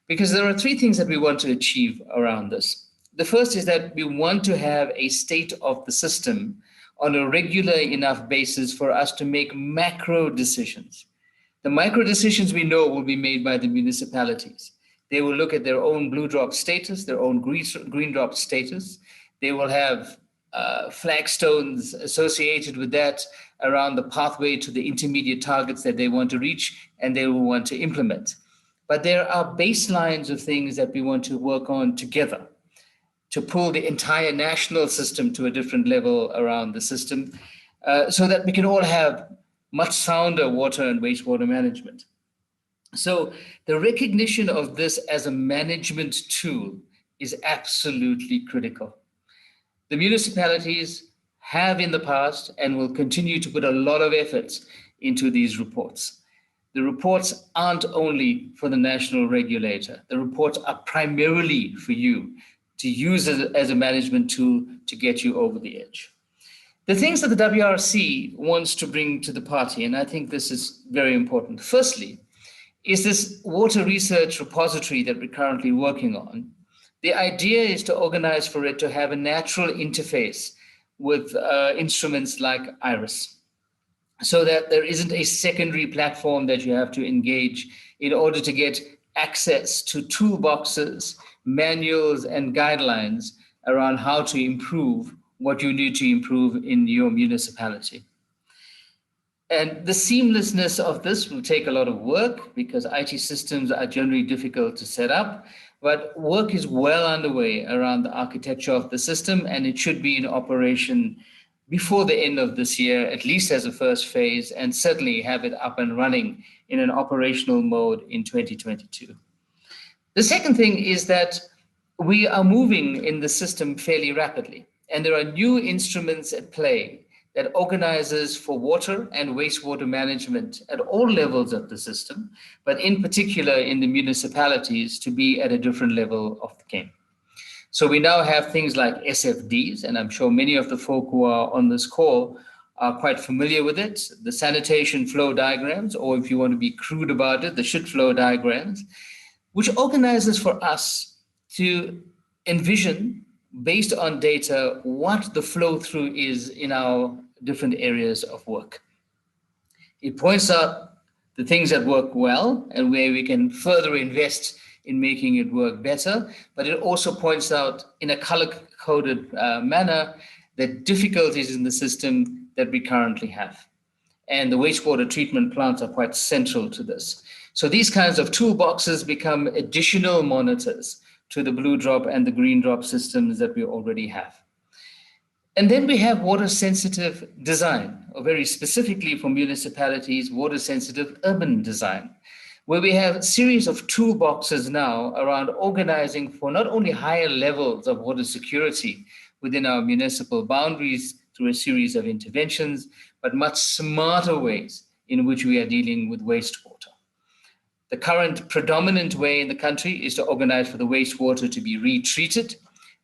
Because there are three things that we want to achieve around this. The first is that we want to have a state of the system on a regular enough basis for us to make macro decisions. The micro decisions we know will be made by the municipalities. They will look at their own blue drop status, their own green drop status. They will have flagstones associated with that around the pathway to the intermediate targets that they want to reach and they will want to implement. But there are baselines of things that we want to work on together to pull the entire national system to a different level around the system so that we can all have much sounder water and wastewater management. So the recognition of this as a management tool is absolutely critical. The municipalities have in the past and will continue to put a lot of efforts into these reports. The reports aren't only for the national regulator. The reports are primarily for you to use it as a management tool to get you over the edge. The things that the WRC wants to bring to the party, and I think this is very important. Firstly, is this water research repository that we're currently working on. The idea is to organize for it to have a natural interface with instruments like IRIS, so that there isn't a secondary platform that you have to engage in order to get access to toolboxes, manuals, and guidelines around how to improve what you need to improve in your municipality. And the seamlessness of this will take a lot of work because IT systems are generally difficult to set up, but work is well underway around the architecture of the system, and it should be in operation before the end of this year, at least as a first phase, and certainly have it up and running in an operational mode in 2022. The second thing is that we are moving in the system fairly rapidly, and there are new instruments at play that organizes for water and wastewater management at all levels of the system, but in particular in the municipalities to be at a different level of the game. So we now have things like SFDs, and I'm sure many of the folk who are on this call are quite familiar with it, the sanitation flow diagrams, or if you want to be crude about it, the shit flow diagrams, which organizes for us to envision, based on data, what the flow through is in our different areas of work. It points out the things that work well and where we can further invest in making it work better, but it also points out in a color-coded manner the difficulties in the system that we currently have. And the wastewater treatment plants are quite central to this. So these kinds of toolboxes become additional monitors to the blue drop and the green drop systems that we already have. And then we have water sensitive design, or very specifically for municipalities, water sensitive urban design, where we have a series of toolboxes now around organizing for not only higher levels of water security within our municipal boundaries through a series of interventions, but much smarter ways in which we are dealing with wastewater. The current predominant way in the country is to organize for the wastewater to be retreated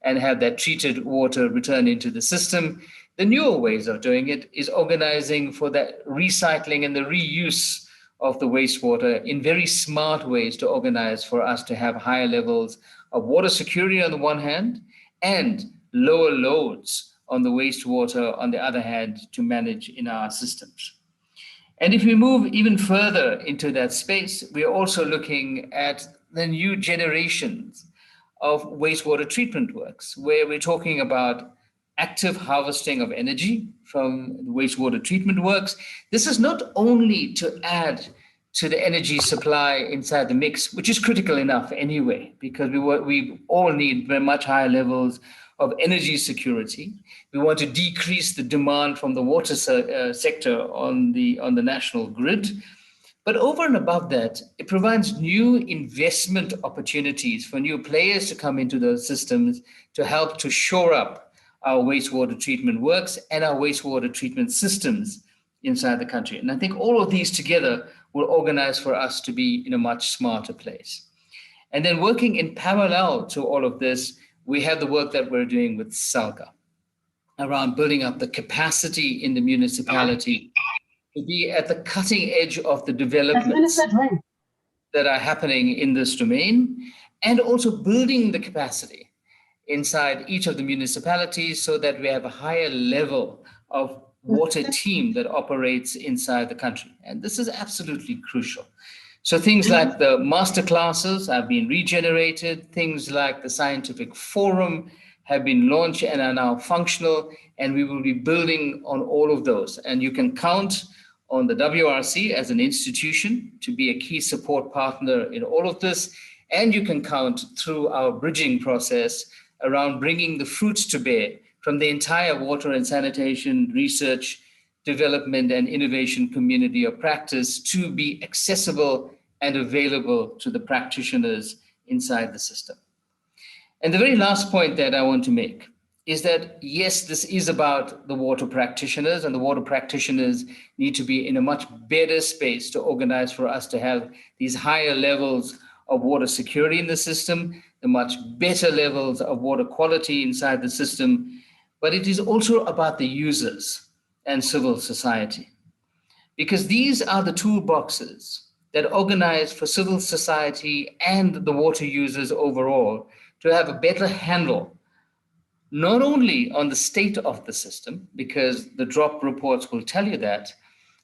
and have that treated water return into the system. The newer ways of doing it is organizing for that recycling and the reuse of the wastewater in very smart ways to organize for us to have higher levels of water security on the one hand and lower loads on the wastewater on the other hand to manage in our systems. And if we move even further into that space, we're also looking at the new generations of wastewater treatment works, where we're talking about active harvesting of energy from wastewater treatment works. This is not only to add to the energy supply inside the mix, which is critical enough anyway, because we all need very much higher levels of energy security. We want to decrease the demand from the water sector on the national grid. But over and above that, it provides new investment opportunities for new players to come into those systems to help to shore up our wastewater treatment works and our wastewater treatment systems inside the country. And I think all of these together will organize for us to be in a much smarter place. And then working in parallel to all of this, we have the work that we're doing with SALGA around building up the capacity in the municipality to be at the cutting edge of the developments that are happening in this domain, and also building the capacity inside each of the municipalities so that we have a higher level of water team that operates inside the country. And this is absolutely crucial. So things like the master classes have been regenerated, things like the scientific forum have been launched and are now functional, and we will be building on all of those. And you can count on the WRC as an institution to be a key support partner in all of this. And you can count through our bridging process around bringing the fruits to bear from the entire water and sanitation research, development and innovation community of practice to be accessible and available to the practitioners inside the system. And the very last point that I want to make is that, yes, this is about the water practitioners, and the water practitioners need to be in a much better space to organize for us to have these higher levels of water security in the system, the much better levels of water quality inside the system. But it is also about the users and civil society, because these are the toolboxes that organize for civil society and the water users overall to have a better handle, not only on the state of the system, because the drop reports will tell you that,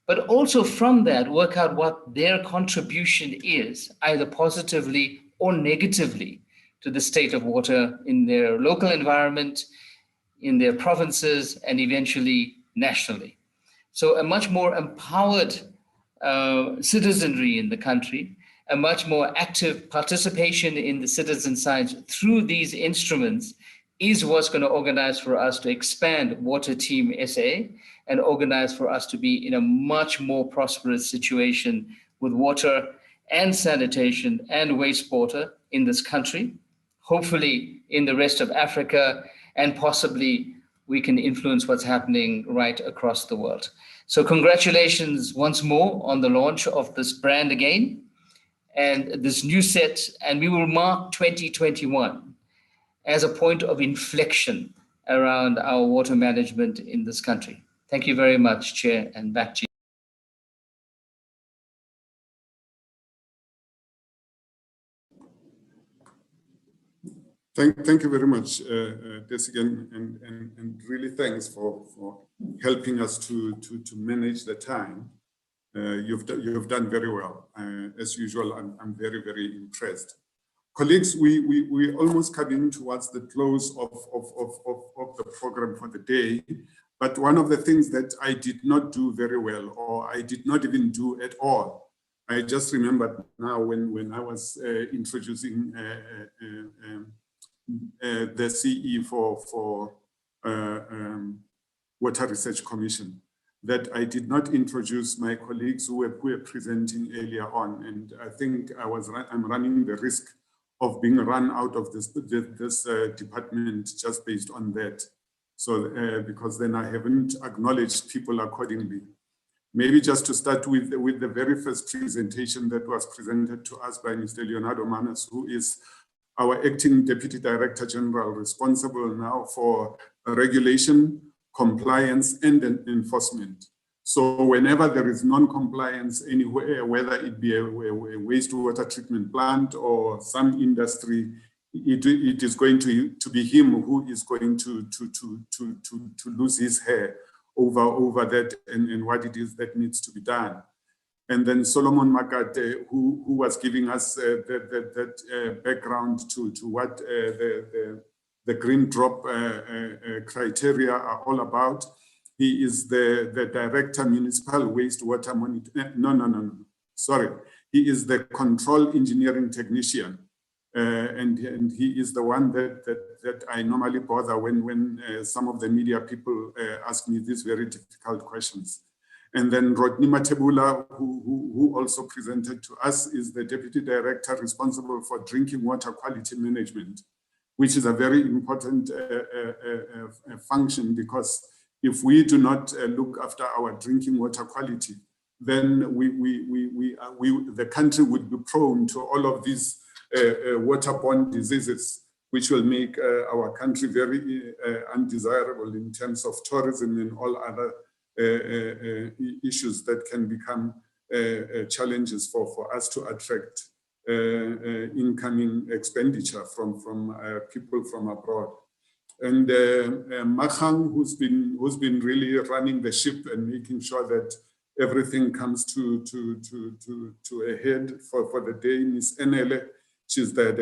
but also from that work out what their contribution is, either positively or negatively, to the state of water in their local environment, in their provinces, and eventually nationally. So a much more empowered citizenry in the country, a much more active participation in the citizen science through these instruments is what's going to organize for us to expand Water Team SA and organize for us to be in a much more prosperous situation with water and sanitation and wastewater in this country, hopefully in the rest of Africa, and possibly we can influence what's happening right across the world. So congratulations once more on the launch of this brand again and this new set, and we will mark 2021 as a point of inflection around our water management in this country. Thank you very much, Chair, and back to you. Thank you very much, Desigan, and really thanks for helping us to manage the time. You've done very well. As usual, I'm very, very impressed. Colleagues, we almost coming towards the close of the program for the day. But one of the things that I did not do very well, or I did not even do at all, I just remembered now when I was introducing the CE for Water Research Commission, that I did not introduce my colleagues who were presenting earlier on. And I think I'm running the risk of being run out of this department just based on that. So because then I haven't acknowledged people accordingly. Maybe just to start with the very first presentation that was presented to us by Mr. Leonardo Manas, who is our acting Deputy Director General, responsible now for regulation, compliance, and enforcement. So whenever there is non-compliance anywhere, whether it be a wastewater treatment plant or some industry, it is going to be him who is going to lose his hair over that and what it is that needs to be done. And then Solomon Makate, who was giving us that background to what the green drop criteria are all about. He is the Director Municipal Wastewater Monitor. No. Sorry. He is the Control Engineering Technician. And he is the one that I normally bother when some of the media people ask me these very difficult questions. And then Rodney Matebula, who also presented to us, is the Deputy Director responsible for drinking water quality management, which is a very important function, because if we do not look after our drinking water quality, then the country would be prone to all of these waterborne diseases, which will make our country very undesirable in terms of tourism and all other issues that can become challenges for us to attract incoming expenditure from people from abroad. And Makhang, who's been really running the ship and making sure that everything comes to a head for the day, Ms. Enele, she's the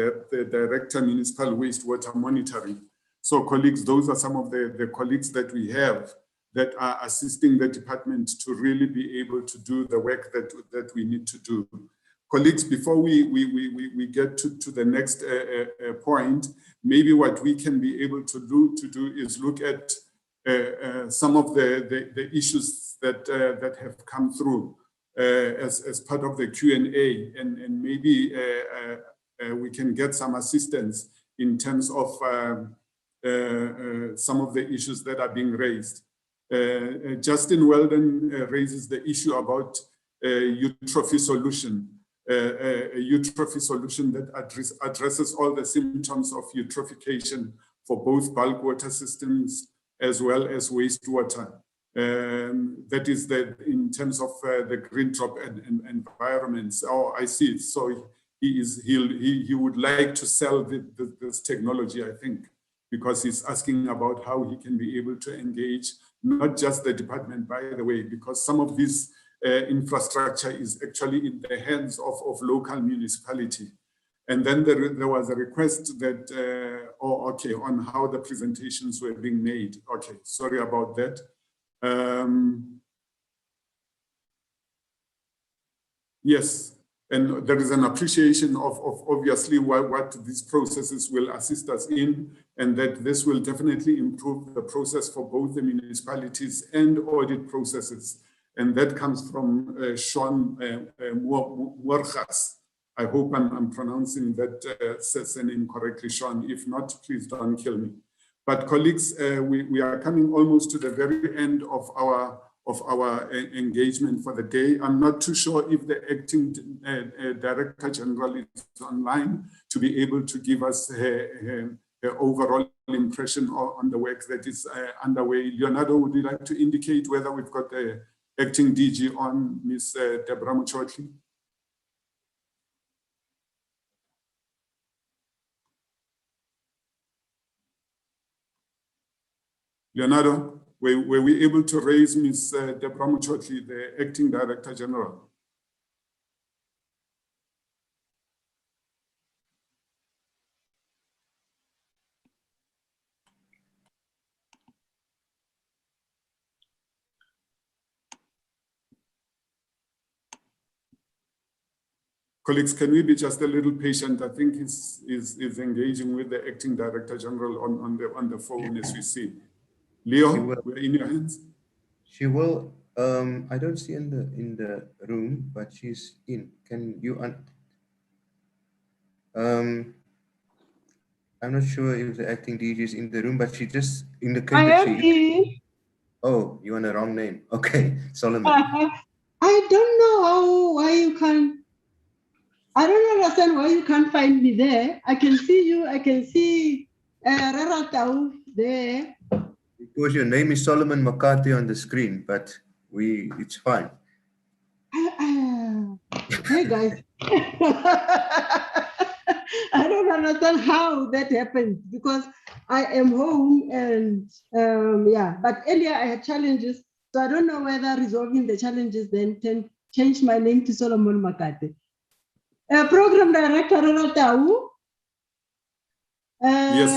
Director Municipal Wastewater Monitoring. So colleagues, those are some of the colleagues that we have that are assisting the department to really be able to do the work that we need to do. Colleagues, before we get to the next point, maybe what we can be able to do is look at some of the issues that have come through as part of the Q&A, and maybe we can get some assistance in terms of some of the issues that are being raised. Justin Weldon raises the issue about eutrophy solution, a eutrophy solution that addresses all the symptoms of eutrophication for both bulk water systems as well as wastewater. That is in terms of the green drop and environments. Oh, I see it. So he would like to sell this technology, I think, because he's asking about how he can be able to engage not just the department, by the way, because some of this infrastructure is actually in the hands of local municipality. And then there was a request that, on how the presentations were being made. Okay, sorry about that. Yes, and there is an appreciation of obviously what these processes will assist us in, and that this will definitely improve the process for both the municipalities and audit processes. And that comes from Sean Muarjas. I hope I'm pronouncing that surname correctly, Sean. If not, please don't kill me. But colleagues, we are coming almost to the very end of our engagement for the day. I'm not too sure if the acting Director General is online to be able to give us her overall impression on the work that is underway. Leonardo, would you like to indicate whether we've got the acting DG on, Ms. Deborah Muchotli? Leonardo, were we able to raise Ms. Deborah Muchotli, the Acting Director General? Colleagues, can we be just a little patient? I think he's engaging with the Acting Director General on the phone as we see. Leo, we're in your hands. She will. I don't see in the room, but she's in. Can you? I'm not sure if the acting DG is in the room, but she just indicated I am here. Oh, you're on the wrong name. Okay, Solomon. I don't know why you can't. I don't understand why you can't find me there. I can see you. I can see Raratau there. Because your name is Solomon Makate on the screen, but it's fine. Hey guys. I don't understand how that happened because I am home and yeah, but earlier I had challenges. So I don't know whether resolving the challenges then change my name to Solomon Makate. Program Director Ratau. Yes,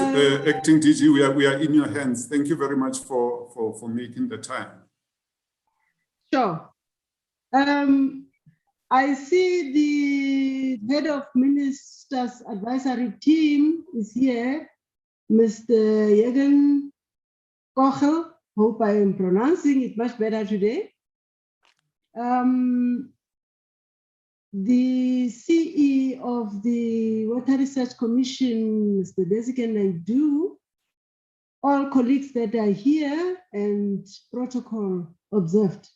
Acting DG, we are in your hands. Thank you very much for making the time. Sure. I see the head of ministers advisory team is here, Mr. Jürgen Kochel. Hope I am pronouncing it much better today. The CE of the Water Research Commission, Mr. Desikan Naidu, all colleagues that are here and protocol observed.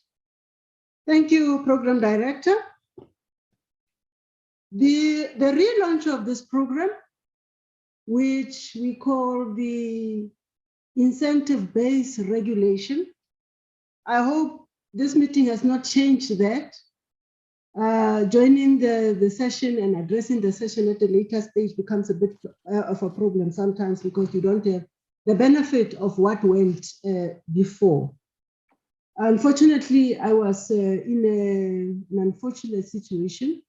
Thank you, Program Director. The relaunch of this program, which we call the incentive-based regulation, I hope this meeting has not changed that. Joining the session and addressing the session at a later stage becomes a bit of a problem sometimes because you don't have the benefit of what went before. Unfortunately, I was in an unfortunate situation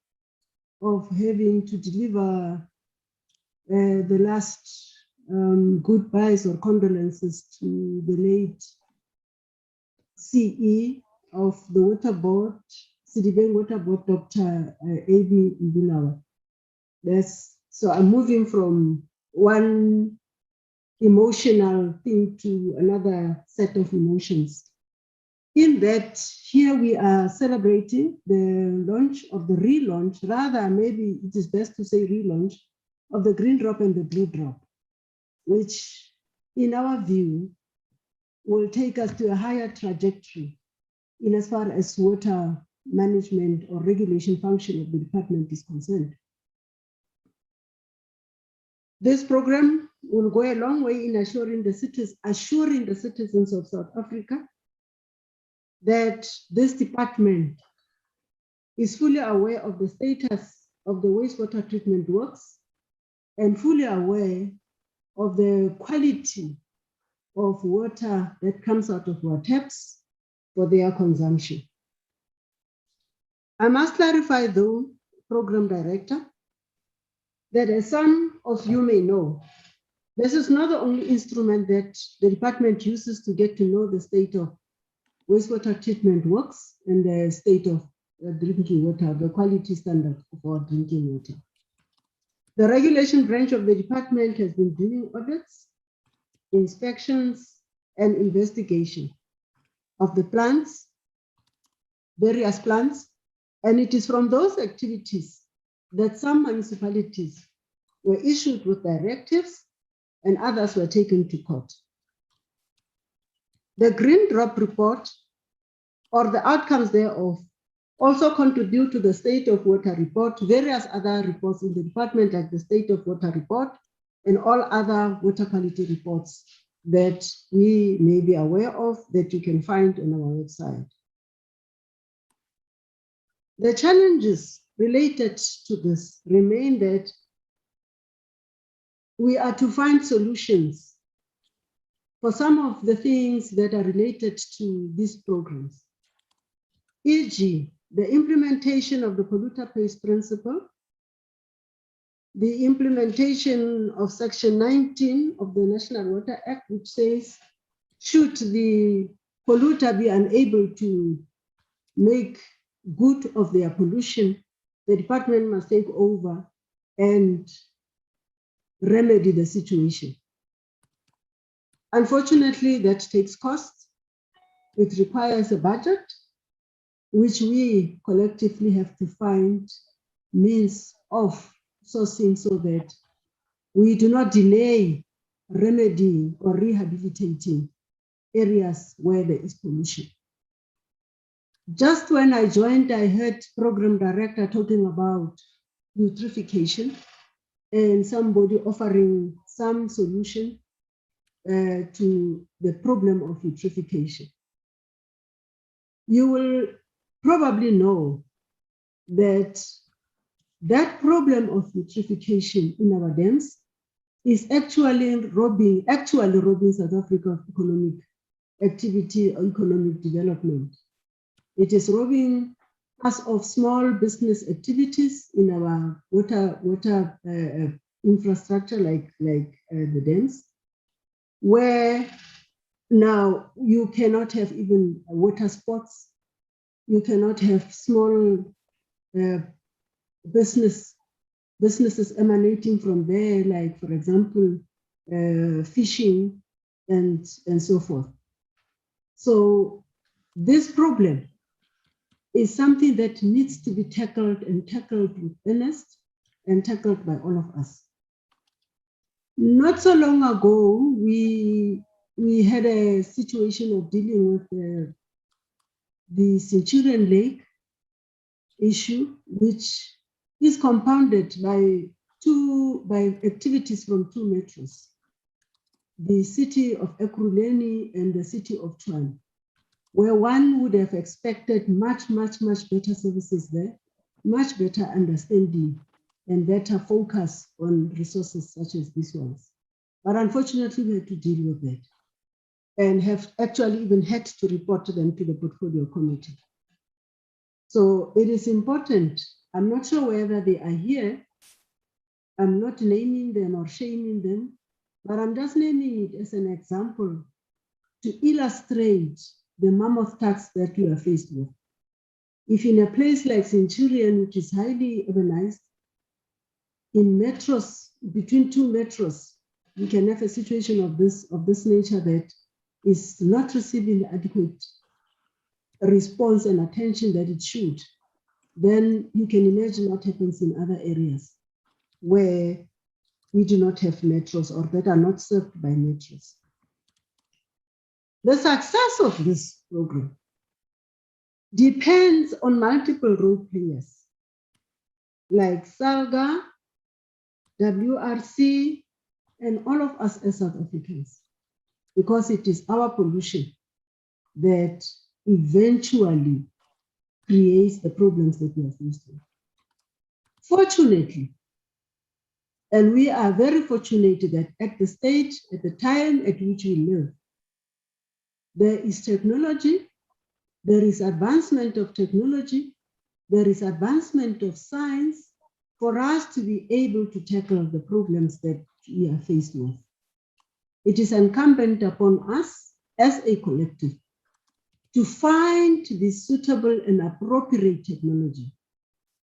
of having to deliver the last goodbyes or condolences to the late CE of the Water Board, Sidibeng Water Board, Dr. A.B. Mbulawa. So I'm moving from one emotional thing to another set of emotions. In that, here we are celebrating the launch of the relaunch, rather maybe it is best to say relaunch, of the green drop and the blue drop, which in our view will take us to a higher trajectory in as far as water management or regulation function of the department is concerned. This program will go a long way in assuring the citizens of South Africa that this department is fully aware of the status of the wastewater treatment works and fully aware of the quality of water that comes out of our taps for their consumption. I must clarify though, Program Director, that as some of you may know, this is not the only instrument that the department uses to get to know the state of wastewater treatment works and the state of drinking water, the quality standard of our drinking water. The regulation branch of the department has been doing audits, inspections, and investigation of the plants, various plants, and it is from those activities that some municipalities were issued with directives and others were taken to court. The Green Drop report or the outcomes thereof also contribute to the State of Water report, various other reports in the department like the State of Water report and all other water quality reports that we may be aware of that you can find on our website. The challenges related to this remain that we are to find solutions for some of the things that are related to these programs, e.g., the implementation of the polluter pays principle, the implementation of Section 19 of the National Water Act, which says, should the polluter be unable to make good of their pollution, the department must take over and remedy the situation. Unfortunately, that takes costs. It requires a budget, which we collectively have to find means of sourcing so that we do not delay remedying or rehabilitating areas where there is pollution. Just when I joined, I heard Program Director talking about eutrophication and somebody offering some solution to the problem of eutrophication. You will probably know that that problem of eutrophication in our dams is actually robbing South Africa of economic activity or economic development. It is robbing us of small business activities in our water infrastructure like the dams, where now you cannot have even water sports, you cannot have small businesses emanating from there, like, for example, fishing and so forth. So this problem is something that needs to be tackled with earnest and tackled by all of us. Not so long ago, we had a situation of dealing with the Centurion Lake issue, which is compounded by activities from two metros, the city of Ekurhuleni and the city of Tshwane, where one would have expected much better services there, much better understanding and better focus on resources such as these ones. But unfortunately, we had to deal with that and have actually even had to report them to the portfolio committee. So it is important. I'm not sure whether they are here. I'm not naming them or shaming them, but I'm just naming it as an example to illustrate the mammoth task that we are faced with. If in a place like Centurion, which is highly urbanized, in metros, between two metros, we can have a situation of this nature that is not receiving adequate response and attention that it should, then you can imagine what happens in other areas where we do not have metros or that are not served by metros. The success of this program depends on multiple role players like SALGA, WRC, and all of us as South Africans, because it is our pollution that eventually creates the problems that we are faced with. Fortunately, and we are very fortunate that at the stage, at the time at which we live, there is technology, there is advancement of technology, there is advancement of science for us to be able to tackle the problems that we are faced with. It is incumbent upon us as a collective to find the suitable and appropriate technology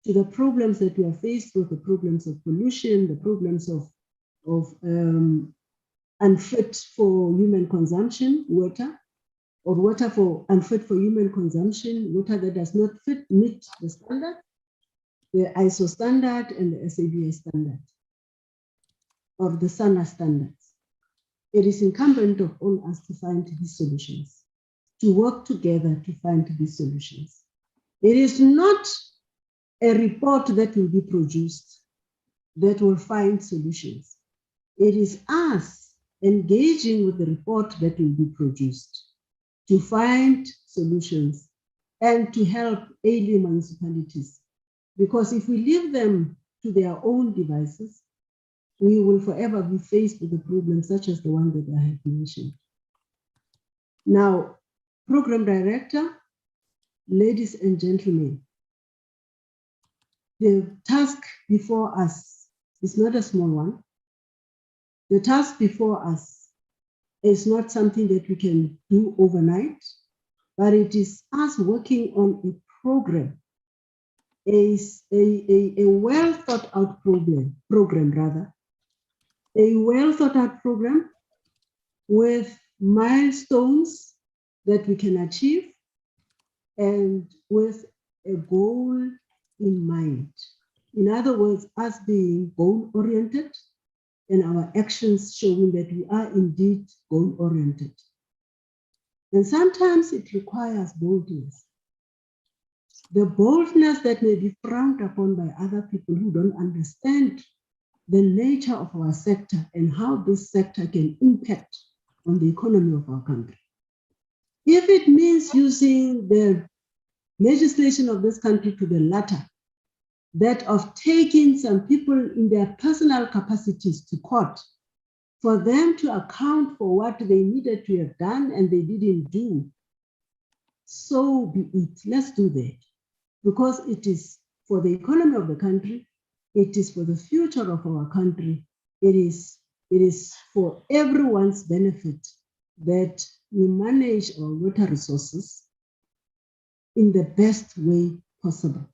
to the problems that we are faced with, the problems of pollution, the problems of unfit for human consumption water, or water for unfit for human consumption, water that does not meet the standard, the ISO standard and the SABA standard, or the SANA standards. It is incumbent of all us to find these solutions, to work together to find these solutions. It is not a report that will be produced that will find solutions. It is us engaging with the report that will be produced to find solutions and to help alien municipalities. Because if we leave them to their own devices, we will forever be faced with a problem such as the one that I have mentioned. Now, Program Director, ladies and gentlemen, the task before us is not a small one. The task before us is not something that we can do overnight, but it is us working on a program, a well thought out program, a well thought out program with milestones that we can achieve and with a goal in mind. In other words, us being goal oriented and our actions showing that we are indeed goal oriented. And sometimes it requires boldness. The boldness that may be frowned upon by other people who don't understand the nature of our sector and how this sector can impact on the economy of our country. If it means using the legislation of this country to the latter that of taking some people in their personal capacities to court for them to account for what they needed to have done and they didn't do, so be it. Let's do that, because it is for the economy of the country, it is for the future of our country, it is for everyone's benefit that we manage our water resources in the best way possible.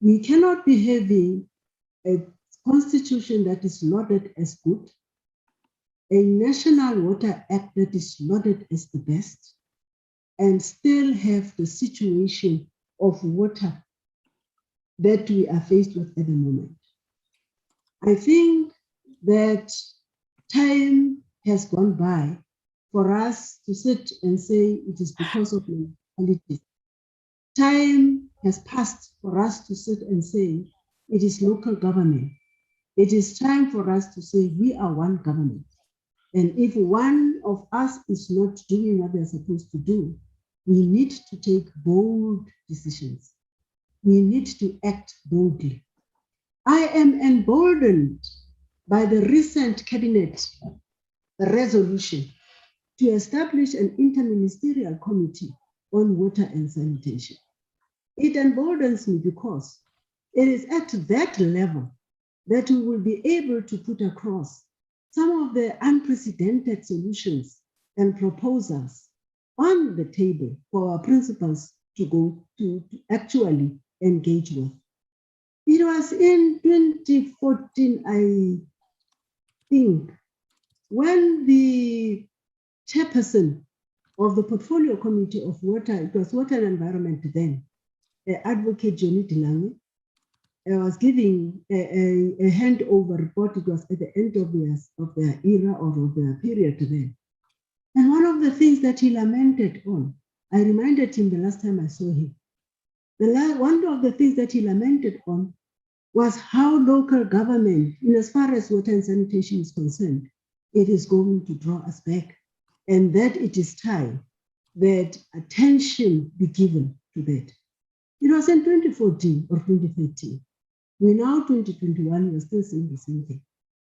We cannot be having a constitution that is lauded as good, a National Water Act that is lauded as the best, and still have the situation of water that we are faced with at the moment. I think that time has gone by for us to sit and say it is because of municipalities. Time has passed for us to sit and say it is local government. It is time for us to say we are one government. And if one of us is not doing what they're supposed to do, we need to take bold decisions. We need to act boldly. I am emboldened by the recent cabinet resolution to establish an interministerial committee on water and sanitation. It emboldens me because it is at that level that we will be able to put across some of the unprecedented solutions and proposals on the table for our principals to go to actually engage with. It was in 2014, I think, when the chairperson of the Portfolio Committee of Water, it was Water and Environment then, Advocate Johnny Dilange, was giving a handover report. It was at the end of their era or of their period then. And one of the things that he lamented on, I reminded him the last time I saw him, one of the things that he lamented on was how local government, in as far as water and sanitation is concerned, it is going to draw us back, and that it is time that attention be given to that. It was in 2014 or 2013. We're now 2021, we're still saying the same thing.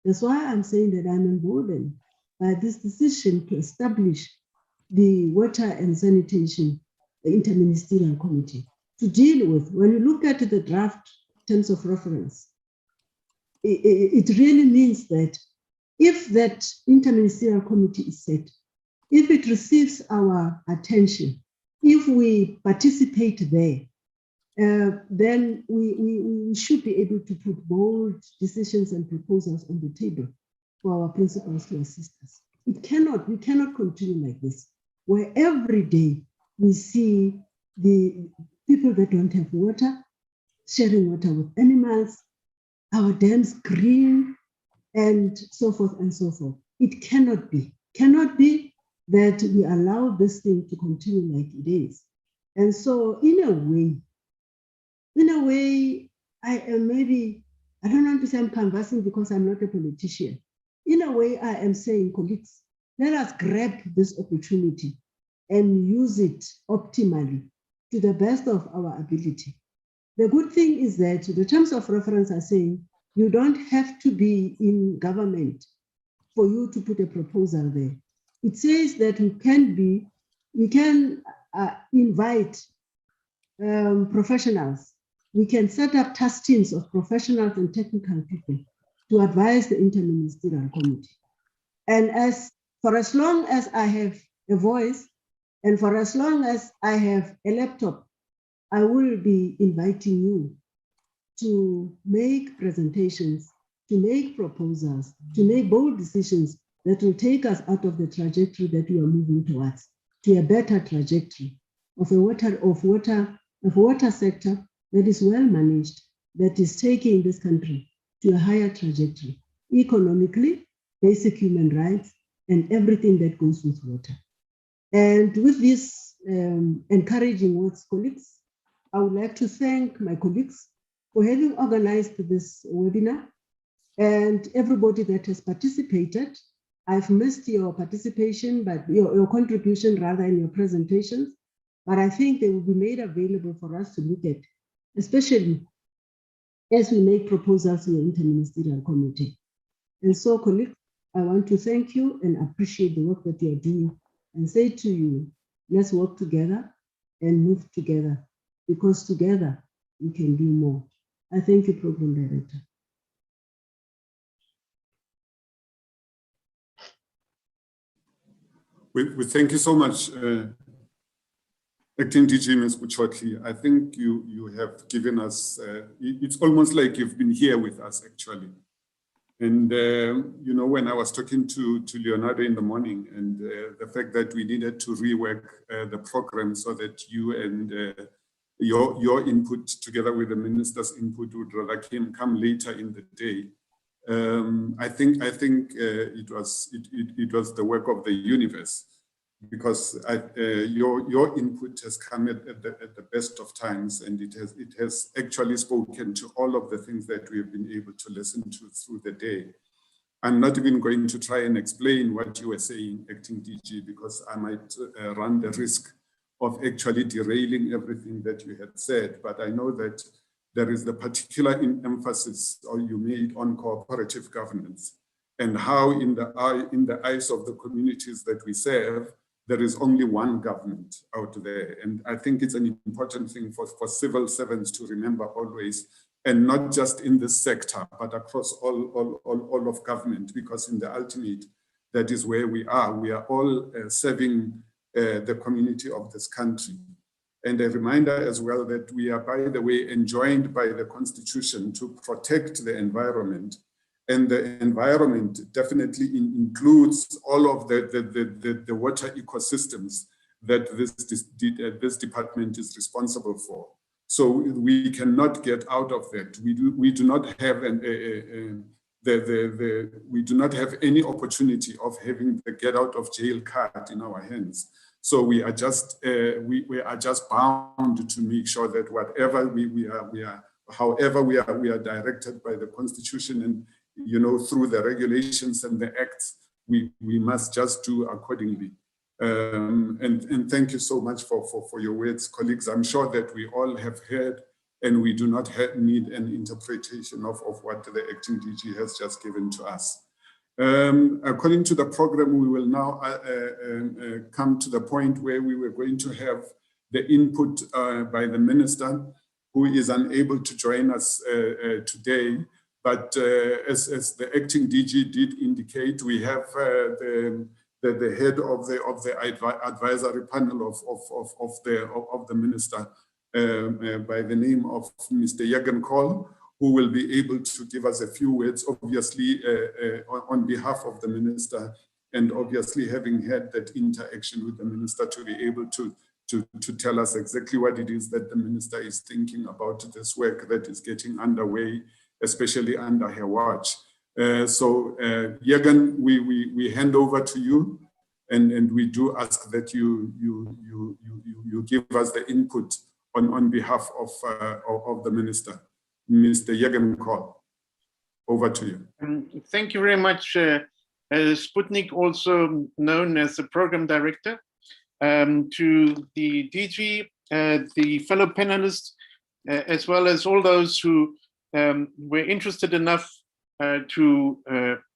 That's why I'm saying that I'm emboldened by this decision to establish the Water and Sanitation Interministerial Committee to deal with. When you look at the draft terms of reference, it really means that if that interministerial committee is set, if it receives our attention, if we participate there, then we should be able to put bold decisions and proposals on the table for our principals to assist us. We cannot continue like this, where every day we see the people that don't have water, sharing water with animals, our dams green, and so forth and so forth. It cannot be that we allow this thing to continue like it is. And so in a way, I am maybe, I don't want to say I'm canvassing because I'm not a politician. In a way, I am saying, colleagues, let us grab this opportunity and use it optimally to the best of our ability. The good thing is that the terms of reference are saying you don't have to be in government for you to put a proposal there. It says that we can invite professionals. We can set up task teams of professionals and technical people to advise the interministerial committee. And for as long as I have a voice and for as long as I have a laptop, I will be inviting you to make presentations, to make proposals, to make bold decisions that will take us out of the trajectory that we are moving towards, to a better trajectory of a water sector that is well managed, that is taking this country to a higher trajectory, economically, basic human rights, and everything that goes with water. And with this encouraging words, colleagues, I would like to thank my colleagues for having organized this webinar and everybody that has participated. I've missed your participation, but your contribution rather in your presentations, but I think they will be made available for us to look at, especially as we make proposals in the Interministerial Committee. And so, colleagues, I want to thank you and appreciate the work that you are doing and say to you, let's work together and move together, because together we can do more. I thank you, Program Director. We thank you so much, Acting DG Ms. Buchotli. I think you have given us, it's almost like you've been here with us actually. And, you know, when I was talking to Leonardo in the morning, and the fact that we needed to rework the program so that you and your input together with the minister's input would rather come later in the day. I think it was the work of the universe, because your input has come at the best of times, and it has actually spoken to all of the things that we have been able to listen to through the day. I'm not even going to try and explain what you were saying, Acting DG, because I might run the risk of actually derailing everything that you had said. But I know that there is the particular emphasis you made on cooperative governance, and how in the eyes of the communities that we serve, there is only one government out there. And I think it's an important thing for civil servants to remember always, and not just in this sector, but across all of government, because in the ultimate, that is where we are. We are all serving the community of this country. And a reminder as well that we are, by the way, enjoined by the Constitution to protect the environment. And the environment definitely includes all of the water ecosystems that this department is responsible for. So we cannot get out of that. We do not have we do not have any opportunity of having the get out of jail card in our hands. So we are just bound to make sure that whatever however we are directed by the Constitution and, you know, through the regulations and the acts, we must just do accordingly. And thank you so much for your words, colleagues. I'm sure that we all have heard, and we do not need an interpretation of what the Acting DG has just given to us. According to the program, we will now come to the point where we were going to have the input by the minister, who is unable to join us today. But as the Acting DG did indicate, we have the head of the advisory panel of the minister by the name of Mr. Jürgen Kohl, who will be able to give us a few words, obviously on behalf of the minister, and obviously having had that interaction with the minister to be able to tell us exactly what it is that the minister is thinking about this work that is getting underway, especially under her watch. So Jürgen, we hand over to you, and we do ask that you give us the input on behalf of the minister. Mr. Jürgen Kohl, over to you. Thank you very much, Sputnik, also known as the program director, to the DG, the fellow panelists, as well as all those who were interested enough to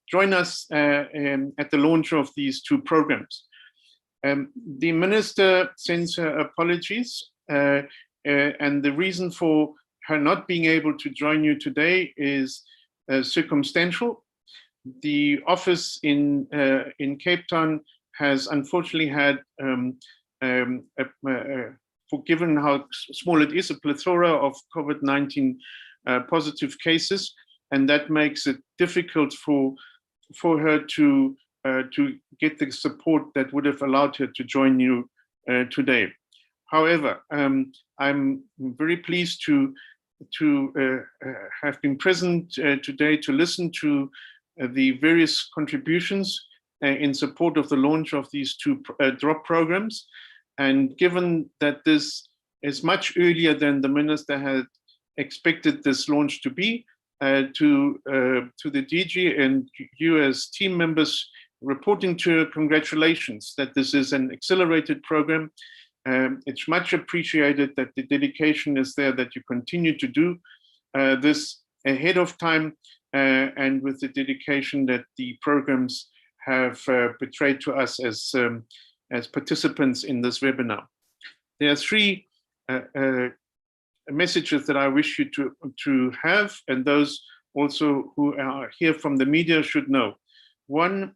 join us at the launch of these two programs. The minister sends her apologies, and the reason for her not being able to join you today is circumstantial. The office in Cape Town has unfortunately had, given how small it is, a plethora of COVID-19 positive cases, and that makes it difficult for her to get the support that would have allowed her to join you today. However, I'm very pleased to have been present today to listen to the various contributions in support of the launch of these two drop programs. And given that this is much earlier than the minister had expected this launch to be, to the DG and you as team members reporting to her, congratulations that this is an accelerated program. It's much appreciated that the dedication is there, that you continue to do this ahead of time and with the dedication that the programs have portrayed to us as participants in this webinar. There are three messages that I wish you to have, and those also who are here from the media should know. One,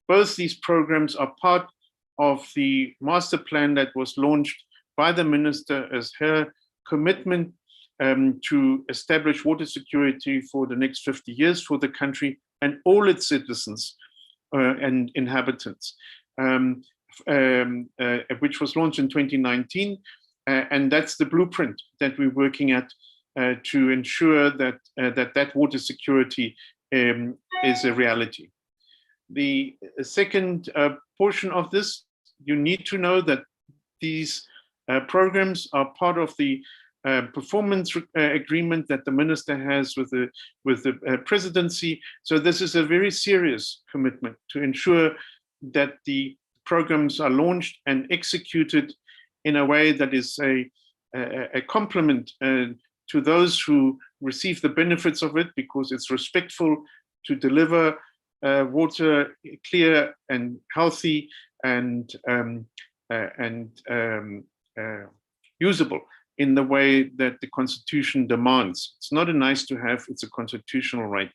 both these programs are part of the master plan that was launched by the minister as her commitment to establish water security for the next 50 years for the country and all its citizens and inhabitants, which was launched in 2019. And that's the blueprint that we're working at to ensure that that water security is a reality. The second portion of this, you need to know that these programs are part of the performance agreement that the minister has with the presidency. So this is a very serious commitment to ensure that the programs are launched and executed in a way that is a complement to those who receive the benefits of it, because it's respectful to deliver water clear and healthy and usable in the way that the Constitution demands. It's not a nice to have, it's a constitutional right.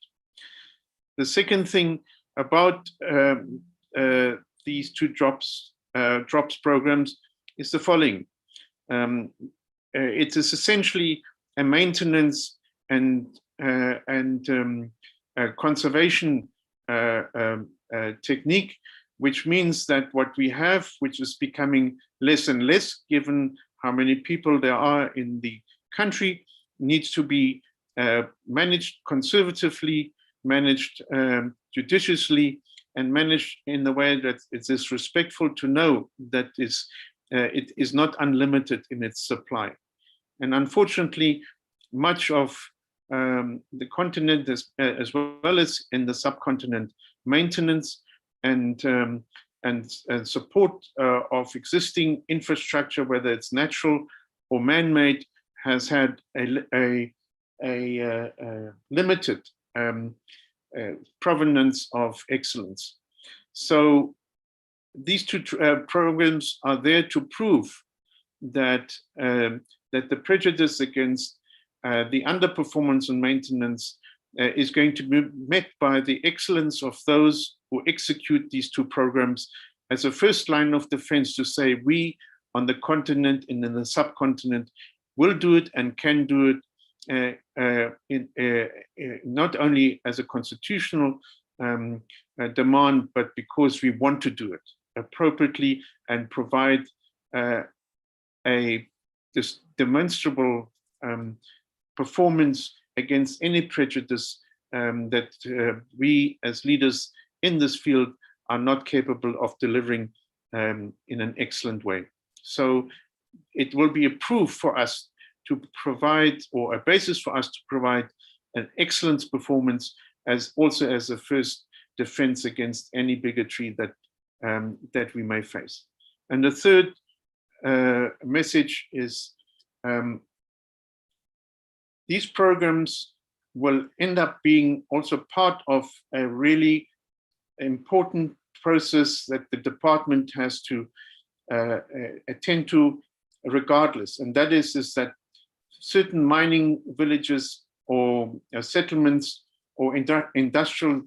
The second thing about these two drops programs is the following. It is essentially a maintenance and conservation technique, which means that what we have, which is becoming less and less given how many people there are in the country, needs to be managed conservatively, managed judiciously, and managed in the way that it is respectful to know that it is not unlimited in its supply. And unfortunately, much of the continent, as well as in the subcontinent, maintenance and support of existing infrastructure, whether it's natural or man-made, has had a limited provenance of excellence. So these two programs are there to prove that that the prejudice against the underperformance and maintenance is going to be met by the excellence of those who execute these two programs as a first line of defense, to say we on the continent and in the subcontinent will do it and can do it not only as a constitutional demand, but because we want to do it appropriately and provide this demonstrable performance against any prejudice that we as leaders in this field are not capable of delivering in an excellent way. So it will be a proof for us to provide, or a basis for us to provide, an excellent performance as also as a first defense against any bigotry that we may face. And the third message is these programs will end up being also part of a really important process that the department has to attend to regardless. And that is that certain mining villages or settlements or industrial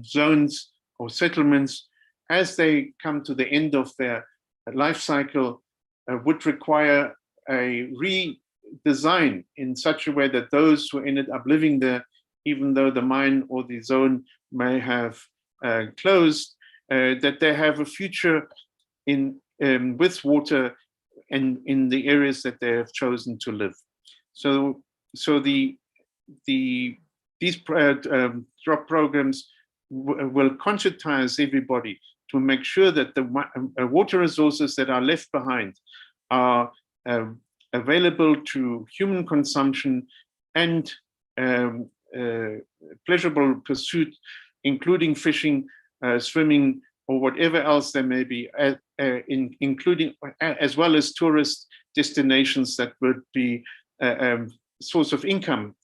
zones or settlements, as they come to the end of their life cycle, would require a redesign in such a way that those who ended up living there, even though the mine or the zone may have closed, that they have a future with water and in the areas that they have chosen to live. So these drop programs will conscientize everybody to make sure that the water resources that are left behind are available to human consumption and pleasurable pursuit, including fishing, swimming, or whatever else there may be, including as well as tourist destinations that would be source of income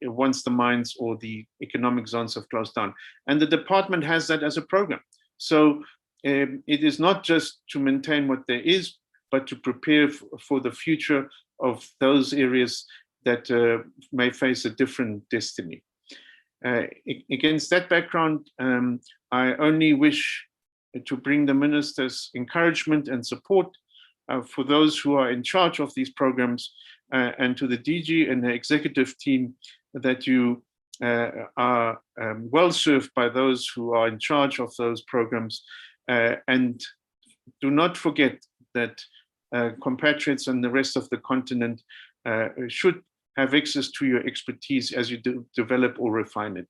once the mines or the economic zones have closed down. And the department has that as a program. So it is not just to maintain what there is, but to prepare for the future of those areas that may face a different destiny. Against that background, I only wish to bring the minister's encouragement and support for those who are in charge of these programs, and to the DG and the executive team, that you are well served by those who are in charge of those programs. And do not forget that compatriots and the rest of the continent should have access to your expertise as you develop or refine it.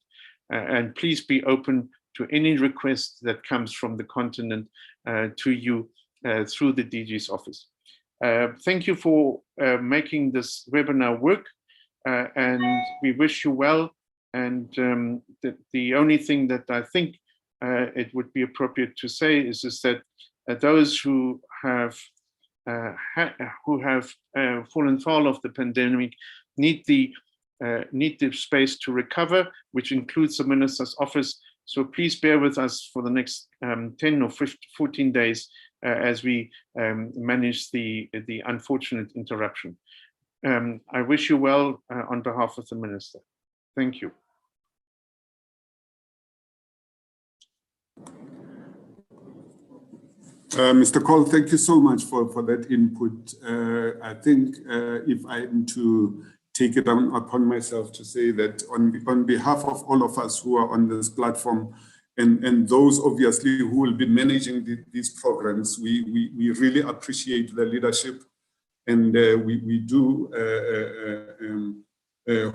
And please be open to any request that comes from the continent to you through the DG's office. Thank you for making this webinar work, and we wish you well. And the only thing that I think it would be appropriate to say is that those who have fallen foul of the pandemic need the space to recover, which includes the minister's office. So please bear with us for the next 10 or 14 days as we manage the unfortunate interruption. I wish you well on behalf of the minister. Thank you. Mr. Cole, thank you so much for that input. I think if I am to take it upon myself to say that on behalf of all of us who are on this platform, and those obviously who will be managing these programs, we really appreciate the leadership, and we do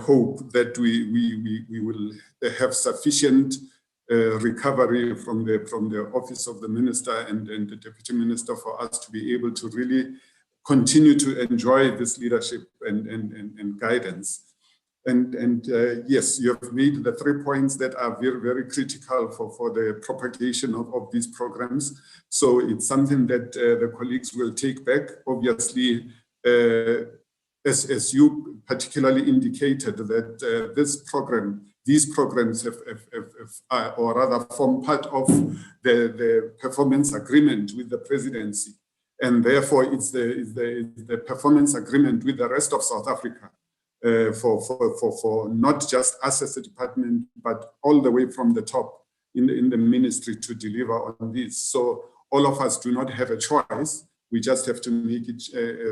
hope that we will have sufficient recovery from the office of the minister and the deputy minister for us to be able to really continue to enjoy this leadership and guidance. And yes, you have made the 3 points that are very, very critical for the propagation of these programs. So it's something that the colleagues will take back. Obviously, as you particularly indicated, that these programs have or rather form part of the performance agreement with the presidency. And therefore, it's the performance agreement with the rest of South Africa for not just us as a department, but all the way from the top in the ministry to deliver on this. So all of us do not have a choice. We just have to make it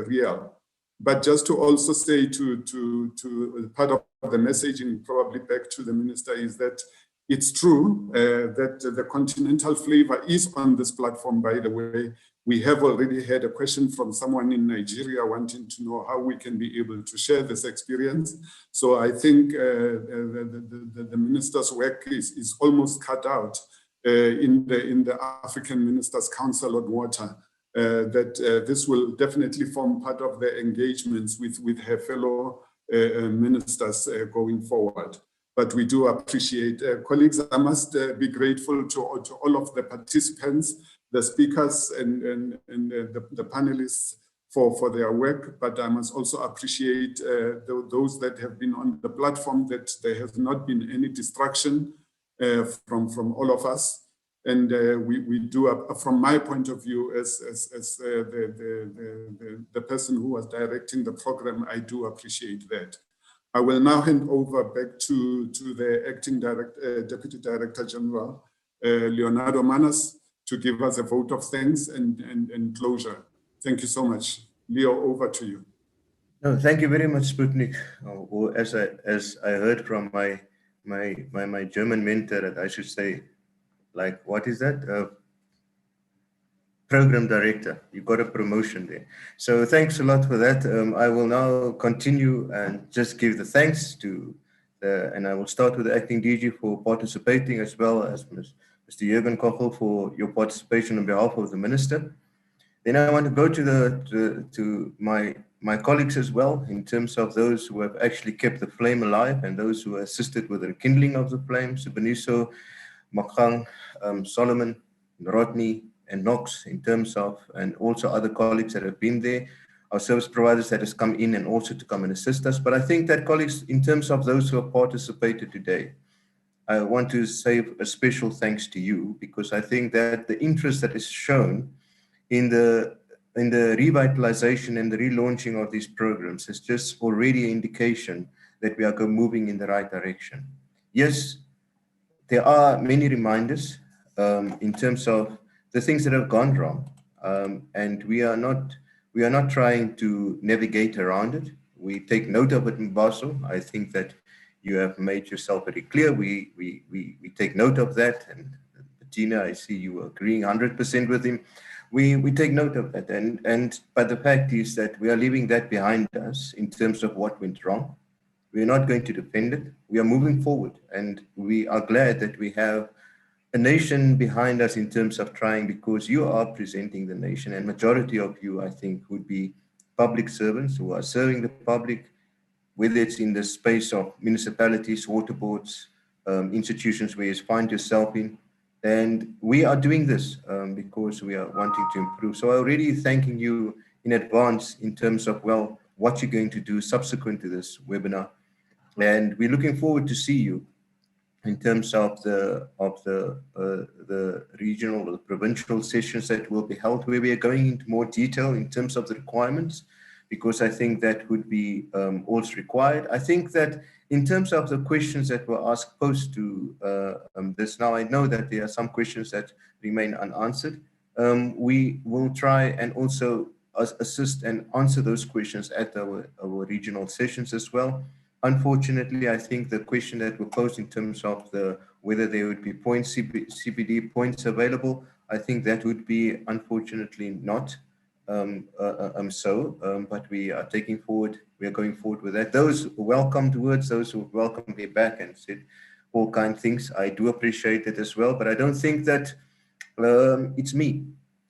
real. But just to also say to part of the messaging, probably back to the minister, is that it's true that the continental flavor is on this platform, by the way. We have already had a question from someone in Nigeria wanting to know how we can be able to share this experience. So I think the minister's work is almost cut out in the African Ministers' Council on Water. That this will definitely form part of the engagements with her fellow ministers going forward. But we do appreciate, colleagues, I must be grateful to all of the participants, the speakers and the panelists for their work, but I must also appreciate those that have been on the platform, that there has not been any distraction from all of us. And we do, from my point of view, as the person who was directing the program, I do appreciate that. I will now hand over back to the acting Deputy Director General, Leonardo Manas, to give us a vote of thanks and closure. Thank you so much. Leo, over to you. No, thank you very much, Sputnik. Or as I heard from my German mentor, that I should say, like, what is that? Program director. You got a promotion there. So thanks a lot for that. I will now continue and just give the thanks to and I will start with the acting DG for participating, as well as Mr. Jürgen Kochel for your participation on behalf of the minister. Then I want to go to my colleagues as well, in terms of those who have actually kept the flame alive and those who assisted with the rekindling of the flame. Subeniso, Makgang, Solomon, Rodney, and Knox, in terms of, and also other colleagues that have been there. our service providers that has come in and also to come and assist us. But I think that, colleagues, in terms of those who have participated today, I want to say a special thanks to you, because I think that the interest that is shown in the revitalization and the relaunching of these programs is just already an indication that we are moving in the right direction. Yes, there are many reminders in terms of the things that have gone wrong, and we are not trying to navigate around it. We take note of it in Basel. I think that you have made yourself very clear. We take note of that, and Bettina, I see you agreeing 100% with him. We take note of that, but the fact is that we are leaving that behind us in terms of what went wrong. We're not going to defend it. We are moving forward, and we are glad that we have a nation behind us in terms of trying, because you are presenting the nation, and majority of you, I think, would be public servants who are serving the public, whether it's in the space of municipalities, water boards, institutions where you find yourself in. And we are doing this because we are wanting to improve. So I'm already thanking you in advance in terms of, well, what you're going to do subsequent to this webinar. And we're looking forward to see you in terms of the regional or the provincial sessions that will be held, where we are going into more detail in terms of the requirements, because I think that would be also required. I think that in terms of the questions that were asked post to this, now I know that there are some questions that remain unanswered. We will try and also assist and answer those questions at our regional sessions as well. Unfortunately, I think the question that were posed in terms of whether there would be CPD points available, I think that would be unfortunately not but we are taking forward, we are going forward with that. Those who welcomed words, those who welcomed me back and said all kind of things, I do appreciate it as well, but I don't think that it's me.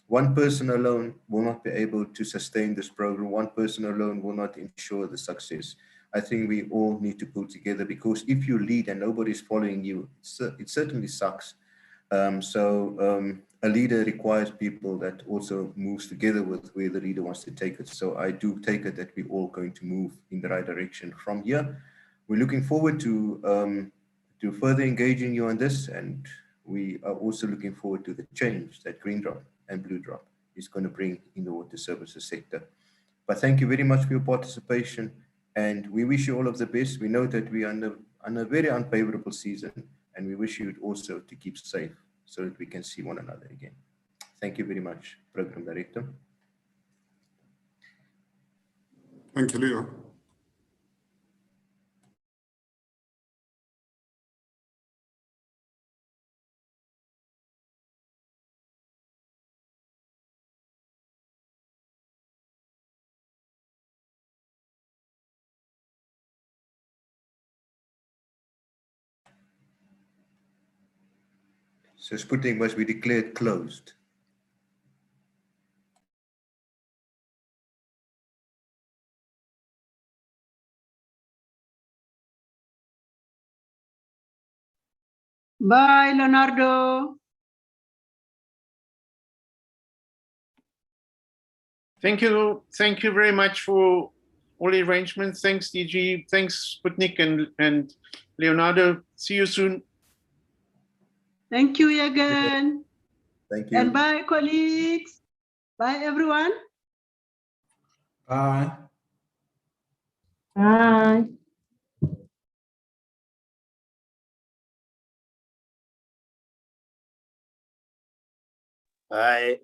One person alone will not be able to sustain this program. One person alone will not ensure the success. I think we all need to pull together, because if you lead and nobody's following you, it certainly sucks. A leader requires people that also moves together with where the leader wants to take it. So I do take it that we're all going to move in the right direction from here. We're looking forward to further engaging you on this, and we are also looking forward to the change that Green Drop and Blue Drop is going to bring in the water services sector. But thank you very much for your participation, and we wish you all of the best. We know that we are on a very unfavorable season, and we wish you also to keep safe so that we can see one another again. Thank you very much, Program Director. Thank you, Leo. So Sputnik must be declared closed. Bye, Leonardo. Thank you very much for all the arrangements. Thanks, DG. Thanks, Sputnik and Leonardo. See you soon. Thank you again. Thank you. And bye, colleagues. Bye, everyone. Bye. Bye. Bye.